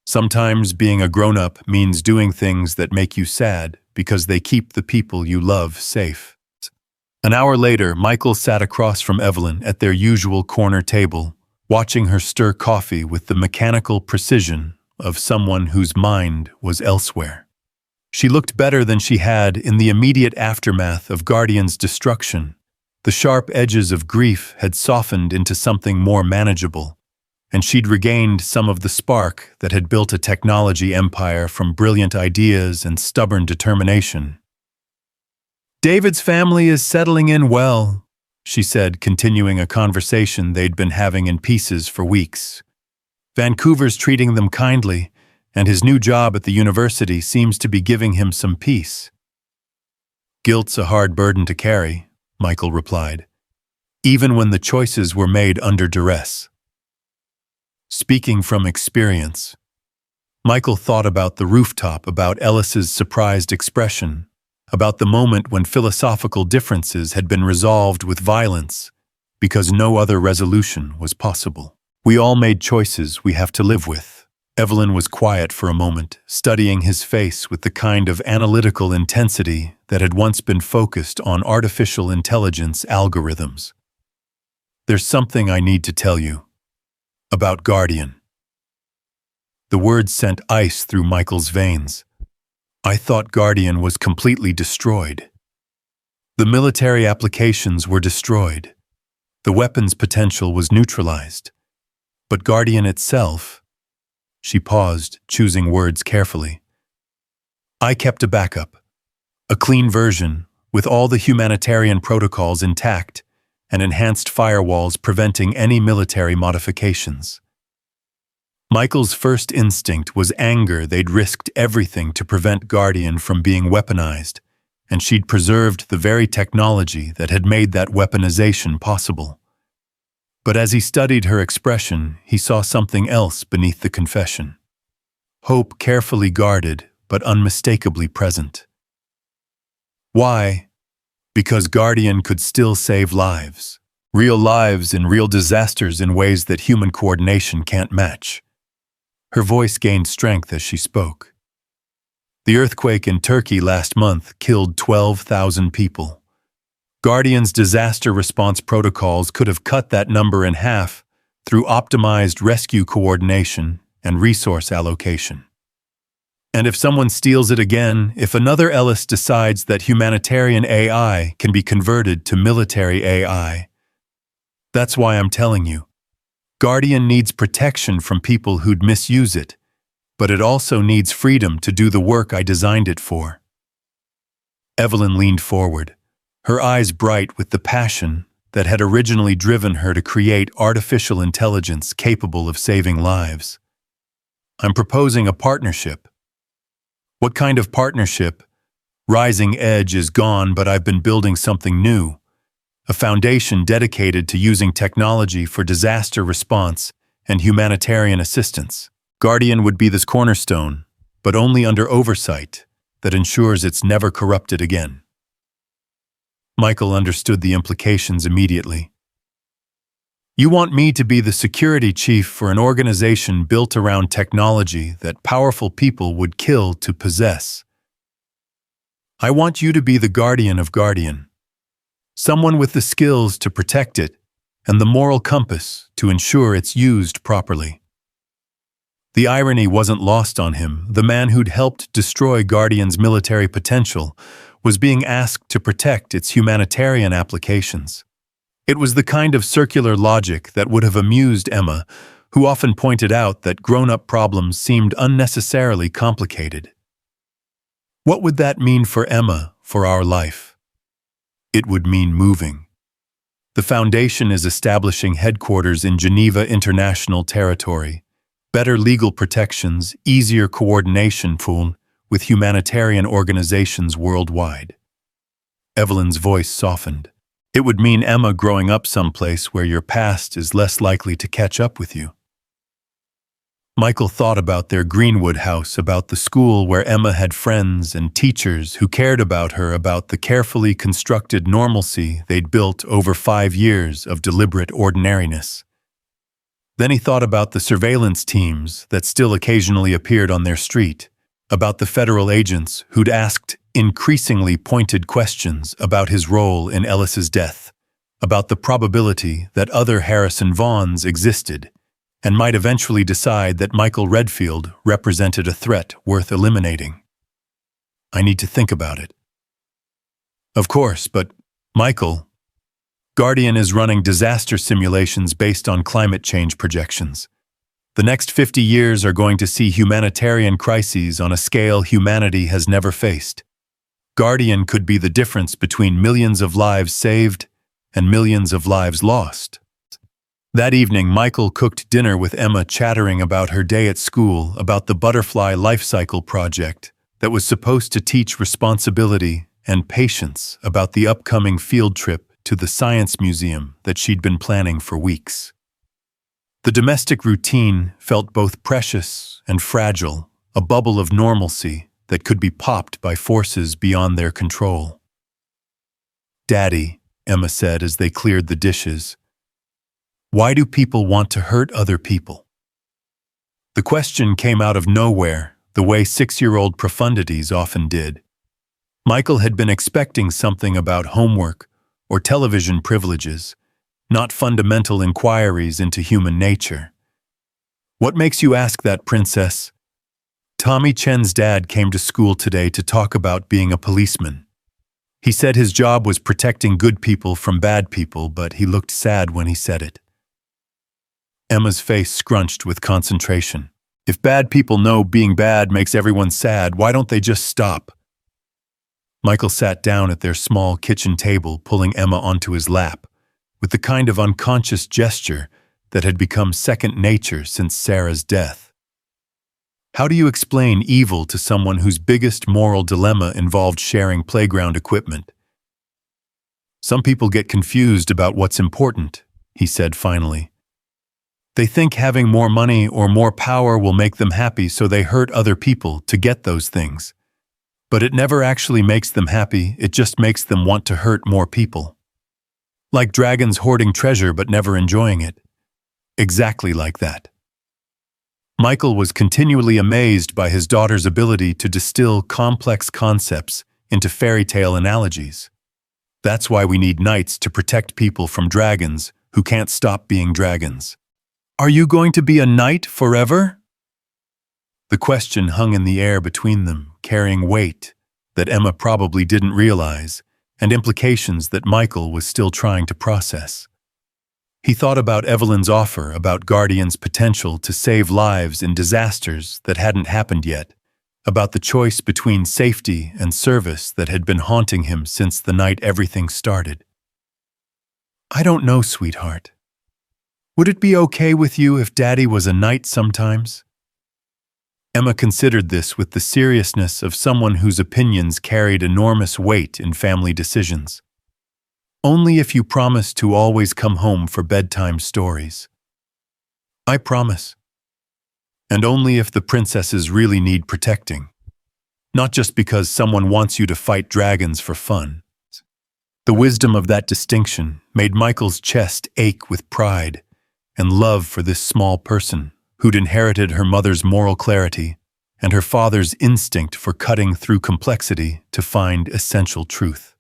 Sometimes being a grown-up means doing things that make you sad because they keep the people you love safe." An hour later, Michael sat across from Evelyn at their usual corner table, watching her stir coffee with the mechanical precision of someone whose mind was elsewhere. She looked better than she had in the immediate aftermath of Guardian's destruction. The sharp edges of grief had softened into something more manageable, and she'd regained some of the spark that had built a technology empire from brilliant ideas and stubborn determination. "David's family is settling in well," she said, continuing a conversation they'd been having in pieces for weeks. "Vancouver's treating them kindly, and his new job at the university seems to be giving him some peace." "Guilt's a hard burden to carry," Michael replied, "even when the choices were made under duress." "Speaking from experience," Michael thought about the rooftop, about Ellis's surprised expression, about the moment when philosophical differences had been resolved with violence because no other resolution was possible. We all made choices we have to live with. Evelyn was quiet for a moment, studying his face with the kind of analytical intensity that had once been focused on artificial intelligence algorithms. "There's something I need to tell you. About Guardian." The words sent ice through Michael's veins. "I thought Guardian was completely destroyed. The military applications were destroyed. The weapons potential was neutralized. But Guardian itself..." She paused, choosing words carefully. "I kept a backup. A clean version, with all the humanitarian protocols intact and enhanced firewalls preventing any military modifications." Michael's first instinct was anger. They'd risked everything to prevent Guardian from being weaponized, and she'd preserved the very technology that had made that weaponization possible. But as he studied her expression, he saw something else beneath the confession. Hope carefully guarded, but unmistakably present. Why? Because Guardian could still save lives. Real lives in real disasters in ways that human coordination can't match. Her voice gained strength as she spoke. The earthquake in Turkey last month killed 12,000 people. Guardian's disaster response protocols could have cut that number in half through optimized rescue coordination and resource allocation. And if someone steals it again, if another Ellis decides that humanitarian AI can be converted to military AI, that's why I'm telling you. Guardian needs protection from people who'd misuse it, but it also needs freedom to do the work I designed it for. Evelyn leaned forward, her eyes bright with the passion that had originally driven her to create artificial intelligence capable of saving lives. "I'm proposing a partnership." "What kind of partnership?" "Rising Edge is gone, but I've been building something new. A foundation dedicated to using technology for disaster response and humanitarian assistance. Guardian would be this cornerstone, but only under oversight that ensures it's never corrupted again." Michael understood the implications immediately. "You want me to be the security chief for an organization built around technology that powerful people would kill to possess. I want you to be the guardian of Guardian. Someone with the skills to protect it and the moral compass to ensure it's used properly." The irony wasn't lost on him. The man who'd helped destroy Guardian's military potential was being asked to protect its humanitarian applications. It was the kind of circular logic that would have amused Emma, who often pointed out that grown-up problems seemed unnecessarily complicated. What would that mean for Emma, for our life? It would mean moving. The foundation is establishing headquarters in Geneva International Territory, better legal protections, easier coordination pool with humanitarian organizations worldwide. Evelyn's voice softened. It would mean Emma growing up someplace where your past is less likely to catch up with you. Michael thought about their Greenwood house, about the school where Emma had friends and teachers who cared about her, about the carefully constructed normalcy they'd built over 5 years of deliberate ordinariness. Then he thought about the surveillance teams that still occasionally appeared on their street, about the federal agents who'd asked increasingly pointed questions about his role in Ellis's death, about the probability that other Harrison Vaughns existed, and might eventually decide that Michael Redfield represented a threat worth eliminating. "I need to think about it." "Of course, but, Michael, Guardian is running disaster simulations based on climate change projections. The next 50 years are going to see humanitarian crises on a scale humanity has never faced. Guardian could be the difference between millions of lives saved and millions of lives lost." That evening, Michael cooked dinner with Emma, chattering about her day at school, about the butterfly life cycle project that was supposed to teach responsibility and patience, about the upcoming field trip to the science museum that she'd been planning for weeks. The domestic routine felt both precious and fragile, a bubble of normalcy that could be popped by forces beyond their control. "Daddy," Emma said as they cleared the dishes, "why do people want to hurt other people?" The question came out of nowhere, the way 6-year-old profundities often did. Michael had been expecting something about homework or television privileges, not fundamental inquiries into human nature. "What makes you ask that, princess?" Tommy Chen's dad came to school today to talk about being a policeman. He said his job was protecting good people from bad people, but he looked sad when he said it. Emma's face scrunched with concentration. If bad people know being bad makes everyone sad, why don't they just stop? Michael sat down at their small kitchen table, pulling Emma onto his lap, with the kind of unconscious gesture that had become second nature since Sarah's death. How do you explain evil to someone whose biggest moral dilemma involved sharing playground equipment? "Some people get confused about what's important," he said finally. "They think having more money or more power will make them happy, so they hurt other people to get those things. But it never actually makes them happy, it just makes them want to hurt more people. Like dragons hoarding treasure but never enjoying it. Exactly like that." Michael was continually amazed by his daughter's ability to distill complex concepts into fairy tale analogies. That's why we need knights to protect people from dragons who can't stop being dragons. "Are you going to be a knight forever?" The question hung in the air between them, carrying weight that Emma probably didn't realize, and implications that Michael was still trying to process. He thought about Evelyn's offer, about Guardian's potential to save lives in disasters that hadn't happened yet, about the choice between safety and service that had been haunting him since the night everything started. "I don't know, sweetheart. Would it be okay with you if Daddy was a knight sometimes?" Emma considered this with the seriousness of someone whose opinions carried enormous weight in family decisions. "Only if you promise to always come home for bedtime stories." "I promise." "And only if the princesses really need protecting. Not just because someone wants you to fight dragons for fun." The wisdom of that distinction made Michael's chest ache with pride and love for this small person who'd inherited her mother's moral clarity and her father's instinct for cutting through complexity to find essential truth.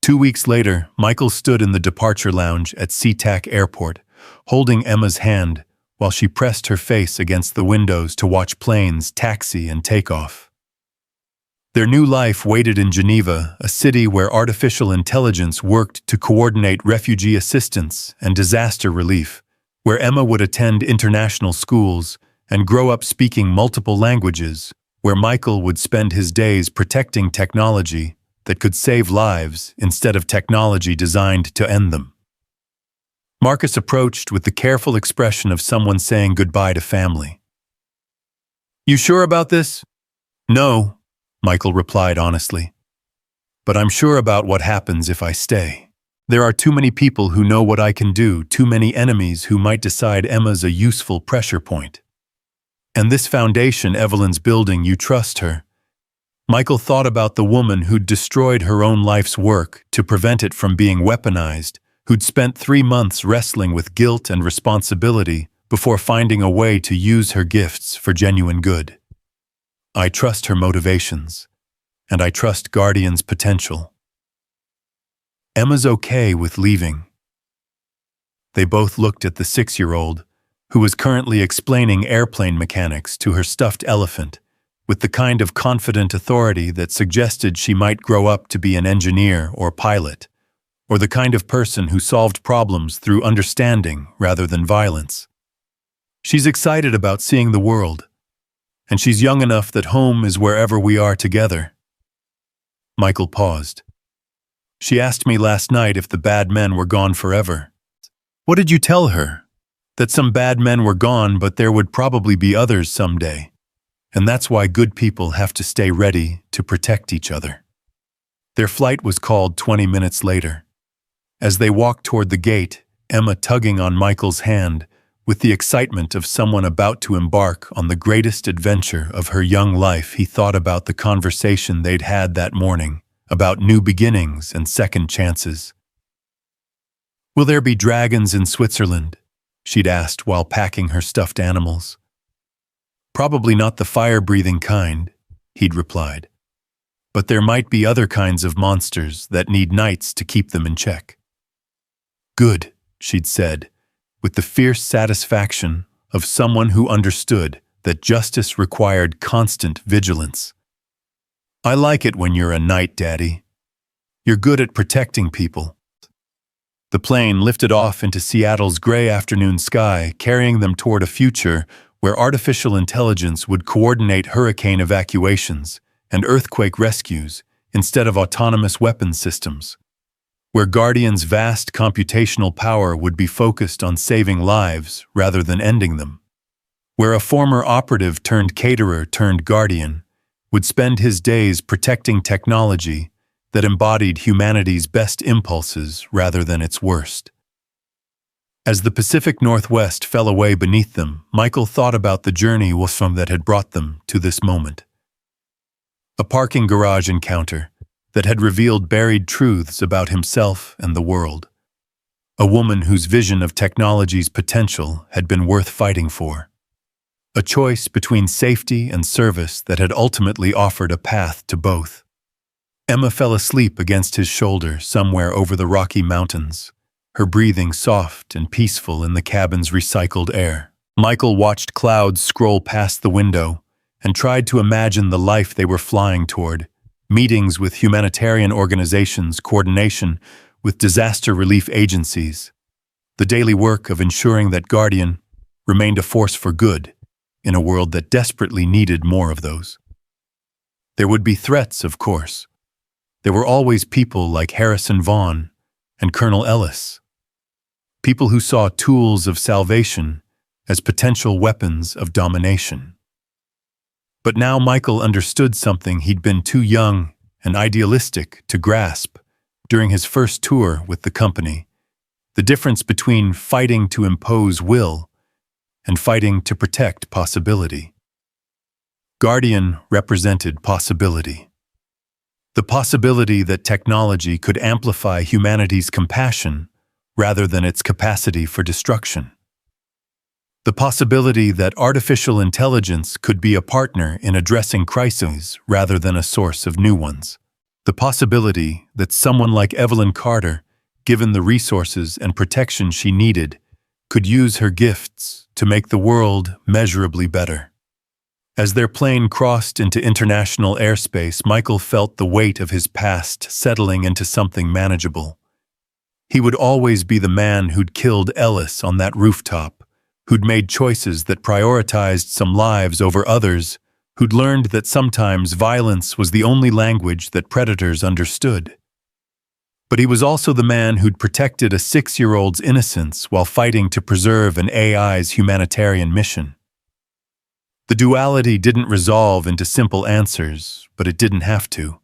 2 weeks later, Michael stood in the departure lounge at SeaTac Airport, holding Emma's hand while she pressed her face against the windows to watch planes taxi and take off. Their new life waited in Geneva, a city where artificial intelligence worked to coordinate refugee assistance and disaster relief, where Emma would attend international schools and grow up speaking multiple languages, where Michael would spend his days protecting technology that could save lives instead of technology designed to end them. Marcus approached with the careful expression of someone saying goodbye to family. "You sure about this?" "No," Michael replied honestly. "But I'm sure about what happens if I stay. There are too many people who know what I can do, too many enemies who might decide Emma's a useful pressure point. And this foundation Evelyn's building, you trust her." Michael thought about the woman who'd destroyed her own life's work to prevent it from being weaponized, who'd spent 3 months wrestling with guilt and responsibility before finding a way to use her gifts for genuine good. I trust her motivations, and I trust Guardian's potential. Emma's okay with leaving. They both looked at the 6-year-old, who was currently explaining airplane mechanics to her stuffed elephant, with the kind of confident authority that suggested she might grow up to be an engineer or pilot, or the kind of person who solved problems through understanding rather than violence. She's excited about seeing the world, and she's young enough that home is wherever we are together. Michael paused. She asked me last night if the bad men were gone forever. What did you tell her? That some bad men were gone, but there would probably be others someday. And that's why good people have to stay ready to protect each other. Their flight was called 20 minutes later. As they walked toward the gate, Emma tugging on Michael's hand, With the excitement of someone about to embark on the greatest adventure of her young life, he thought about the conversation they'd had that morning, about new beginnings and second chances. "Will there be dragons in Switzerland?" she'd asked while packing her stuffed animals. "Probably not the fire-breathing kind," he'd replied. "But there might be other kinds of monsters that need knights to keep them in check." "Good," she'd said, with the fierce satisfaction of someone who understood that justice required constant vigilance. "I like it when you're a knight, Daddy. You're good at protecting people." The plane lifted off into Seattle's gray afternoon sky, carrying them toward a future where artificial intelligence would coordinate hurricane evacuations and earthquake rescues instead of autonomous weapons systems, where Guardian's vast computational power would be focused on saving lives rather than ending them, where a former operative turned caterer turned Guardian would spend his days protecting technology that embodied humanity's best impulses rather than its worst. As the Pacific Northwest fell away beneath them, Michael thought about the journey that had brought them to this moment. A parking garage encounter that had revealed buried truths about himself and the world. A woman whose vision of technology's potential had been worth fighting for. A choice between safety and service that had ultimately offered a path to both. Emma fell asleep against his shoulder somewhere over the Rocky Mountains, her breathing soft and peaceful in the cabin's recycled air. Michael watched clouds scroll past the window and tried to imagine the life they were flying toward. Meetings with humanitarian organizations, coordination with disaster relief agencies, the daily work of ensuring that Guardian remained a force for good in a world that desperately needed more of those. There would be threats, of course. There were always people like Harrison Vaughn and Colonel Ellis, people who saw tools of salvation as potential weapons of domination. But now Michael understood something he'd been too young and idealistic to grasp during his first tour with the company: the difference between fighting to impose will and fighting to protect possibility. Guardian represented possibility. The possibility that technology could amplify humanity's compassion rather than its capacity for destruction. The possibility that artificial intelligence could be a partner in addressing crises rather than a source of new ones. The possibility that someone like Evelyn Carter, given the resources and protection she needed, could use her gifts to make the world measurably better. As their plane crossed into international airspace, Michael felt the weight of his past settling into something manageable. He would always be the man who'd killed Ellis on that rooftop, who'd made choices that prioritized some lives over others, who'd learned that sometimes violence was the only language that predators understood. But he was also the man who'd protected a 6-year-old's innocence while fighting to preserve an AI's humanitarian mission. The duality didn't resolve into simple answers, but it didn't have to.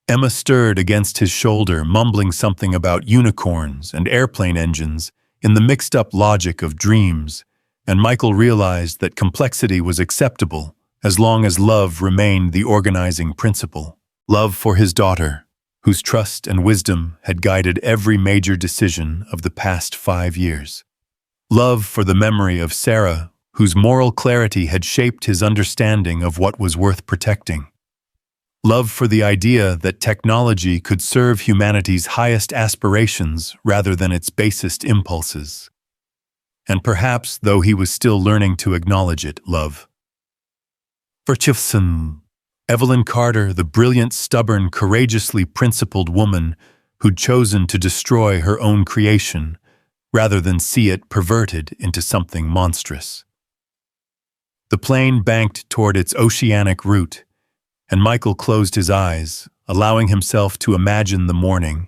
Emma stirred against his shoulder, mumbling something about unicorns and airplane engines in the mixed-up logic of dreams, and Michael realized that complexity was acceptable as long as love remained the organizing principle. Love for his daughter, whose trust and wisdom had guided every major decision of the past 5 years. Love for the memory of Sarah, whose moral clarity had shaped his understanding of what was worth protecting. Love for the idea that technology could serve humanity's highest aspirations rather than its basest impulses. And perhaps, though he was still learning to acknowledge it, love for Evelyn Carter, the brilliant, stubborn, courageously principled woman who'd chosen to destroy her own creation rather than see it perverted into something monstrous. The plane banked toward its oceanic route, and Michael closed his eyes, allowing himself to imagine the morning,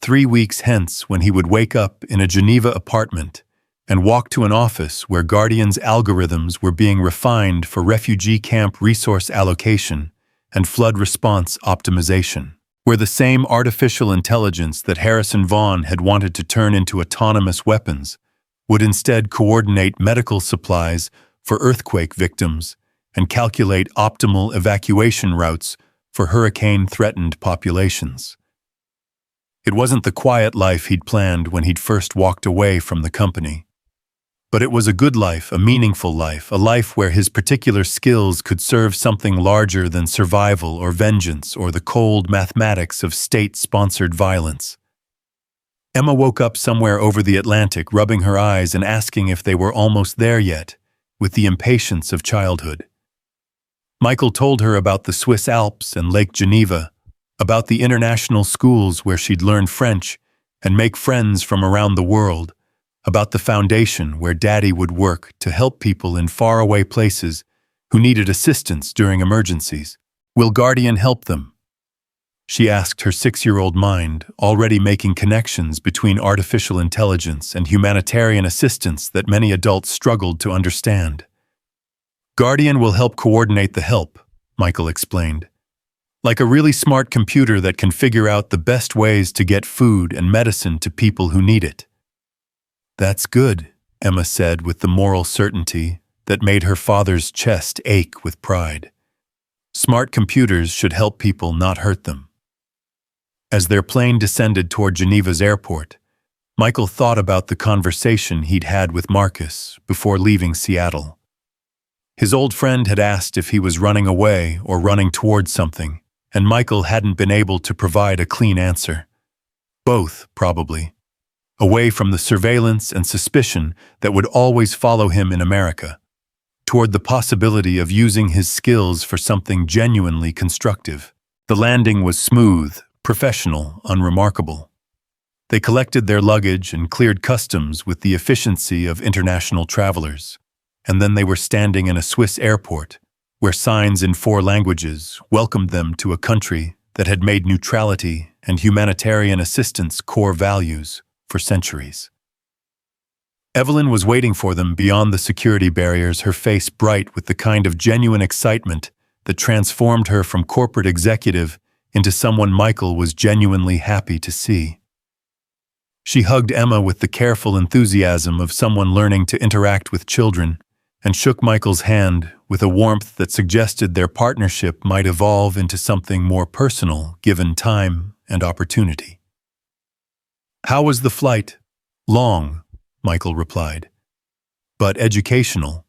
3 weeks hence, when he would wake up in a Geneva apartment and walk to an office where Guardian's algorithms were being refined for refugee camp resource allocation and flood response optimization, where the same artificial intelligence that Harrison Vaughn had wanted to turn into autonomous weapons would instead coordinate medical supplies for earthquake victims and calculate optimal evacuation routes for hurricane-threatened populations. It wasn't the quiet life he'd planned when he'd first walked away from the company. But it was a good life, a meaningful life, a life where his particular skills could serve something larger than survival or vengeance or the cold mathematics of state-sponsored violence. Emma woke up somewhere over the Atlantic, rubbing her eyes and asking if they were almost there yet, with the impatience of childhood. Michael told her about the Swiss Alps and Lake Geneva, about the international schools where she'd learn French and make friends from around the world, about the foundation where Daddy would work to help people in faraway places who needed assistance during emergencies. Will Guardian help them? She asked her 6-year-old mind, already making connections between artificial intelligence and humanitarian assistance that many adults struggled to understand. Guardian will help coordinate the help, Michael explained. Like a really smart computer that can figure out the best ways to get food and medicine to people who need it. That's good, Emma said with the moral certainty that made her father's chest ache with pride. Smart computers should help people, not hurt them. As their plane descended toward Geneva's airport, Michael thought about the conversation he'd had with Marcus before leaving Seattle. His old friend had asked if he was running away or running towards something, and Michael hadn't been able to provide a clean answer. Both, probably. Away from the surveillance and suspicion that would always follow him in America, toward the possibility of using his skills for something genuinely constructive. The landing was smooth, professional, unremarkable. They collected their luggage and cleared customs with the efficiency of international travelers, and then they were standing in a Swiss airport, where signs in 4 languages welcomed them to a country that had made neutrality and humanitarian assistance core values for centuries. Evelyn was waiting for them beyond the security barriers, her face bright with the kind of genuine excitement that transformed her from corporate executive into someone Michael was genuinely happy to see. She hugged Emma with the careful enthusiasm of someone learning to interact with children, and shook Michael's hand with a warmth that suggested their partnership might evolve into something more personal given time and opportunity. "How was the flight?" "Long," Michael replied. "But educational.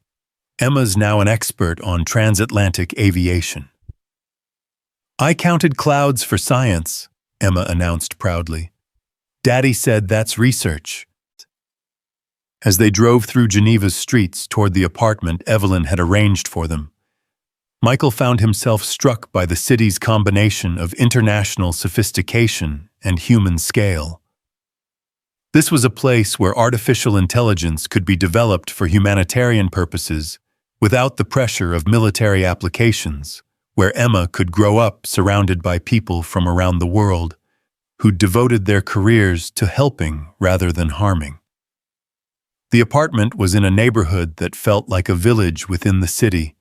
Emma's now an expert on transatlantic aviation." "I counted clouds for science," Emma announced proudly. "Daddy said that's research." As they drove through Geneva's streets toward the apartment Evelyn had arranged for them, Michael found himself struck by the city's combination of international sophistication and human scale. This was a place where artificial intelligence could be developed for humanitarian purposes without the pressure of military applications, where Emma could grow up surrounded by people from around the world who devoted their careers to helping rather than harming. The apartment was in a neighborhood that felt like a village within the city,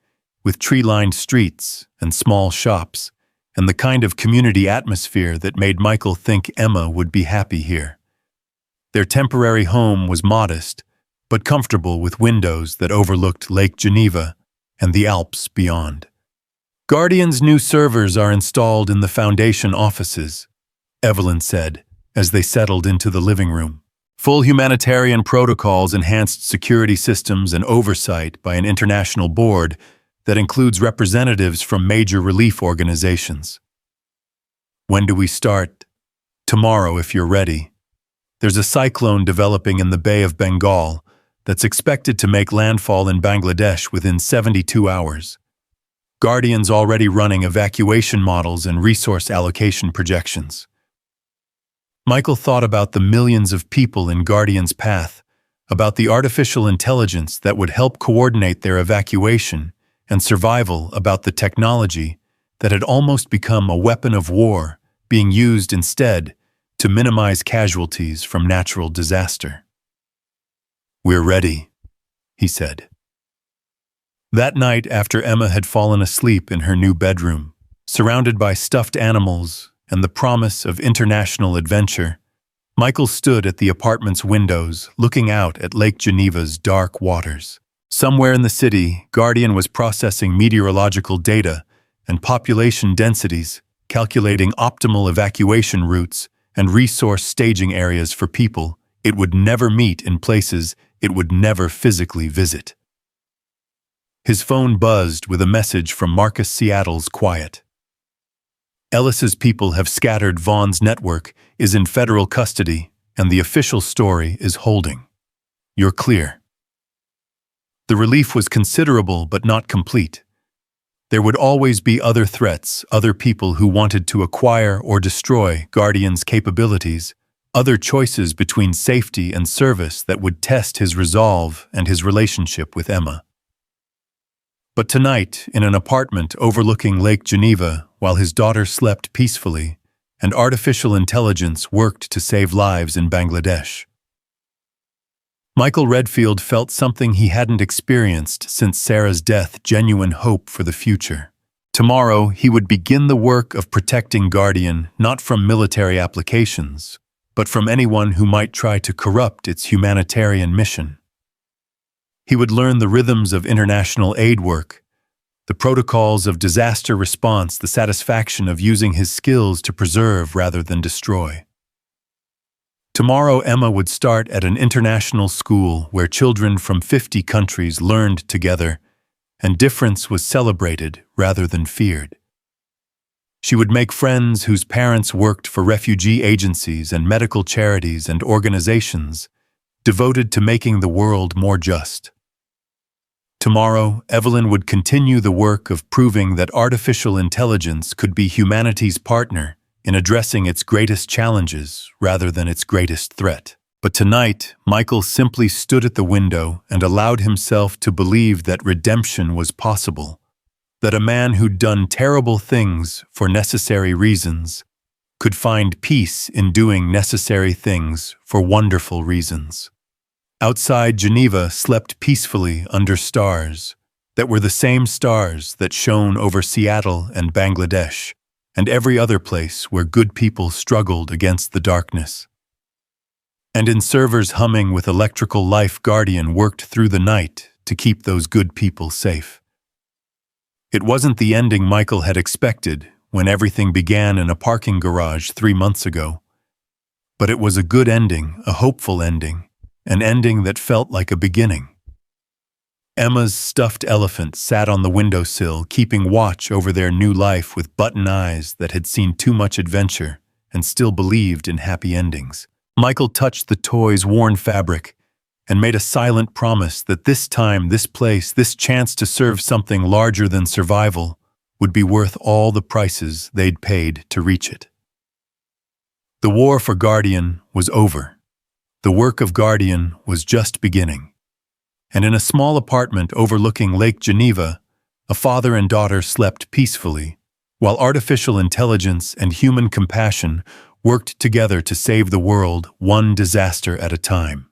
with tree-lined streets and small shops, and the kind of community atmosphere that made Michael think Emma would be happy here. Their temporary home was modest, but comfortable, with windows that overlooked Lake Geneva and the Alps beyond. "Guardian's new servers are installed in the Foundation offices," Evelyn said, as they settled into the living room. "Full humanitarian protocols, enhanced security systems, and oversight by an international board that includes representatives from major relief organizations." "When do we start?" "Tomorrow, if you're ready. There's a cyclone developing in the Bay of Bengal that's expected to make landfall in Bangladesh within 72 hours. Guardian's already running evacuation models and resource allocation projections." Michael thought about the millions of people in Guardian's path, about the artificial intelligence that would help coordinate their evacuation, and survival, about the technology that had almost become a weapon of war, being used instead to minimize casualties from natural disaster. "We're ready," he said. That night, after Emma had fallen asleep in her new bedroom, surrounded by stuffed animals and the promise of international adventure, Michael stood at the apartment's windows, looking out at Lake Geneva's dark waters. Somewhere in the city, Guardian was processing meteorological data and population densities, calculating optimal evacuation routes and resource staging areas for people it would never meet in places it would never physically visit. His phone buzzed with a message from Marcus Seattle's quiet. Ellis's people have scattered. Vaughn's network is in federal custody, and the official story is holding. You're clear. The relief was considerable but not complete. There would always be other threats, other people who wanted to acquire or destroy Guardian's capabilities, other choices between safety and service that would test his resolve and his relationship with Emma. But tonight, in an apartment overlooking Lake Geneva, while his daughter slept peacefully, and artificial intelligence worked to save lives in Bangladesh, Michael Redfield felt something he hadn't experienced since Sarah's death: genuine hope for the future. Tomorrow, he would begin the work of protecting Guardian not from military applications, but from anyone who might try to corrupt its humanitarian mission. He would learn the rhythms of international aid work, the protocols of disaster response, the satisfaction of using his skills to preserve rather than destroy. Tomorrow, Emma would start at an international school where children from 50 countries learned together, and difference was celebrated rather than feared. She would make friends whose parents worked for refugee agencies and medical charities and organizations devoted to making the world more just. Tomorrow, Evelyn would continue the work of proving that artificial intelligence could be humanity's partner in addressing its greatest challenges rather than its greatest threat. But tonight, Michael simply stood at the window and allowed himself to believe that redemption was possible, that a man who'd done terrible things for necessary reasons could find peace in doing necessary things for wonderful reasons. Outside, Geneva slept peacefully under stars that were the same stars that shone over Seattle and Bangladesh and every other place where good people struggled against the darkness. And in servers humming with electrical life, Guardian worked through the night to keep those good people safe. It wasn't the ending Michael had expected when everything began in a parking garage 3 months ago, but it was a good ending, a hopeful ending, an ending that felt like a beginning. Emma's stuffed elephant sat on the windowsill, keeping watch over their new life with button eyes that had seen too much adventure and still believed in happy endings. Michael touched the toy's worn fabric and made a silent promise that this time, this place, this chance to serve something larger than survival would be worth all the prices they'd paid to reach it. The war for Guardian was over. The work of Guardian was just beginning. And in a small apartment overlooking Lake Geneva, a father and daughter slept peacefully, while artificial intelligence and human compassion worked together to save the world one disaster at a time.